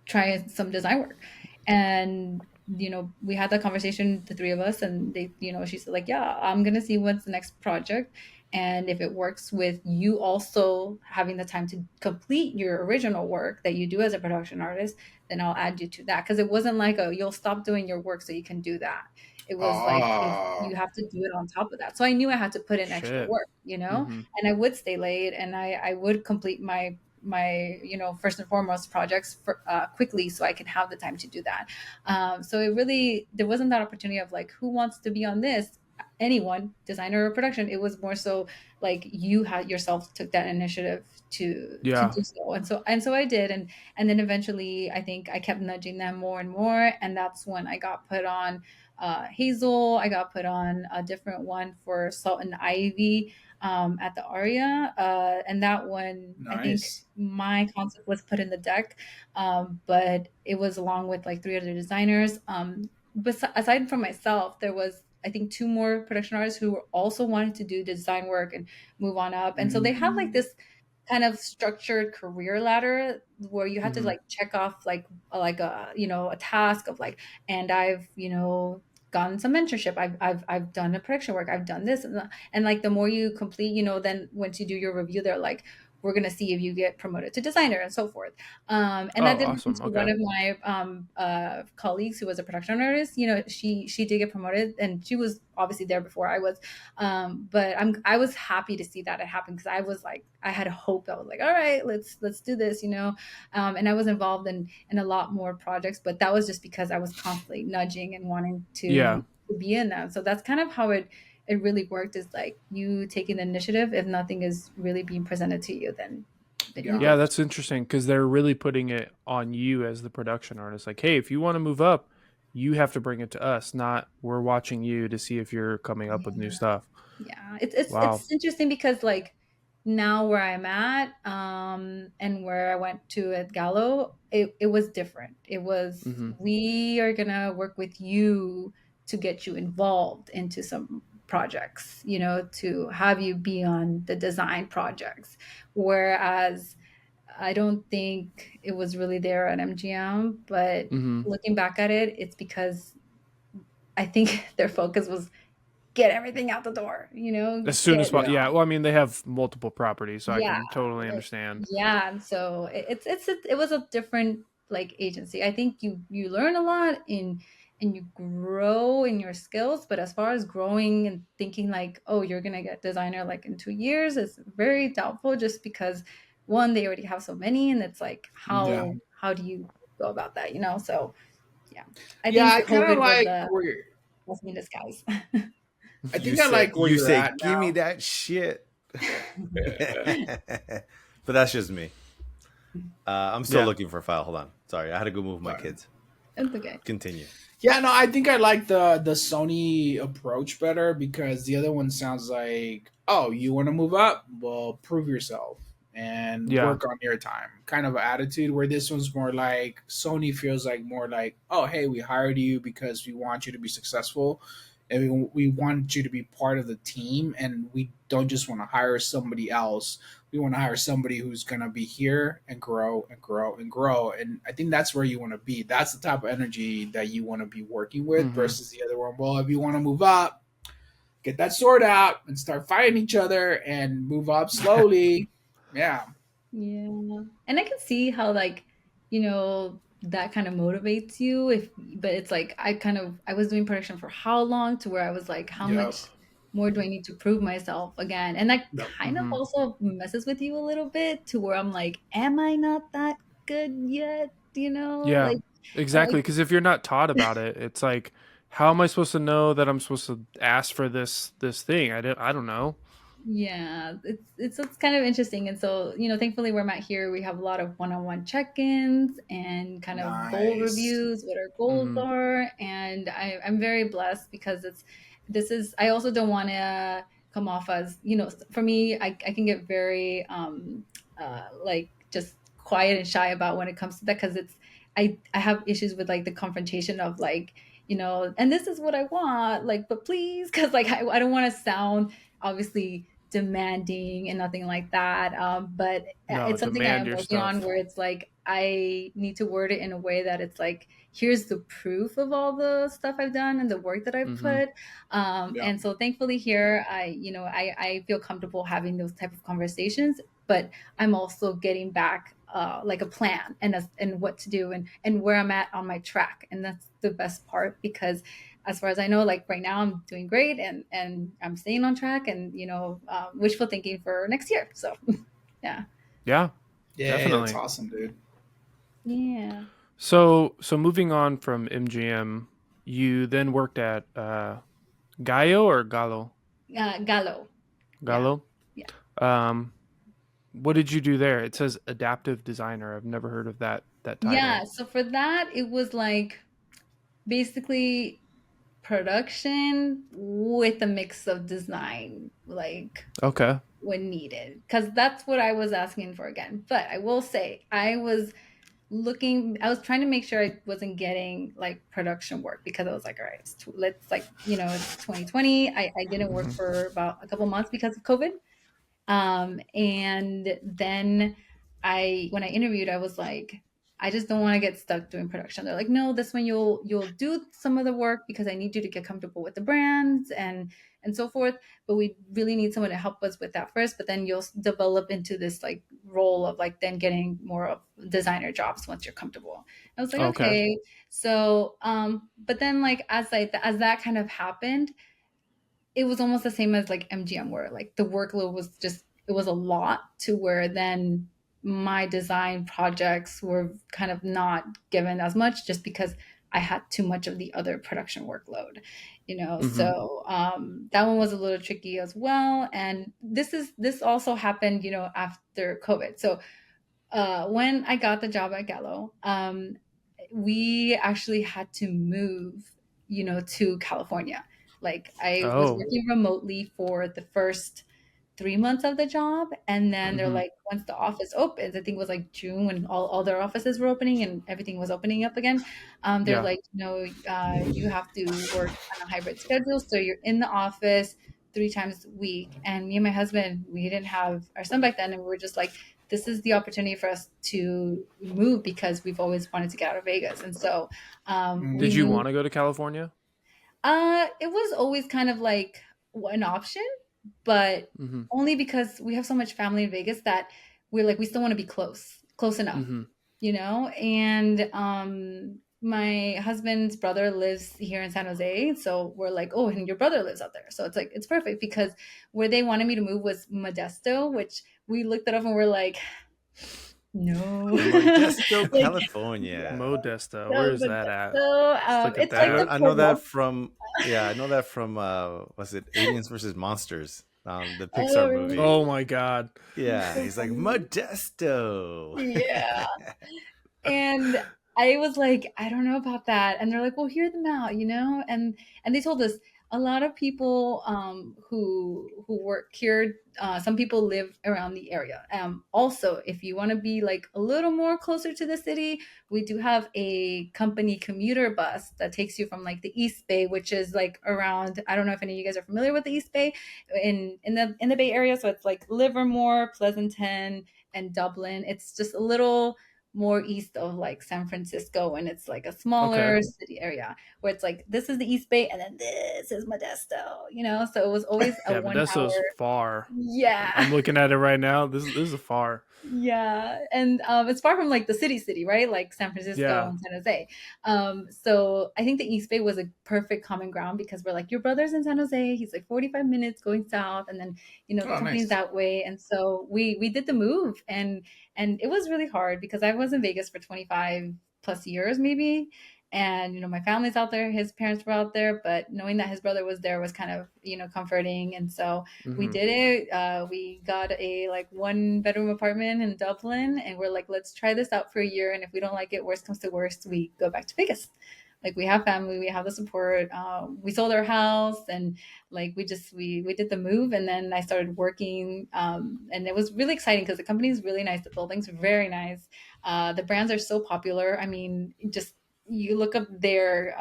try some design work. And we had that conversation, the three of us, and they, she said, like, yeah, I'm gonna see what's the next project, and if it works with you also having the time to complete your original work that you do as a production artist, then I'll add you to that. Because it wasn't like, oh, you'll stop doing your work so you can do that. It was like, if Oh, you have to do it on top of that. So I knew I had to put in extra Shit. work, Mm-hmm. and I would stay late, and I would complete my first and foremost projects quickly, so I can have the time to do that. So it really, there wasn't that opportunity of like, who wants to be on this, anyone, designer or production. It was more so like you had yourself took that initiative to Yeah. do so. And so I did. And then eventually I think I kept nudging them more and more, and that's when I got put on Hazel. I got put on a different one for Salt and Ivy at the Aria. And that one, I think nice. my concept was put in the deck, but it was along with like three other designers. But aside from myself, there was, I think, two more production artists who were also wanting to do design work and move on up. And so they had like Mm. this kind of structured career ladder where you had to Mm-hmm. like check off like a task of like, and I've gotten some mentorship, I've done a production work, I've done this, and like the more you complete, then once you do your review, they're like, we're going to see if you get promoted to designer and so forth. And that Oh, did happen awesome. to one Okay. of my colleagues who was a production artist. She did get promoted, and she was obviously there before I was. But I was happy to see that it happened, because I was like, I had hope. I was like, all right, let's do this, and I was involved in a lot more projects, but that was just because I was constantly nudging and wanting Yeah. to be in them. So that's kind of how it really worked, is like you taking the initiative. If nothing is really being presented to you, then you Yeah, go. that's interesting because they're really putting it on you as the production artist. Like, hey, if you want to move up, you have to bring it to us, not we're watching you to see if you're coming up with new stuff. Yeah, it's Wow. it's interesting because like now where I'm at, and where I went to at Gallo, it was different. It was, Mm-hmm. we are gonna work with you to get you involved into some projects, to have you be on the design projects. Whereas I don't think it was really there at MGM, but Mm-hmm. looking back at it, it's because I think their focus was get everything out the door, As soon as get, possible. Yeah. Yeah. Well, I mean, they have multiple properties, so I yeah, can totally understand. yeah. And so it was a different like agency. I think you learn a lot and you grow in your skills, but as far as growing and thinking like, oh, you're gonna get designer like in 2 years, is very doubtful, just because one, they already have so many, and it's like, Yeah. how do you go about that, so yeah, I Yeah, I think kind of COVID was like a where blessing in disguise. I You think I say like where you you're say, at give me now. that shit. But that's just me. I'm still Yeah. looking for a file. Hold on. Sorry, I had to go move my Fine. kids. It's okay. Continue. Yeah, no, I think I like the Sony approach better, because the other one sounds like, oh, you want to move up? Well, prove yourself and Yeah. work on your time kind of attitude, where this one's more like, Sony feels like more like, oh, hey, we hired you because we want you to be successful, and we want you to be part of the team, and we don't just want to hire somebody else. We want to hire somebody who's going to be here and grow and grow and grow. And I think that's where you want to be. That's the type of energy that you want to be working with, Mhm. versus the other one. Well, if you want to move up, get that sword out and start fighting each other and move up slowly. Yeah. Yeah. And I can see how like, that kind of motivates you, but it's like I was doing production for how long, to where I was like, how Yep. much more do I need to prove myself again? And that Yep. kind of Mhm. also messes with you a little bit, to where I'm like, am I not that good yet? Yeah. Like, Exactly. Because if you're not taught about it, it's like, how am I supposed to know that I'm supposed to ask for this thing? I don't know. yeah, it's kind of interesting. And so, thankfully where I'm at here, we have a lot of one-on-one check-ins and kind of goal Nice. reviews, what our goals Mhm. are. And I'm very blessed, because I also don't want to come off as, for me, I can get very like just quiet and shy about when it comes to that, because I have issues with like the confrontation of like, and this is what I want, like, but please, because like I don't want to sound obviously demanding and nothing like that. But No, it's something I demand am your working on stuff. where it's like I need to word it in a way that it's like, here's the proof of all the stuff I've done and the work that I've Mm-hmm. put. Yeah. And so thankfully here, I feel comfortable having those type of conversations, but I'm also getting back like a plan and what to do and where I'm at on my track. And that's the best part, because as far as I know, like right now I'm doing great and I'm staying on track, and wishful thinking for next year. So yeah. Yeah, Yeah, that's definitely. awesome, dude. Yeah. So moving on from MGM, you then worked at Gallo or Gallo? Gallo. Yeah. Gallo. Yeah. Um, what did you do there? It says adaptive designer. I've never heard of that Yeah. title. So for that, it was like basically production with a mix of design, like Okay. when needed, because that's what I was asking for again. But I will say I was trying to make sure I wasn't getting like production work, because I was like, all right, let's like, it's 2020. I didn't work Mhm. for about a couple months because of COVID. And then when I interviewed, I was like, I just don't want to get stuck doing production. They're like, no, this one you'll do some of the work because I need you to get comfortable with the brands and so forth. But we really need someone to help us with that first. But then you'll develop into this like role of like then getting more of designer jobs once you're comfortable. I was like, Okay. okay. So, but then like as that kind of happened, it was almost the same as like MGM, where like the workload was just, it was a lot, to where then my design projects were kind of not given as much, just because I had too much of the other production workload, Mm-hmm. so that one was a little tricky as well. And this also happened, after COVID. So when I got the job at Gallo, we actually had to move, to California. Like I was Oh. working remotely for the first 3 months of the job. And then they're Mm-hmm. like, once the office opens, I think it was like June when all their offices were opening and everything was opening up again. They're Yeah. like, you have to work on a hybrid schedule. So you're in the office 3 times a week. And me and my husband, we didn't have our son back then. And we were just like, this is the opportunity for us to move, because we've always wanted to get out of Vegas. And so we Did you moved. want to go to California? It was always kind of like an option, but Mm-hmm. only because we have so much family in Vegas that we're like, we still want to be close enough, Mm-hmm. And my husband's brother lives here in San Jose, so we're like, oh, and your brother lives out there, so it's like it's perfect, because where they wanted me to move was Modesto, which we looked it up and we're like, no. Modesto, Like, California. Modesto. Where no, is that at? Modesto, Let's look at it's like that. the I know Fort that Lauderdale. from I know that from was it Aliens versus Monsters, the Oh, Pixar movie. Oh my God. Yeah, so he's like funny. Modesto. Yeah. And I was like, I don't know about that. And they're like, well, hear them out, and they told us a lot of people who work here, some people live around the area. Also, if you want to be like a little more closer to the city, we do have a company commuter bus that takes you from like the East Bay, which is like around, I don't know if any of you guys are familiar with the East Bay in the Bay Area. So it's like Livermore, Pleasanton, and Dublin. It's just a little more east of like San Francisco, and it's like a Okay. smaller city area where it's like, this is the East Bay and then this is Modesto, so it was always a Yeah, 1 hour. Modesto's far. Yeah. I'm looking at it right now. This is far. Yeah, and it's far from like the city, right? Like San Francisco Yeah. and San Jose. So I think the East Bay was a perfect common ground, because we're like, your brother's in San Jose. He's like 45 minutes going south, and then the Oh, company's nice. that way. And so we did the move, and it was really hard, because I was in Vegas for 25 plus years maybe. And my family's out there, his parents were out there, but knowing that his brother was there was kind of comforting. And so we Mm-hmm. did it. We got a like 1 bedroom apartment in Dublin, and we're like, let's try this out for a year. And if we don't like it, worst comes to worst, we go back to Vegas. Like we have family, we have the support. We sold our house, and like we did the move, and then I started working, and it was really exciting because the company is really nice. The building's very nice. The brands are so popular. I mean, just you look up their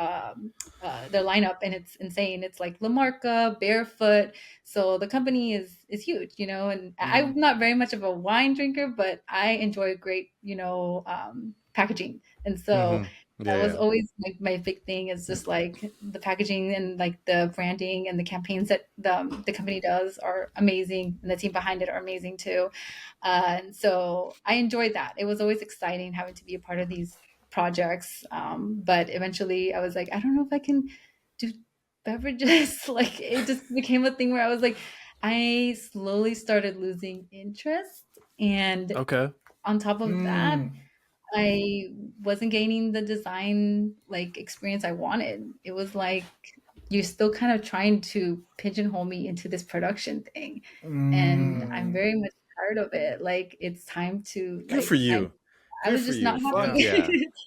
lineup and it's insane. It's like La Marca, Barefoot. So the company is huge, you know. And I'm not very much of a wine drinker, but I enjoy great, packaging. And so that was always like my big thing, is just like the packaging and like the branding and the campaigns that the company does are amazing, and the team behind it are amazing too. And so I enjoyed that. It was always exciting having to be a part of these projects. But eventually I was like, I don't know if I can do beverages. Like it just became a thing where I was like, I slowly started losing interest. And Okay. on top of that, I wasn't gaining the design like experience I wanted. It was like you're still kind of trying to pigeonhole me into this production thing. And I'm very much tired of it. Like it's time to Good like for you. I Good was for just you. not Fuck happy.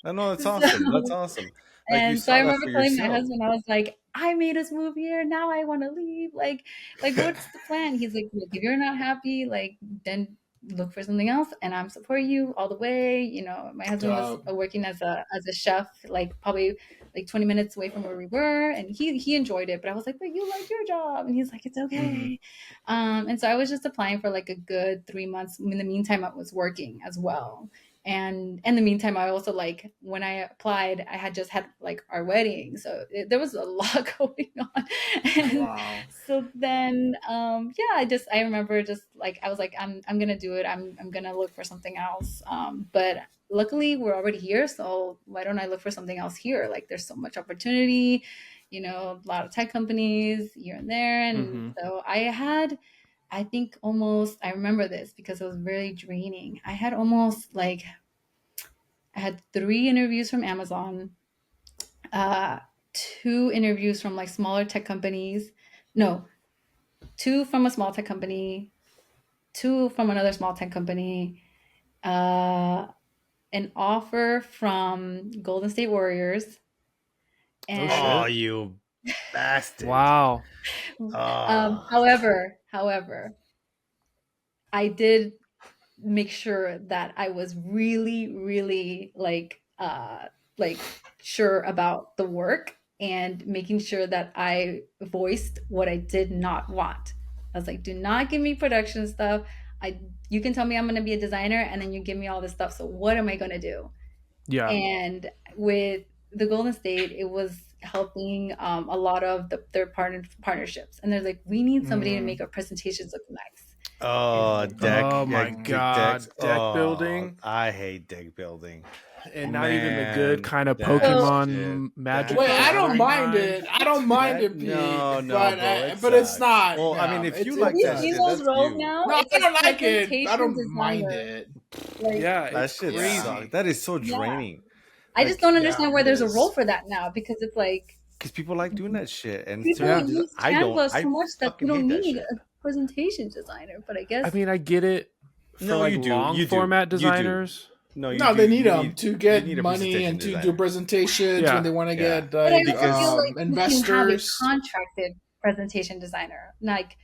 yeah. No, that's So, awesome. That's awesome. Like you and so I saw that remember for telling my yourself. husband, I was like, I made us move here. Now I want to leave. Like what's the plan? He's like, look, if you're not happy, like then look for something else, and I'm supporting you all the way. You know, my husband was working as a chef, like probably like 20 minutes away from where we were, and he enjoyed it. But I was like, but you like your job, and he's like, it's okay. And so I was just applying for like a good 3 months. In the meantime, I was working as well. And in the meantime, I also like when I applied, I had just had like our wedding, so there was a lot going on. And so then, I remember just like I was like, I'm gonna do it. I'm gonna look for something else. But luckily, we're already here, so why don't I look for something else here? Like, there's so much opportunity, you know, a lot of tech companies here and there, and so I think almost, I remember this because it was very draining. I had 3 interviews from Amazon, 2 interviews from like smaller tech companies. No, 2 from a small tech company, 2 from another small tech company, an offer from Golden State Warriors. And Oh, you bastard. Wow. However, I did make sure that I was really, really like sure about the work, and making sure that I voiced what I did not want. I was like, do not give me production stuff. You can tell me I'm going to be a designer, and then you give me all this stuff. So what am I going to do? Yeah. And with the Golden State, it was helping a lot of their partnerships. And they're like, we need somebody to make our presentations look nice. Oh, deck. Oh my God. Decks. Deck building. I hate deck building. And not even the good kind of Pokemon magic. Wait, I don't mind it. I don't mind it, Pete. No, but it's not. Well, no, I mean, if you it's- like that See shit, those that's roles you. now? No, It's I don't like it. presentation I don't designer. mind it. Like, Yeah, That it's shit crazy. sucks. That is so draining. I just don't understand why it there's a is. role for that now, because it's like Because people like doing that shit, and people certain use I don't. Canva I so much that fucking you don't hate that need shit. a presentation designer. But I guess I mean, I get it for No, like you do. long You do. format You do. designers. No, No, they need you them to get you need a money presentation and to designer. do presentations Yeah. when they want to Yeah. get but I like, also feel like investors. you can have a contracted presentation designer, like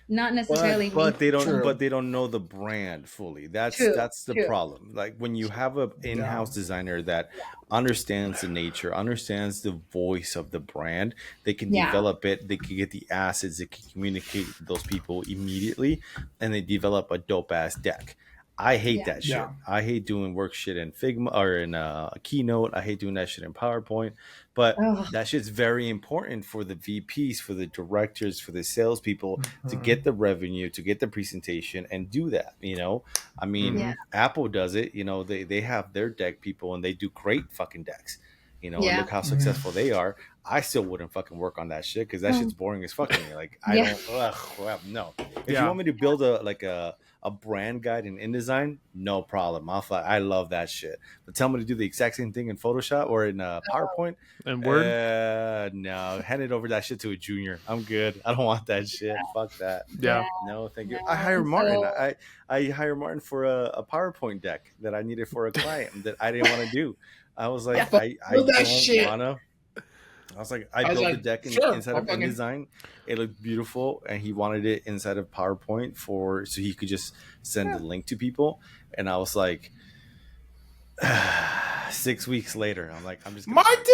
not necessarily. But they don't. True. But they don't know the brand fully. That's the True. problem. Like when you have a in-house designer that understands the nature, understands the voice of the brand, they can develop it. They can get the assets. They can communicate with those people immediately, and they develop a dope ass deck. I hate that shit. Yeah. I hate doing work shit in Figma or in Keynote. I hate doing that shit in PowerPoint. But that shit's very important for the VPs, for the directors, for the salespeople to get the revenue, to get the presentation, and do that. You know, I mean, Apple does it. You know, they have their deck people, and they do great fucking decks. You know, and look how successful they are. I still wouldn't fucking work on that shit because that shit's boring as fuck to me. Like I don't. No. If you want me to build a brand guide in InDesign, no problem. I love that shit. But tell me to do the exact same thing in Photoshop or in PowerPoint And Word? No, hand it over that shit to a junior. I'm good. I don't want that shit. Fuck that. Yeah. No, thank you. No, I hire Martin. so- I hire Martin for a PowerPoint deck that I needed for a client that I didn't want to do. I was like, I build that don't shit. wanna. I was like, I was built like, the deck sure, inside I'll of fucking- InDesign. It looked beautiful, and he wanted it inside of PowerPoint so he could just send the link to people. And I was like, 6 weeks later, I'm like, I'm just gonna Martin.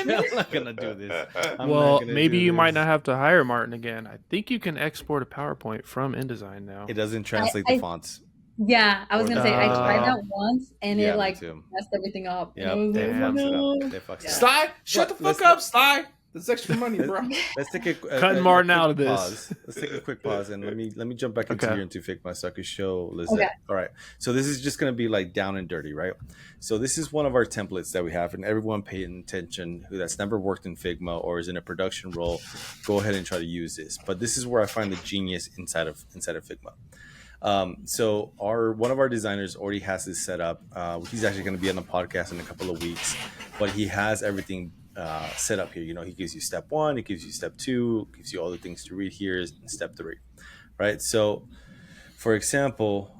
I'm not gonna do this. I'm well, not gonna maybe do you might this. not have to hire Martin again. I think you can export a PowerPoint from InDesign now. It doesn't translate the fonts. Yeah, I was Or gonna say I tried Uh, that once and yeah, it me like too. messed everything up. Yeah, And I was they like, Damn. fucks it no. up. They fucks it up. Sly, shut the But fuck up, Sly. That's extra money, bro. Let's take Cutting Martin out of this. Pause. Let's take a quick pause and let me jump back into Okay. your into Figma so I can show Lisette. Okay. All right. So this is just gonna be like down and dirty, right? So this is one of our templates that we have, and everyone paying attention who that's never worked in Figma or is in a production role, go ahead and try to use this. But this is where I find the genius inside of Figma. So one of our designers already has this set up. He's actually going to be on the podcast in a couple of weeks, but he has everything set up here. You know, he gives you step 1, he gives you step 2, gives you all the things to read here is step 3, right? So for example,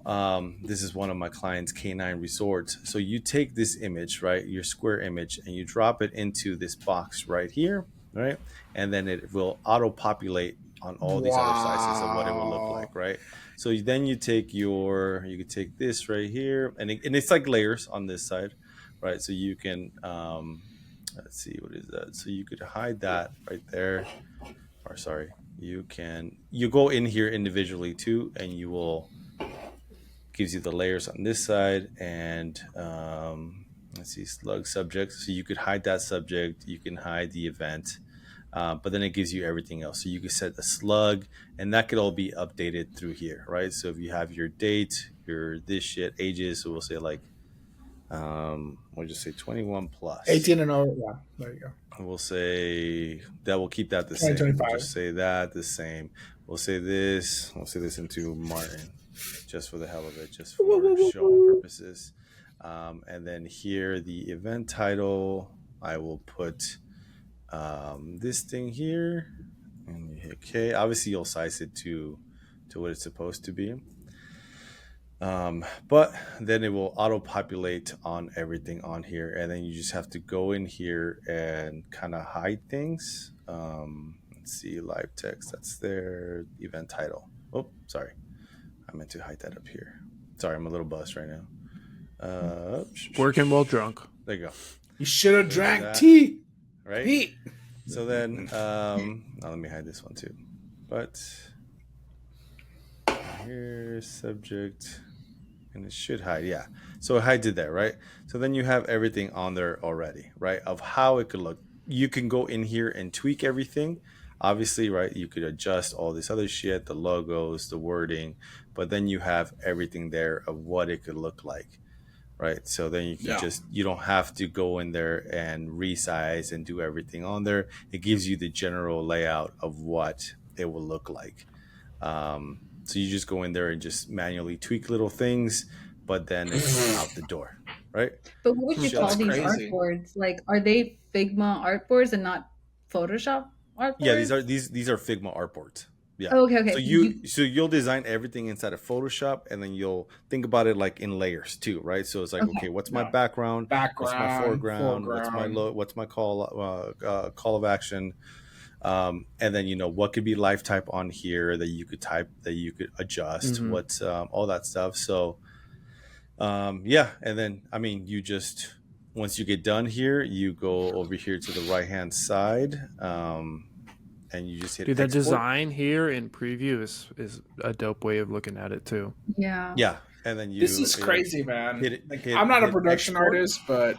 this is one of my clients, K9 Resorts. So you take this image, right, your square image, and you drop it into this box right here, right? And then it will auto-populate on all these other slices of what it will look like, right? So then you take you could take this right here, and it's like layers on this side, right? So you can, let's see, what is that? So you could hide that right there, or sorry, you go in here individually too, and you will, gives you the layers on this side, and let's see, slug subjects. So you could hide that subject, you can hide the event. But then it gives you everything else. So you can set the slug, and that could all be updated through here, right? So if you have your date, your this shit, ages, so we'll say like, we'll just say 21 plus. 18 and over. Yeah, there you go. We'll say that we'll keep that the same. We'll just say that the same. We'll say this into Martin, just for the hell of it, just for show purposes. And then here, the event title, I will put this thing here, and you hit K. Obviously you'll size it to what it's supposed to be, but then it will auto-populate on everything on here, and then you just have to go in here and kind of hide things. Let's see, live text, that's there, event title. Oh, sorry, I meant to hide that up here. Sorry, I'm a little buzzed right now. Working while drunk. There you go. You should have drank that. tea. Right? Pete. So then, now let me hide this one too. But here's subject, and it should hide. Yeah. So it hides it there, right? So then you have everything on there already, right? Of how it could look. You can go in here and tweak everything. Obviously, right? You could adjust all this other shit, the logos, the wording, but then you have everything there of what it could look like. Right. So then you can you don't have to go in there and resize and do everything on there. It gives you the general layout of what it will look like. So you just go in there and just manually tweak little things, but then it's out the door. Right. But what would you call these crazy. artboards? Like, are they Figma artboards and not Photoshop artboards? Yeah, these are Figma artboards. Yeah. Oh, okay. So you'll design everything inside of Photoshop, and then you'll think about it like in layers too, right? So it's like, okay, what's my background? What's my foreground? What's my call of action? And then what could be live type on here that you could type, that you could adjust. Mm-hmm. What's all that stuff. So yeah, and then you just, once you get done here, you go over here to the right hand side. And you just hit Dude, that export. design here in preview is a dope way of looking at it too. Yeah. Yeah, and then This is crazy, man. Hit I'm not a production export. artist, but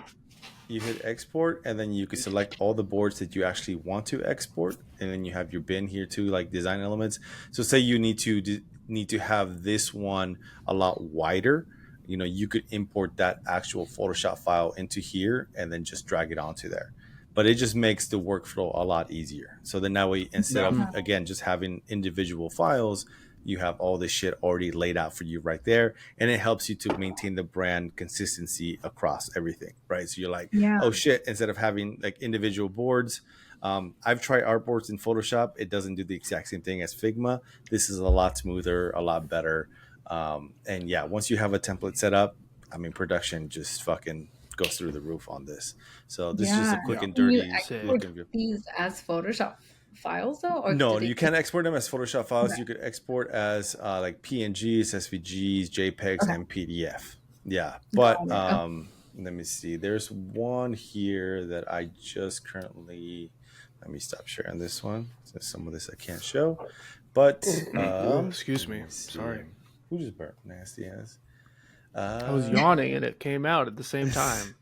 You hit export, and then you can select all the boards that you actually want to export, and then you have your bin here too, like design elements. So say you need to have this one a lot wider. You could import that actual Photoshop file into here and then just drag it onto there. But it just makes the workflow a lot easier. So then that way, instead of, again, just having individual files, you have all this shit already laid out for you right there. And it helps you to maintain the brand consistency across everything, right? So you're like, oh shit, instead of having like individual boards, I've tried artboards in Photoshop. It doesn't do the exact same thing as Figma. This is a lot smoother, a lot better. And yeah, once you have a template set up, production just fucking goes through the roof on this. So this is just a quick and Can you dirty export look and view. these as Photoshop files though, or No, do they you can't export them as Photoshop files. Okay. You could export as like PNGs, SVGs, JPEGs, Okay. and PDF. Yeah, but Got it. let me see. There's one here that I just currently. Let me stop sharing this one. So some of this I can't show, but Excuse me. let see. Sorry. Who just burped? Nasty ass. I was yawning and it came out at the same time.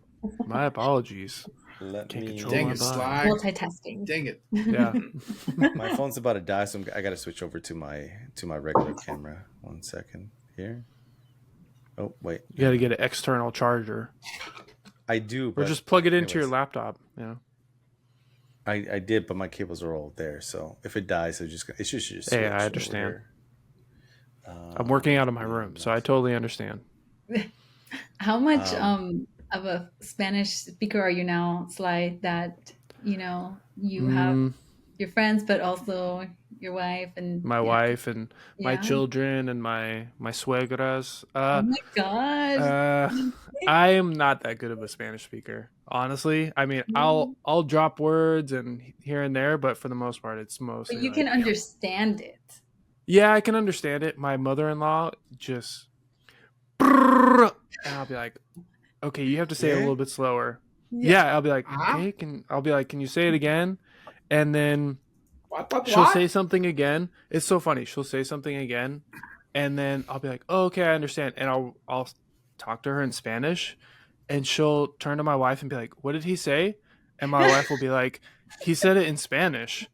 My apologies. Let Can't me. control Dang my it, body. Sly. Multitasking. Dang it. Yeah. My phone's about to die, so I got to switch over to my regular camera. 1 second here. Oh wait, You got to get an external charger. I do. Or But just plug it into your anyways. laptop. Yeah. I did, but my cables are all there. So if it dies, it should just. Hey, I switch understand. over here. I'm working out of my room, so I totally understand. How much Um, of a Spanish speaker are you now, Sly, that you Mm. have your friends but also your wife and My wife and my Yeah. children and my suegras. Oh my gosh. I am not that good of a Spanish speaker, honestly. I mean, I'll drop words and here and there, but for the most part, it's mostly. But you like, can understand it. yeah, I can understand it. My mother-in-law just, and I'll be like, okay, you have to say it a Yeah? little bit slower. Yeah, I'll be like, Huh? okay, can you say it again? And then What? she'll say something again. It's so funny. She'll say something again, and then I'll be like, "Oh, okay, I understand." And I'll talk to her in Spanish, and she'll turn to my wife and be like, "What did he say?" And my wife will be like, "He said it in Spanish."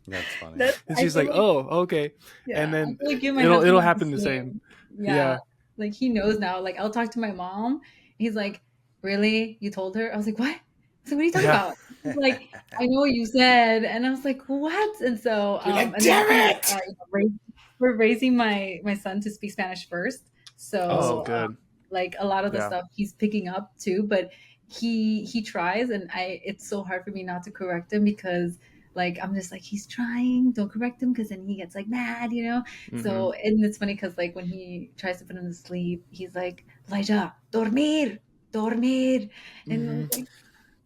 That's funny. And she's like, "Oh, okay." And then I feel like you and my it'll husband are happen the same. Yeah. Yeah. Like he knows now. Like I'll talk to my mom. He's like, "Really? You told her?" I was like, "What?" I was like, "What are you talking Yeah. about?" He's like, "I know what you said," and I was like, "What?" And so, You're like, and "Damn then it!" we're raising my son to speak Spanish first. So, Oh, good. like a lot of the Yeah. stuff he's picking up too, but he tries, and it's so hard for me not to correct him because. Like I'm just like he's trying, don't correct him because then he gets like mad, you know. Mhm. So and it's funny because like when he tries to put him to sleep, he's like, Elijah, dormir, dormir, and I was like,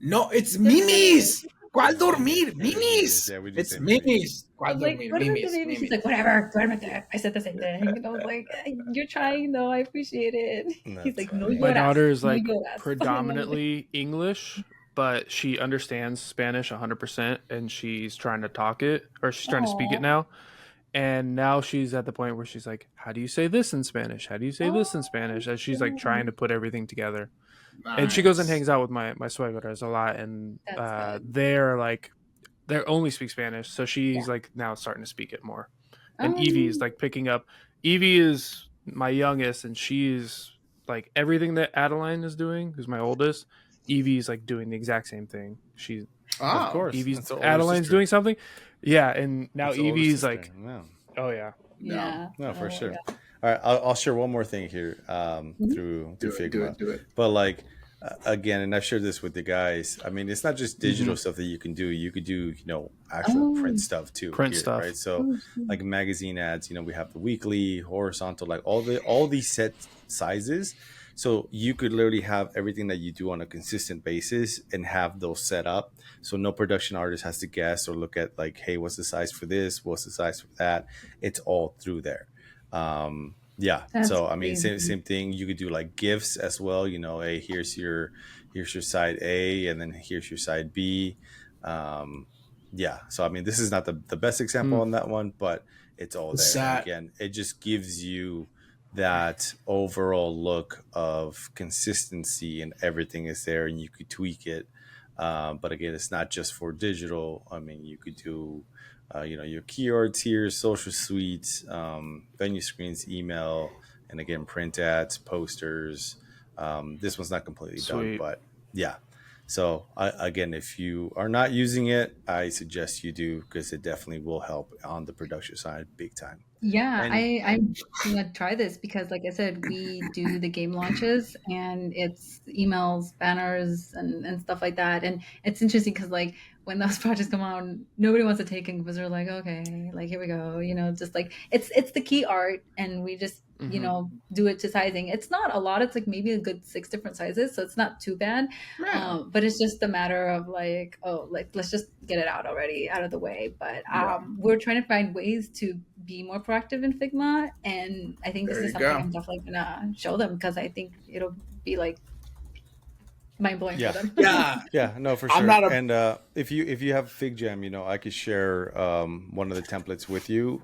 No, it's mimis. ¿Cuál dormir? Mimis. Yeah, we do It's say mimis. mimis. I ¿Cuál was like, dormir? what about the Mimis. baby? He's Mimis. like, whatever, duérmete. I said the same thing, and I was like, you're trying though, I appreciate it. That's He's like, no funny. My lloras, daughter is no like lloras. predominantly English, but she understands Spanish 100%, and she's trying to talk it, or she's trying to speak it Aw. now. And now she's at the point where she's like, how do you say this in Spanish? How do you say this in Spanish? As she's like trying to put everything together. And she goes and hangs out with my suegras a lot, and That's good. they only speak Spanish, so she's like now starting to speak it more. And Oh. Evie's like picking up. Evie is my youngest, and she's like everything that Adeline is doing, who's my oldest. Evie's like doing the exact same thing. She's Of course. Evie's That's the older Adeline's sister. doing something. Yeah, and now That's the older Evie's sister. like, No. oh yeah. Yeah. No, for Oh, sure. yeah. All right, I'll share one more thing here Mm-hmm. through Do Figma. it. But like again, and I've shared this with the guys. I mean, it's not just digital stuff that you can do. You could do actual print stuff too. Print here, stuff. right? So like magazine ads. We have the weekly, horizontal, like all these set sizes. So you could literally have everything that you do on a consistent basis and have those set up. So no production artist has to guess or look at like, hey, what's the size for this? What's the size for that? It's all through there. Yeah. That's So I mean, crazy. same thing. You could do like GIFs as well. Hey, here's your side A, and then here's your side B. Yeah. So I mean, this is not the best example on that one, but it's all there. And again, it just gives you that overall look of consistency, and everything is there, and you could tweak it. But again, it's not just for digital. I mean, you could do your keywords here, social suites, venue screens, email, and again, print ads, posters. This one's not completely done, but yeah. So again, if you are not using it, I suggest you do, because it definitely will help on the production side big time. Yeah, And I'm gonna try this because, like I said, we do the game launches and it's emails, banners, and stuff like that. And it's interesting because, like, when those projects come out, nobody wants to take them because they're like, okay, like here we go, just like it's the key art, and we just Mhm. do it to sizing. It's not a lot. It's like maybe a good 6 different sizes, so it's not too bad. Yeah. But it's just a matter of like, oh, like let's just get it out already, out of the way. But Yeah. we're trying to find ways to be more proactive in Figma, and I think this There is you something go. I'm definitely gonna show them because I think it'll be like mind blowing Yeah. for them. Yeah. yeah, no, for I'm sure. not a And if you have FigJam, I could share one of the templates with you,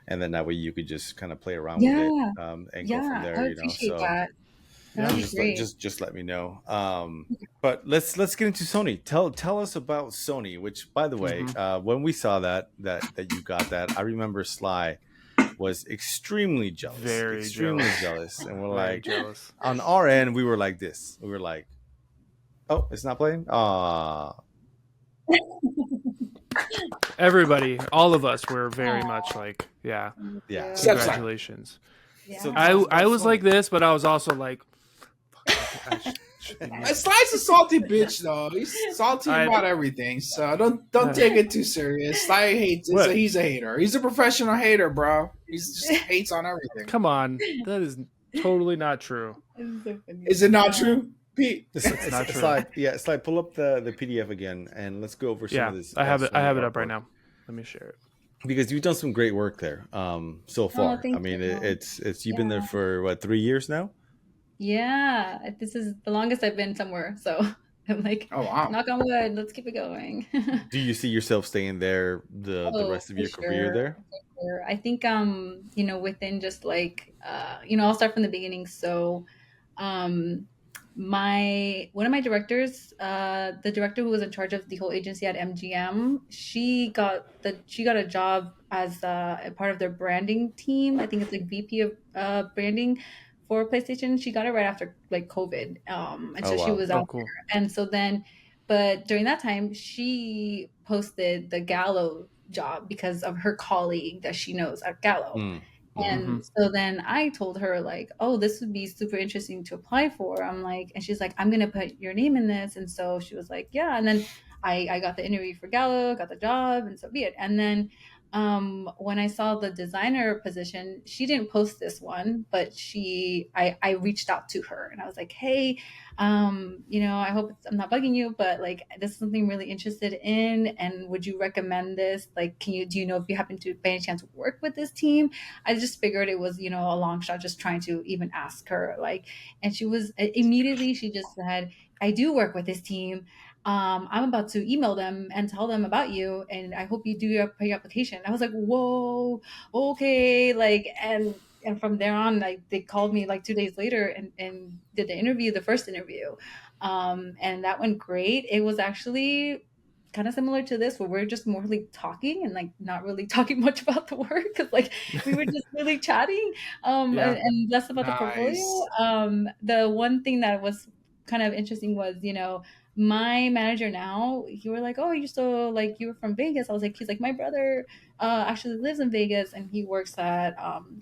and then that way you could just kind of play around with it, Yeah, and go from yeah, I there. appreciate So that. That would Yeah. be great. just let me know. But let's get into Sony. Tell us about Sony. Which, by the way, when we saw that you got that, I remember Sly was extremely jealous, Very jealous, and we're Very like, jealous. on our end, we were like this. We were like, oh, it's not playing. Ah, Everybody, all of us were very Aw, much like, yeah, thank yeah. you. Except Sly. congratulations. So Yeah. tell us I about was Sony. like this, but I was also like, fuck, should be mute. Sly's a salty bitch, though. He's salty I- about everything, so don't take it too serious. Sly hates. What? He's a hater. He's a professional hater, bro. He's just hates on everything. Come on, that is totally not true. It's so funny. Is it not true, Pete? It's not true. like, yeah, it's like, pull up the PDF again and let's go over some Yeah, of this. I have it. I Sony have it up right artwork. now. Let me share it. Because you've done some great work there so far. thank I mean, you. it's you've been there for what, 3 years now? Yeah, this is the longest I've been somewhere, so I'm like, Oh wow. knock on wood, let's keep it going. Do you see yourself staying there the rest of for your career there? for sure. I think within just like I'll start from the beginning. So one of my directors, the director who was in charge of the whole agency at MGM, she got a job as a part of their branding team. I think it's like VP of branding for PlayStation. She got it right after like COVID. And so Oh, she wow. was Oh, out cool. there. And so then, but during that time, she posted the Gallo job because of her colleague that she knows at Gallo. Mm. And so then I told her like, oh, this would be super interesting to apply for. I'm like, and she's like, I'm going to put your name in this. And so she was like, yeah. And then I got the interview for Gallo, got the job, and so be it. And then when I saw the designer position, she didn't post this one, but I reached out to her and I was like, hey, I hope I'm not bugging you, but like, this is something I'm really interested in. And would you recommend this? Like, do you know if you happen to by any chance work with this team? I just figured it was, a long shot, just trying to even ask her, like, and she just said, I do work with this team. I'm about to email them and tell them about you, and I hope you do your application. I was like, whoa, okay, like, and from there on, like, they called me like 2 days later and did the first interview, and that went great. It was actually kind of similar to this, where we're just more like talking and like not really talking much about the work, because like we were just really chatting, Yeah. and less about the portfolio. The one thing that was kind of interesting was, my manager now, you were like, oh, you were from Vegas. I was like, he's like, my brother actually lives in Vegas and he works at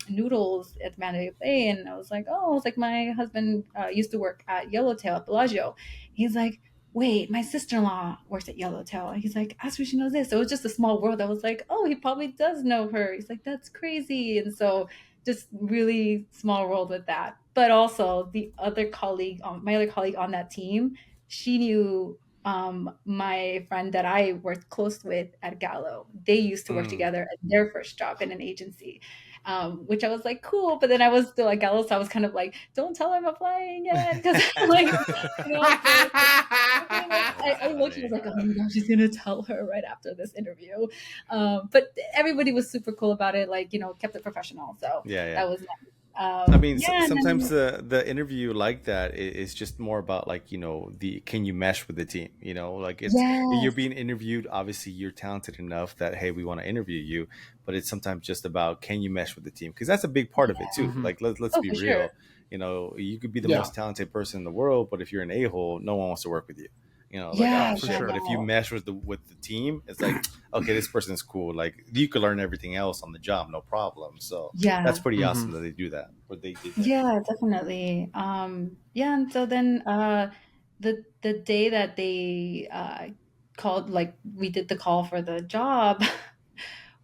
Noodles at Mandalay Bay. And I was like, my husband used to work at Yellowtail at Bellagio. He's like, wait, my sister-in-law works at Yellowtail. He's like, ask her if she knows this. So it was just a small world. I was like, oh, he probably does know her. He's like, that's crazy. And so just really small world with that. But also my other colleague on that team, she knew my friend that I worked close with at Gallo. They used to work together at their first job in an agency, which I was like, cool. But then I was still at Gallo, so I was kind of like, don't tell her I'm applying yet, because like, I looked, was like, oh my gosh, she's gonna tell her right after this interview. But everybody was super cool about it, like, kept it professional. So that was nice. I mean, sometimes the interview like that is just more about like, can you mesh with the team? Like you're being interviewed. Obviously, you're talented enough that, hey, we want to interview you. But it's sometimes just about, can you mesh with the team? Because that's a big part of it too. Like let's be real. Sure. You could be the most talented person in the world, but if you're an a-hole, no one wants to work with you. You know, like, Yeah, oh for shit. sure. But if you mesh with the team, it's like, okay, this person's cool. Like you could learn everything else on the job, no problem. So yeah, that's pretty Mhm. awesome that they do that. Or they did that. yeah, definitely. Yeah, and so then the day that they called, like we did the call for the job,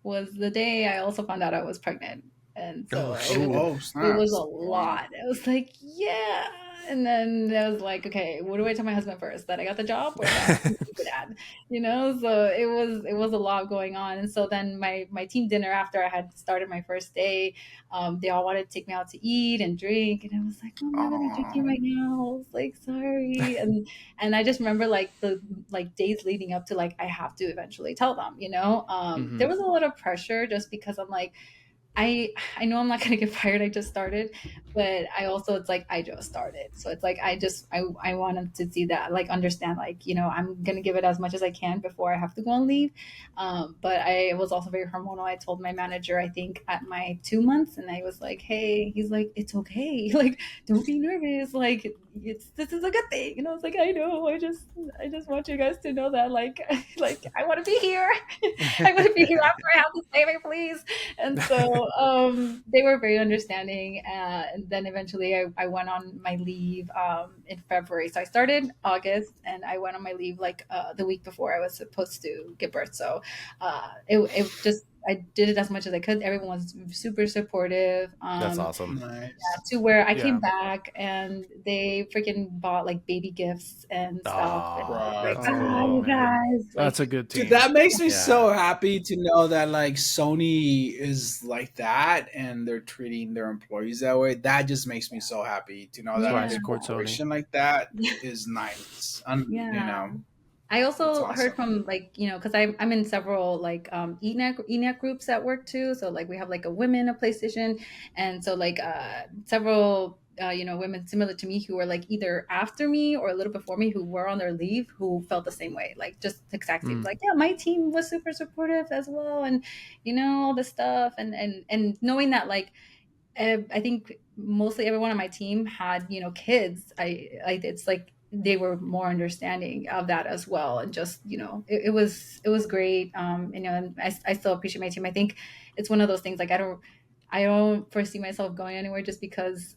was the day I also found out I was pregnant. And so Oh it shit. was Oh, it was a snaps! Wow. lot. I was like, yeah. And then I was like, okay, what do I tell my husband first? That I got the job or that I'm the dad? You know, so it was a lot going on. And so then my team dinner after I had started my first day, they all wanted to take me out to eat and drink. And I was like, I'm not gonna drink Oh. you right now. I was like, sorry. And I just remember like the like days leading up to like I have to eventually tell them, you know. There Mhm. was a lot of pressure just because I'm like I know I'm not gonna get fired. I just started, but I also it's like I just started, so it's like I want them to see that, like understand, like you know I'm gonna give it as much as I can before I have to go on leave. But I was also very hormonal. I told my manager I think at my 2 months, and I was like, hey, he's like it's okay, like don't be nervous, like this is a good thing. And I was like I know, I just want you guys to know that like like I want to be here. I want to be here after I have this baby, please. And so they were very understanding. And then eventually I went on my leave in February. So I started August and I went on my leave like the week before I was supposed to give birth. So it just, I did it as much as I could. Everyone was super supportive. That's awesome. Nice. To where I came Yeah. back and they freaking bought like baby gifts and stuff. And I was Oh, like, that's Oh, cool. you man. guys, like, That's a good Dude, team. that makes me Yeah. so happy to know that like Sony is like that and they're treating their employees that way. That just makes me so happy to know That's that why I a yeah. support Sony. corporation like that is nice. You Yeah. know, I it's also awesome. heard from like, you know, because I'm in several like ENAC groups at work too. So like we have like a women of PlayStation, and so like several you know women similar to me who were like either after me or a little before me who were on their leave who felt the same way, like just the exact same. Mm. Like yeah, my team was super supportive as well, and you know all this stuff, and knowing that like I think mostly everyone on my team had, you know, kids. It's like they were more understanding of that as well, and just you know, it was great. You know, and I still appreciate my team. I think it's one of those things like I don't foresee myself going anywhere just because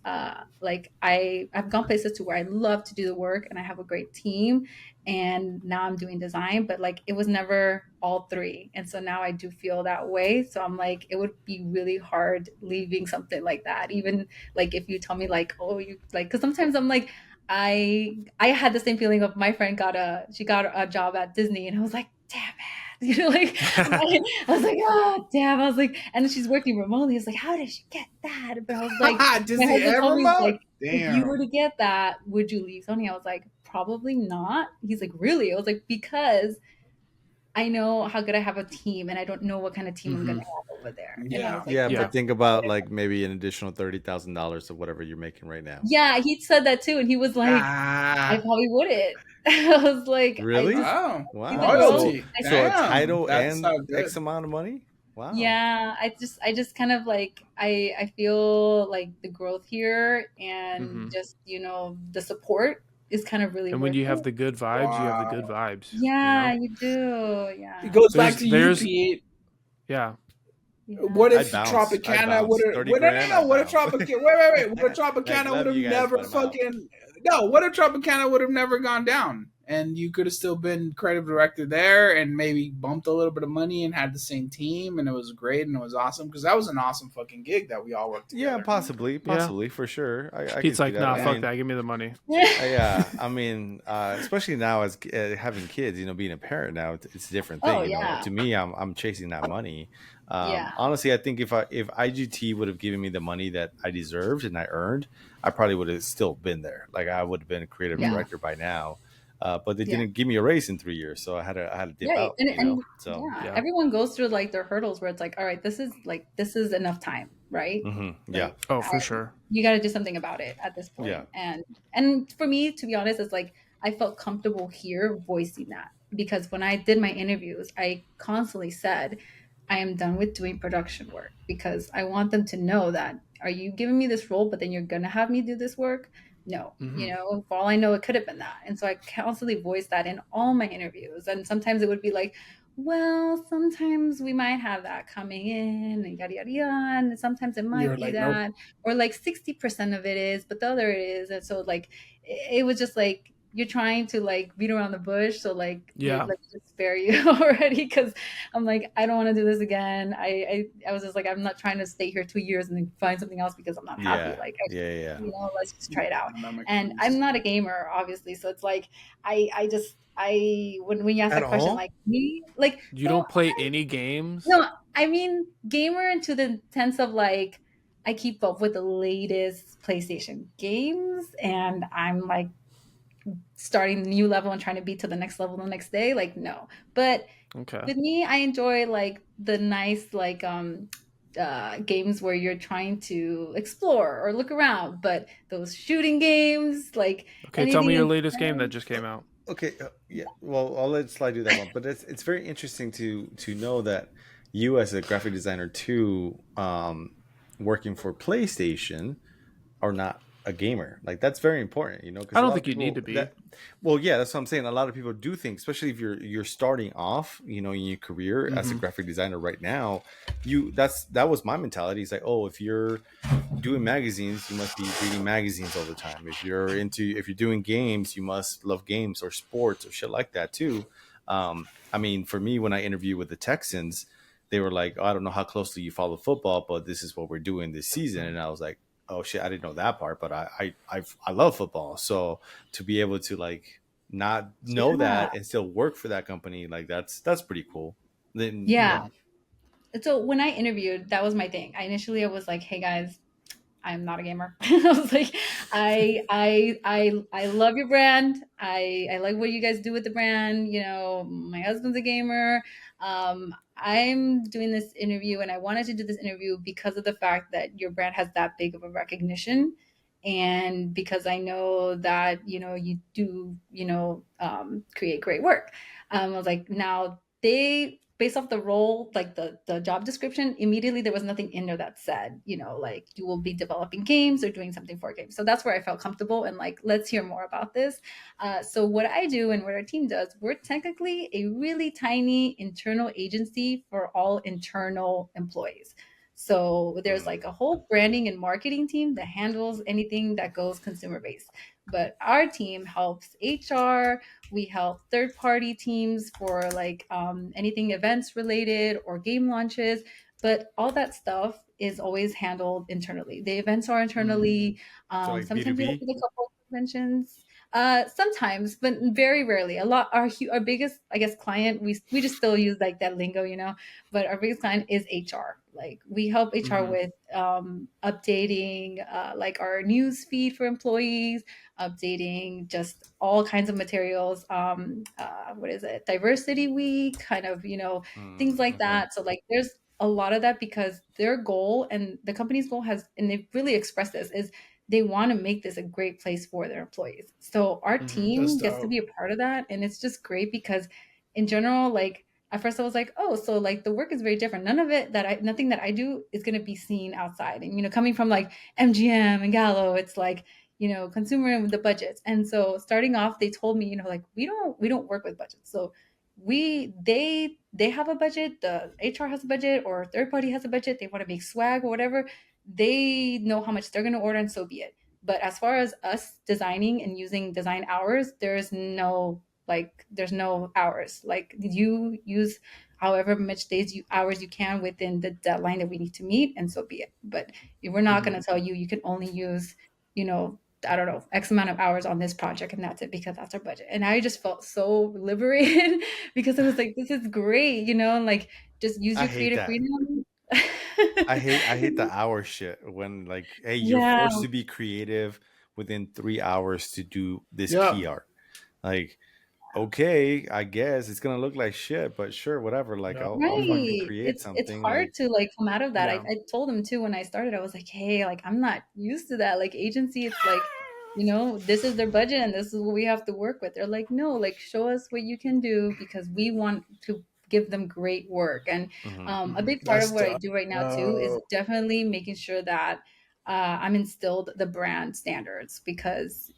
like I've gone places to where I love to do the work and I have a great team, and now I'm doing design, but like it was never all three. And so now I do feel that way. So I'm like, it would be really hard leaving something like that. Even like if you tell me like, oh, you like, because sometimes I'm like, I had the same feeling of my friend she got a job at Disney, and I was like, damn it. You know, like I was like, oh damn. I was like, and she's working remotely. I was like, how did she get that? But I was like, my Disney husband told me Evermode? like, if you were Damn. to get that, would you leave Sony? I was like, probably not. He's like, really? I was like, because I know how good I have a team, and I don't know what kind of team I'm gonna Mhm. have over there. And I Yeah. was like, Yeah, Yeah. but think about like maybe an additional $30,000 of whatever you're making right now. yeah, he said that too, and he was like, I Ah. probably wouldn't. I was like, Really? Wow. see the Wow. growth. Royalty. So a Damn. title That's and not good. X amount of money? Wow. Yeah, I just kind of like I feel like the growth here and Mhm. just you know the support is kind of really And when worth you have it. the good vibes, you have the Wow. good vibes. Yeah, You know, you do. It Yeah, goes back there's to you, there's Pete. yeah. What yeah. I'd if bounce. I'd Tropicana bounce. would have? 30 No, no, grand, no. I'd What if bounce. Tropicana? Wait. What if Like, Tropicana love would have you guys, never but I'm out. fucking? No. What if Tropicana would have never gone down, and you could have still been creative director there, and maybe bumped a little bit of money and had the same team, and it was great and it was awesome because that was an awesome fucking gig that we all worked together. Yeah, possibly, for sure. I can Pete's see like, that. nah, I fuck mean, that. Give me the money. yeah, I mean, especially now as having kids, you know, being a parent now, it's a different thing. Oh You know, yeah, to me, I'm chasing that money. yeah, Honestly, I think if IGT would have given me the money that I deserved and I earned, I probably would have still been there. Like I would have been a creative yeah, director by now. But they yeah. didn't give me a raise in 3 years, so I had to dip Right. out. And You know, and so yeah, Yeah. everyone goes through like their hurdles where it's like, all right, this is enough time, right? yeah, Like Oh, for sure. you got to do something about it at this yeah. point. And for me, to be honest, it's like I felt comfortable here voicing that because when I did my interviews, I constantly said, I am done with doing production work because I want them to know that are you giving me this role, but then you're gonna have me do this work? No, Mhm. for all I know, it could have been that. And so I constantly voiced that in all my interviews. And sometimes it would be like, well, sometimes we might have that coming in and yada, yada, yada. And sometimes it might You're be like, nope. that. Or like 60% of it is, but the other it is. And so like, it was just like, you're trying to like beat around the bush. So like, Yeah. let's just spare you already. Cause I'm like, I don't want to do this again. I was just like, I'm not trying to stay here 2 years and then find something else because I'm not happy. Yeah, Like, yeah. let's just try it out. That makes And I'm sense. not a gamer, obviously, so it's like I just I when you ask At that question, all? like me, like You well, don't play any games? no, I mean gamer into the sense of like I keep up with the latest PlayStation games, and I'm like starting the new level and trying to beat to the next level the next day. Like no, but Okay. with me, I enjoy like the nice like games where you're trying to explore or look around, but those shooting games, like Okay, tell me anything your latest game that intense. just came out. Okay, yeah. Well, I'll let Sly do that one. But it's very interesting to know that you, as a graphic designer too, working for PlayStation, are not a gamer. Like that's very important, because I a don't lot of think you need people to be. that, well, yeah, that's what I'm saying. A lot of people do think, especially if you're starting off, in your career as a Mhm. graphic designer right now, that was my mentality. It's like, oh, if you're doing magazines, you must be reading magazines all the time. If you're doing games, you must love games or sports or shit like that too. I mean, for me, when I interviewed with the Texans, they were like, oh, I don't know how closely you follow football, but this is what we're doing this season. And I was like, oh shit, I didn't know that part, but I love football. So to be able to like not know Yeah, that and still work for that company, like that's pretty cool. Then yeah. So when I interviewed, that was my thing. I was like, hey guys, I'm not a gamer. I was like, I love your brand. I like what you guys do with the brand. My husband's a gamer. I'm doing this interview, and I wanted to do this interview because of the fact that your brand has that big of a recognition, and because I know that you do create great work. I was like, now they based off the role, like the job description, immediately there was nothing in there that said, like you will be developing games or doing something for games. So that's where I felt comfortable and like, let's hear more about this. So what I do and what our team does, we're technically a really tiny internal agency for all internal employees. So there's like a whole branding and marketing team that handles anything that goes consumer based. But our team helps HR, we help third party teams for like anything events related or game launches. But all that stuff is always handled internally. The events are internally. so like Sometimes we have B2B. to do a couple of conventions. Sometimes, but very rarely. A lot. Our biggest, I guess, client. We just still use like that lingo, But our biggest client is HR. Like we help HR Mhm. with updating like our news feed for employees, updating just all kinds of materials. What is it? Diversity Week, kind of, things like Okay. that. So like there's a lot of that because their goal and the company's goal and they've really expressed this, is they want to make this a great place for their employees. So our Mhm. That's team gets to dope. be a part of that. And it's just great because in general, like at first I was like, oh, so like the work is very different. Nothing that I do is going to be seen outside. And, coming from like MGM and Gallo, it's like, consumer and the budgets. And so starting off, they told me, like we don't work with budgets. So they have a budget, the HR has a budget, or third party has a budget, they want to make swag or whatever, they know how much they're going to order, and so be it. But as far as us designing and using design hours, there's no hours. Like you use however much hours you can within the deadline that we need to meet, and so be it. But we're not going Mhm. to tell you can only use, you know I don't know, X amount of hours on this project and that's it because that's our budget. And I just felt so liberated because I was like, this is great, and like just use I your hate creative that. freedom. I hate the hour shit when like, hey, you're Yeah, forced to be creative within 3 hours to do this Yeah. key art. Like, okay, I guess it's gonna look like shit, but sure, whatever. Like, Yeah. I'll fucking right. create It's something. hard Like, to like come out of that. I, Yeah. I told him too when I started, I was like, hey, like I'm not used to that. Like agency, it's like, this is their budget and this is what we have to work with. They're like, no, like show us what you can do because we want to give them great work. And mhm. a Mhm. big part of That's what I do right now too is dope. definitely making sure that I'm instilled the brand standards because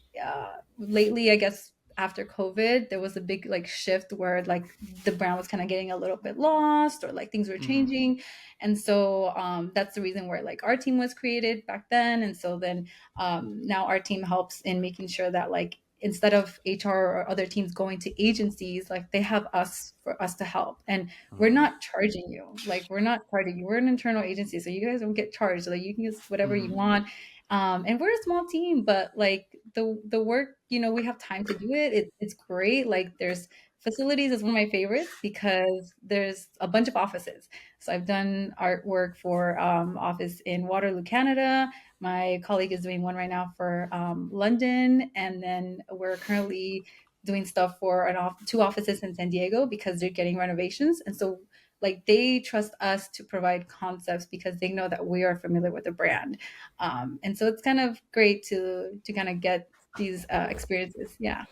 lately, I guess after COVID, there was a big like shift where like the brand was kind of getting a little bit lost or like things were changing. And so that's the reason where like our team was created back then. And so then now our team helps in making sure that like instead of HR or other teams going to agencies, like they have us for us to help. And we're not charging you. Like we're not charging you. We're an internal agency. So you guys don't get charged. Like you can use whatever you want. And we're a small team, but like the work, you know, we have time to do it. It's great. Like there's facilities is one of my favorites because there's a bunch of offices. So I've done artwork for office in Waterloo, Canada. My colleague is doing one right now for London, and then we're currently doing stuff for two offices in San Diego because they're getting renovations, and so like they trust us to provide concepts because they know that we are familiar with the brand, and so it's kind of great to kind of get these experiences. Yeah,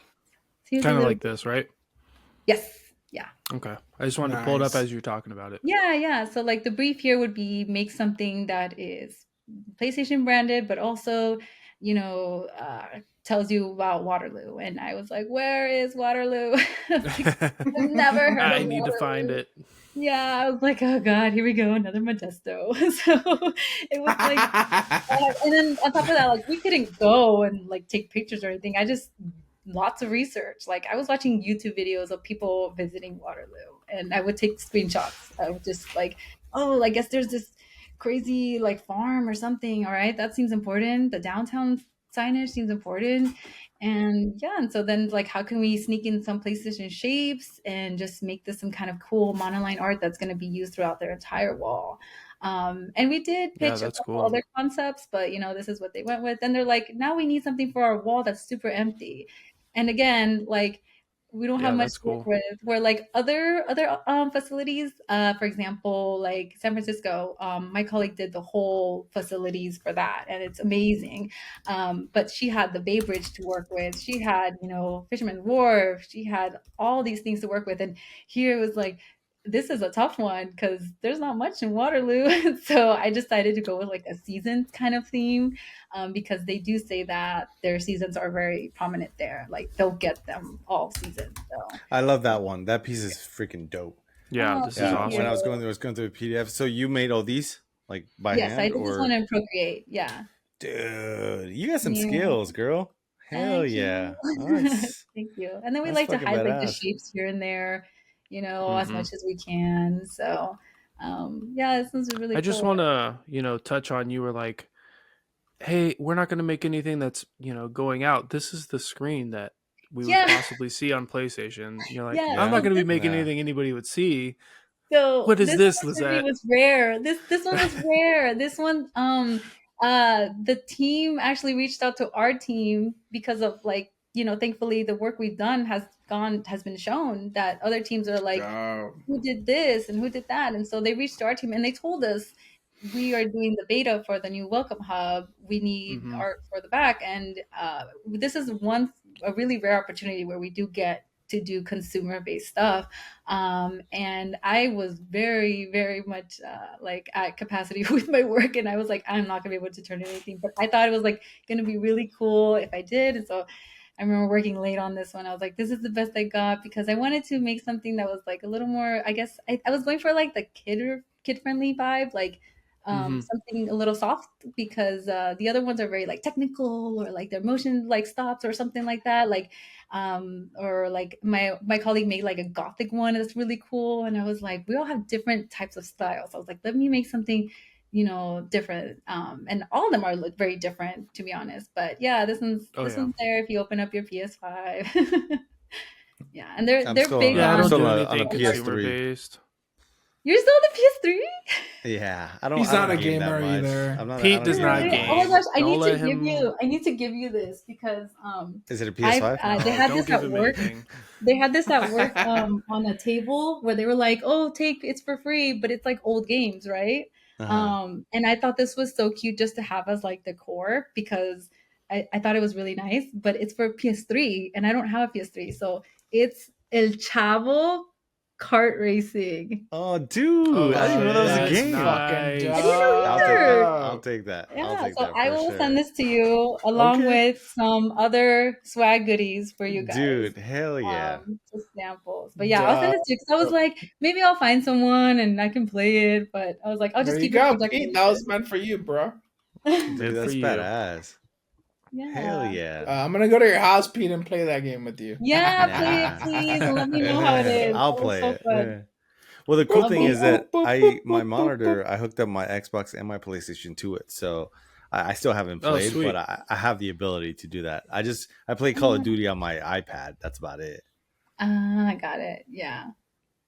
so Kind of like this, right? Yes. Yeah. Okay. I just wanted to pull it up as you're talking about it. Yeah. So like the brief here would be make something that is PlayStation branded, but also, you know, tells you about Waterloo. And I was like, where is Waterloo? I've never heard I of need Waterloo. to find it. Yeah, I was like, oh God, here we go, another Modesto. So it was like, and then on top of that, like we couldn't go and like take pictures or anything. I just lots of research. Like I was watching YouTube videos of people visiting Waterloo, and I would take screenshots. I would just like, oh, I guess there's this crazy like farm or something. All right, that seems important. The downtown signage seems important. And yeah, and so then like how can we sneak in some PlayStation shapes and just make this some kind of cool monoline art that's going to be used throughout their entire wall. And we did pitch a that's couple cool. other concepts, but you know, this is what they went with. And they're like, now we need something for our wall that's super empty. And again, like we don't have much that's to work cool. with. Where like other facilities, for example, like San Francisco, my colleague did the whole facilities for that, and it's amazing. But she had the Bay Bridge to work with. She had, you know, Fisherman Wharf. She had all these things to work with, and here it was like this is a tough one because there's not much in Waterloo. So I decided to go with like a seasons kind of theme because they do say that their seasons are very prominent there. Like they'll get them all season. So I love that one. That piece is freaking dope. Yeah, oh, this is Yeah, awesome. when I was going through a PDF. So you made all these like by yes, I hand, did this or one in Procreate. Yeah. dude, you got some Yeah. skills, girl. Hell Thank yeah. you. Oh, that's Thank you. And then we that's like to fucking hide like the badass. shapes here and there, you know, as Mhm. much as we can. So yeah, this was really I just cool. want to, you know, touch on you were like, hey, we're not going to make anything that's, you know, going out. This is the screen that we would Yeah. possibly see on PlayStation. You're like, Yeah. I'm not So going to be this making Yeah. anything anybody would see. So What is this this, opportunity Lisette? was rare. This one was rare. This one, the team actually reached out to our team because of like, you know, thankfully the work we've done has been shown that other teams are like, who did this and who did that, and so they reached to our team and they told us we are doing the beta for the new welcome hub. We need Mhm. art for the back, and this is a really rare opportunity where we do get to do consumer based stuff. And I was very, very much like at capacity with my work, and I was like, I'm not gonna be able to turn in anything, but I thought it was like gonna be really cool if I did. And so I remember working late on this one. I was like, this is the best I got because I wanted to make something that was like a little more, I guess I was going for like the kid friendly vibe, like something a little soft because the other ones are very like technical or like their motion like stops or something like that. Like or like my colleague made like a gothic one that's really cool. And I was like, we all have different types of styles. I was like, let me make something, you know, different. And all of them are like very different to be honest. But yeah, this one's there if you open up your PS5. Yeah, and they're big Yeah, I on. don't still do on anything a consumer PS3. based. You're still on the PS3? Yeah, I don't. He's I don't not a game gamer that much. either. I'm not. Pete I don't does game not that game. Oh my much. gosh, I Don't need let to give him- you. I need to give you this because Is it a I've PS5? they had don't this give at him work. anything. They had this at work on a table where they were like, "Oh, take it's for free," but it's like old games, right? And I thought this was so cute just to have as like the core because I thought it was really nice, but it's for PS3 and I don't have a PS3, so it's El Chavo kart racing. Oh, dude, Oh, I didn't even know that was a that's game. fucking nice. I didn't know I'll take that. either. I'll take that. I'll Yeah, take so that I for will sure. send this to you along Okay. with some other swag goodies for you guys. Dude, hell yeah. Just samples. But yeah, I'll send this to you because I was like, maybe I'll find someone and I can play it. But I was like, I'll There just you keep it go, project Pete. That was meant for you, bro. Dude, Good for that's you. badass. Hell Yeah. yeah. I'm gonna go to your house, Pete, and play that game with you. Yeah, play it, please, and let me know how it is. I'll That was play so it. fun. Yeah. Well, the cool I'll thing be is that my monitor, I hooked up my Xbox and my PlayStation to it, so I still haven't Oh, played, sweet. but I have the ability to do that. I play Call of Duty on my iPad. That's about it. I got it. Yeah.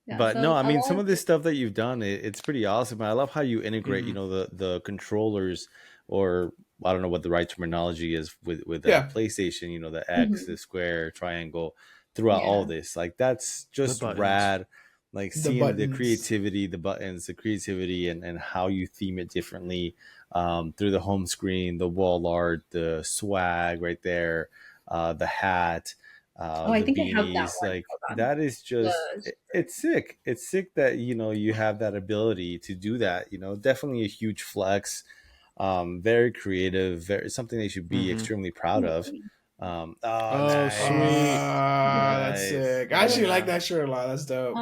Yeah. But no, So I I mean, some love of this stuff that you've done, it's pretty awesome. I love how you integrate, Mhm. the controllers, or I don't know what the right terminology is with Yeah. PlayStation. The X, the square, triangle, throughout all Yeah. this. Like that's just buttons. rad. Like The seeing the buttons. creativity, the buttons, the creativity, and how you theme it differently through the home screen, the wall art, the swag right there, the hat, Oh, I the think I have that beanies. one. Like Hold on. that is just The it's sick. It's sick that you have that ability to do that. Definitely a huge flex. Very creative. Very something they should be Mhm. extremely proud of. Oh, Oh, nice. sweet. That's Nice. sick. I Hell actually like yeah. that shirt a lot. That's dope.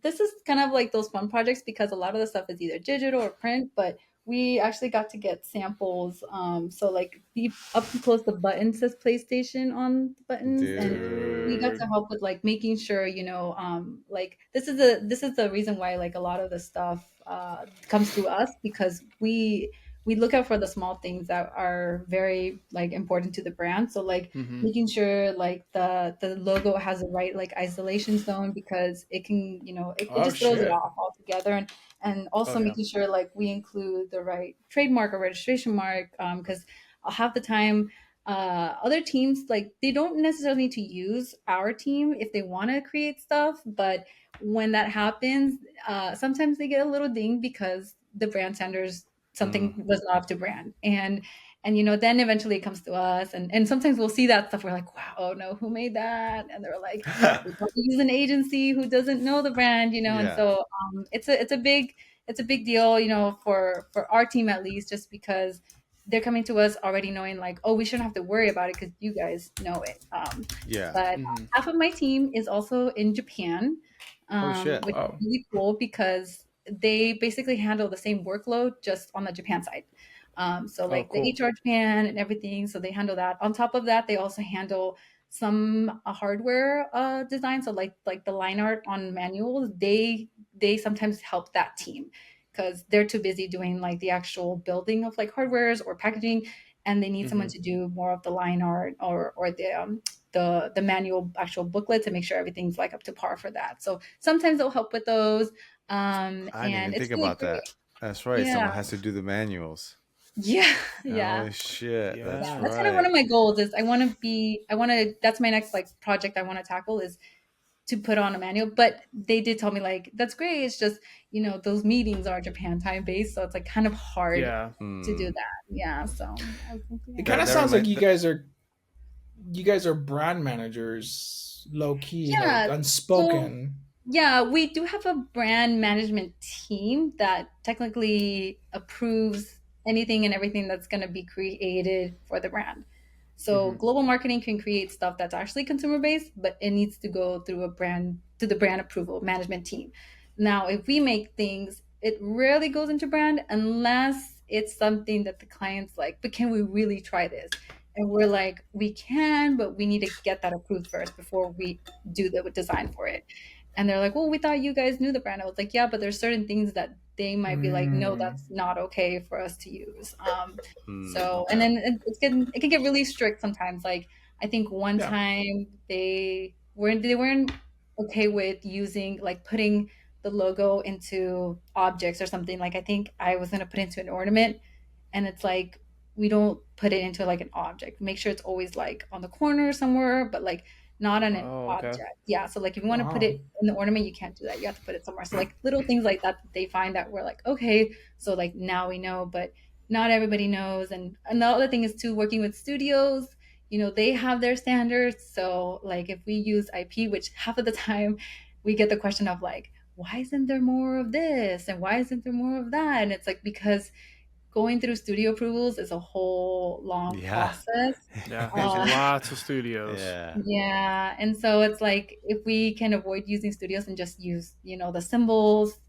This is kind of like those fun projects because a lot of the stuff is either digital or print, but we actually got to get samples. So like be up close the button says PlayStation on the buttons, and we got Dude. to help with like making sure like this is the reason why like a lot of the stuff comes through us because we look out for the small things that are very like important to the brand. So like Mhm. making sure like the logo has the right like isolation zone because it can it Oh just throws it shit. off altogether, and also Oh, yeah. making sure like we include the right trademark or registration mark because half the time other teams like they don't necessarily need to use our team if they want to create stuff, but when that happens sometimes they get a little ding because the brand standards something was not up to brand, and then eventually it comes to us, and sometimes we'll see that stuff, we're like, wow, oh no, who made that? And they're like, we probably use an agency who doesn't know the brand, and Yeah. so it's a big deal, for our team at least, just because they're coming to us already knowing like, oh, we shouldn't have to worry about it because you guys know it. Yeah. But Mhm. half of my team is also in Japan, Oh shit. which is Oh. really cool because they basically handle the same workload just on the Japan side. So Oh, like the cool. HR Japan and everything, so they handle that. On top of that, they also handle some hardware design. So like the line art on manuals, they sometimes help that team because they're too busy doing like the actual building of like hardwares or packaging, and they need someone Mhm. to do more of the line art or the manual actual booklet to make sure everything's like up to par for that. So sometimes they'll help with those. I didn't And even it's think really about great. that. That's right. Yeah. Someone has to do the manuals. Yeah. Oh Yeah. shit. That's Yeah. Yeah. That's kind of one right. of my goals is that's my next like project I want to tackle is to put on a manual. But they did tell me like, that's great. It's just, those meetings are Japan time based. So it's like kind of hard Yeah. to do Hmm. that. Yeah. So I was like, It yeah. kind of That sounds like remind. you guys are brand managers, low key, like Yeah. So unspoken. yeah, we do have a brand management team that technically approves anything and everything that's going to be created for the brand. So Mhm. global marketing can create stuff that's actually consumer based, but it needs to go through the brand approval management team. Now, if we make things, it rarely goes into brand unless it's something that the client's like, but can we really try this? And we're like, we can, but we need to get that approved first before we do the design for it. And they're like, well, we thought you guys knew the brand. I was like, yeah, but there's certain things that they might be like, no, Mm. that's not okay for us to use. So, and Okay. then it can get really strict sometimes. Like I think one Yeah. time they weren't okay with using like putting the logo into objects or something. Like I think I was gonna put into an ornament, and it's like we don't put it into like an object. Make sure it's always like on the corner somewhere, but like not on an Oh, okay. object. Yeah. So like if you want to put Wow. it in the ornament, you can't do that. You have to put it somewhere. So like little things like that they find that we're like, okay, so like now we know, but not everybody knows. And the other thing is too, working with studios, they have their standards. So like if we use IP, which half of the time we get the question of like, why isn't there more of this and why isn't there more of that? And it's like, because going through studio approvals is a whole long Yeah. process. Yeah, there's Uh, lots of studios. Yeah. yeah, and so it's like, if we can avoid using studios and just use, the symbols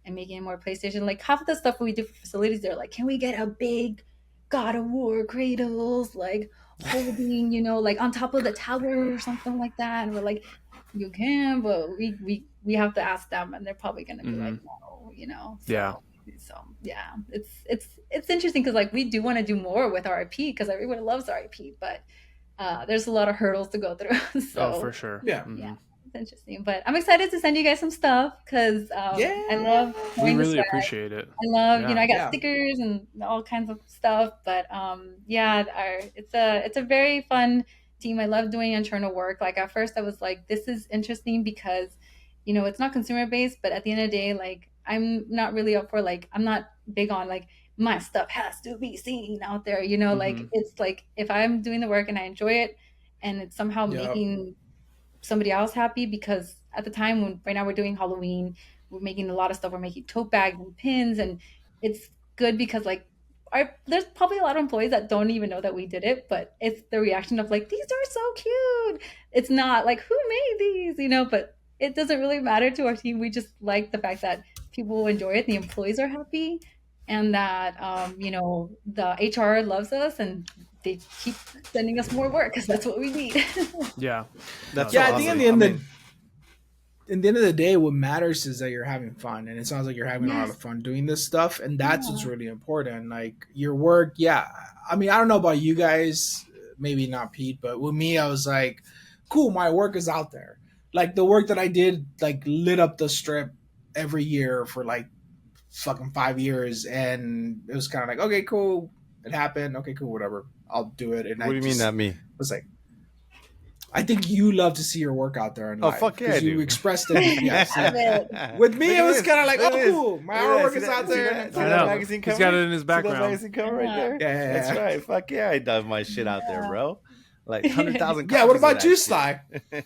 and making it more PlayStation, like half of the stuff we do for facilities, they're like, can we get a big God of War Kratos, like holding, like on top of the tower or something like that? And we're like, you can, but we have to ask them, and they're probably gonna be like, no. Yeah. So yeah, it's interesting because like we do want to do more with our IP because everyone loves our IP, but there's a lot of hurdles to go through. So Oh, for sure. Yeah. yeah, it's interesting. But I'm excited to send you guys some stuff because I love We wearing the really swag. appreciate it. I love, Yeah. I got Yeah. stickers and all kinds of stuff. But yeah, it's a very fun team. I love doing internal work. Like at first I was like, this is interesting because, it's not consumer based, but at the end of the day, like I'm not really up for like, I'm not big on like my stuff has to be seen out there, like it's like if I'm doing the work and I enjoy it and it's somehow Yep. making somebody else happy, because at the time when right now we're doing Halloween, we're making a lot of stuff. We're making tote bags and pins, and it's good because like there's probably a lot of employees that don't even know that we did it, but it's the reaction of like, these are so cute. It's not like who made these, but it doesn't really matter to our team. We just like the fact that people enjoy it, the employees are happy, and that the HR loves us and they keep sending us more work because that's what we need. Yeah. That's Yeah, so I think awesome. in the end, I mean, in the end of the day, what matters is that you're having fun, and it sounds like you're having a lot Yes. of fun doing this stuff, and that's Yeah. what's really important. Like your work, yeah. I mean, I don't know about you guys, maybe not Pete, but with me, I was like, cool, my work is out there. Like the work that I did, like lit up the strip every year for like fucking 5 years, and it was kind of like, okay, cool, it happened. Okay, cool, whatever, I'll do it. And what do you mean, not me? was like, I think you love to see your work out there in Oh, life. fuck yeah, I 'cause you do. expressed it. Yeah, see, Love it. with me, Look it at was this. kind of like, Look oh, at this. cool, my Look at artwork that. is out See there. that? See I that know. magazine He's cover? got it in his See that background. magazine cover right there? Yeah. That's right. Fuck yeah, I done my shit out there, bro. Like 100,000 Yeah, what copies of about you, that Sly? shit.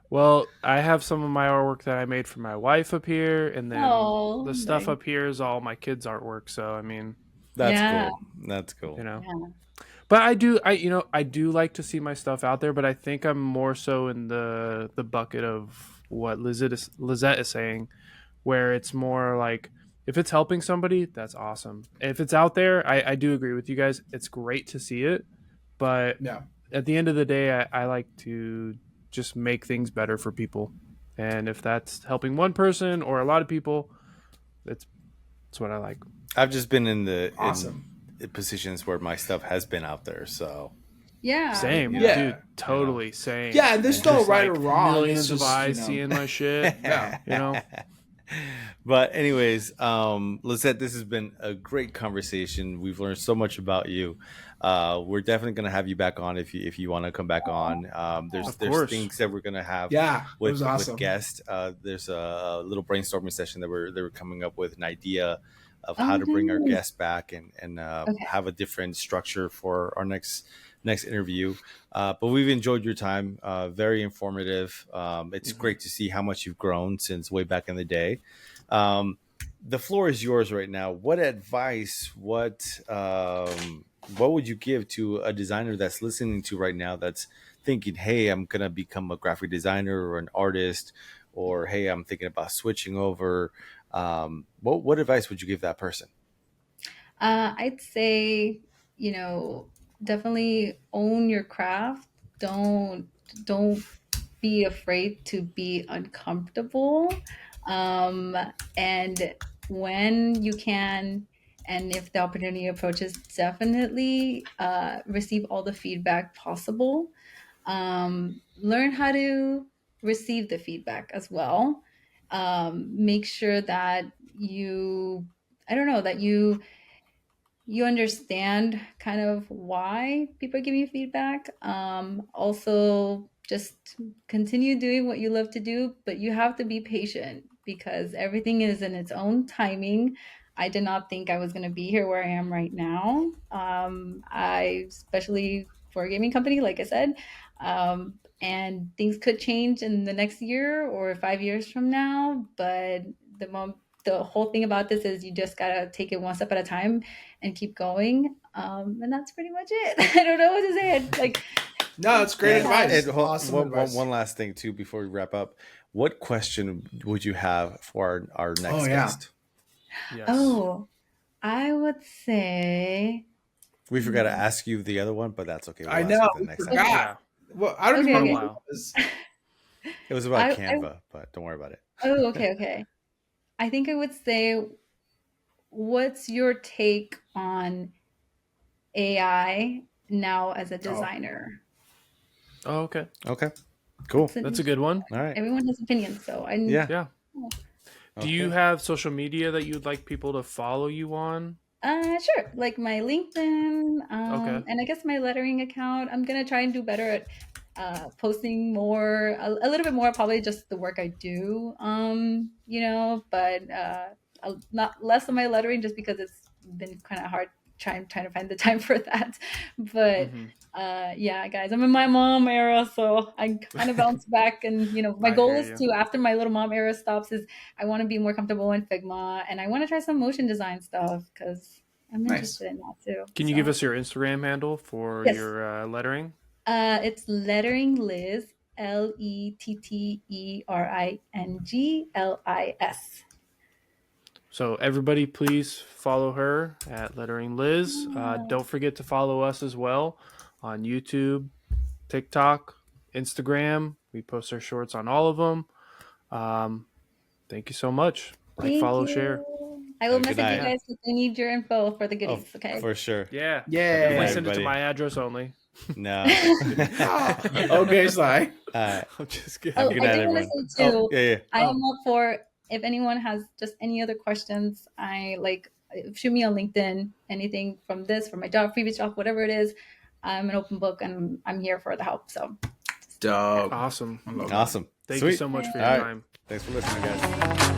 Well, I have some of my artwork that I made for my wife up here, and then Oh, the stuff nice. up here is all my kids' artwork. So I mean, That's Yeah. cool. That's cool. you know. Yeah. But I do like to see my stuff out there, but I think I'm more so in the bucket of what Lisette is saying, where it's more like if it's helping somebody, that's awesome. If it's out there, I do agree with you guys. It's great to see it, but Yeah. at the end of the day, I like to just make things better for people, and if that's helping one person or a lot of people, that's what I like. I've just been in Awesome. positions where my stuff has been out there, so Yeah. Same, Yeah. dude. Totally same. Yeah, and there's And no just, right or wrong. Millions It's of just, eyes seeing my shit. Yeah. You know. But anyways, Lisette, this has been a great conversation. We've learned so much about you. We're definitely gonna have you back on if you want to come back on. There's Of there's course. things that we're gonna have Yeah, it with was awesome. with guests. There's a little brainstorming session that we're coming up with an idea of Oh, how to bring our nice. guests back and Okay. have a different structure for our next interview. But we've enjoyed your time. Very informative. It's great to see how much you've grown since way back in the day. The floor is yours right now. What advice, what would you give to a designer that's listening to right now that's thinking, hey, I'm gonna become a graphic designer or an artist, or hey, I'm thinking about switching over. What advice would you give that person? I'd say, definitely own your craft. Don't be afraid to be uncomfortable. And when you can, and if the opportunity approaches, definitely receive all the feedback possible. Learn how to receive the feedback as well. Make sure that I don't know, that you understand kind of why people give you feedback. Also, just continue doing what you love to do, but you have to be patient because everything is in its own timing. I did not think I was going to be here where I am right now. I, especially for a gaming company, like I said, and things could change in the next year or 5 years from now. But the whole thing about this is you just gotta take it one step at a time and keep going. And that's pretty much it. I don't know what to say. Like, No, it's great advice. And Awesome advice. one last thing too before we wrap up. What question would you have for our next guest? Yes. oh, I would say, We forgot to ask you the other one, but that's okay. We'll I ask know, you the we next forgot. time. Yeah. Well, I don't Okay, even okay. know what it was. It was about I- Canva, but don't worry about it. oh, okay. I think I would say, what's your take on AI now as a designer? Oh, okay. Okay, cool. That's a good one. All right. Everyone has opinions, so I Yeah. Yeah. Do you have social media that you'd like people to follow you on? Sure. Like my LinkedIn, Okay. and I guess my lettering account. I'm gonna try and do better at posting more, a little bit more, probably just the work I do. But not less of my lettering, just because it's been kind of hard trying to find the time for that. But Mhm. yeah, guys, I'm in my mom era, so I kind of bounce back. And my I goal hear is you. to, after my little mom era stops, is I want to be more comfortable in Figma, and I want to try some motion design stuff because I'm Nice. interested in that too. Can you So, give us your Instagram handle for Yes. your lettering? It's lettering Liz, LetteringLINGLIS. So everybody, please follow her at Lettering Liz. Don't forget to follow us as well on YouTube, TikTok, Instagram. We post our shorts on all of them. Thank you so much. Thank Follow, you. share. I will Have a good message you night. guys if I need your info for the Oh, goodies. Okay. for sure. Yeah. Yeah. Definitely Bye, send it to everybody. my address only. No. Okay, Sly. I'm just kidding. Have a Oh, good I night, do want everyone. to say too. Oh, yeah. I am up for, if anyone has just any other questions, shoot me on LinkedIn, anything from this, from my job, previous job, whatever it is. I'm an open book and I'm here for the help. So Dope. Awesome. I love that. Awesome. Thank Sweet. you so much for your All right. time. Thanks for listening, guys.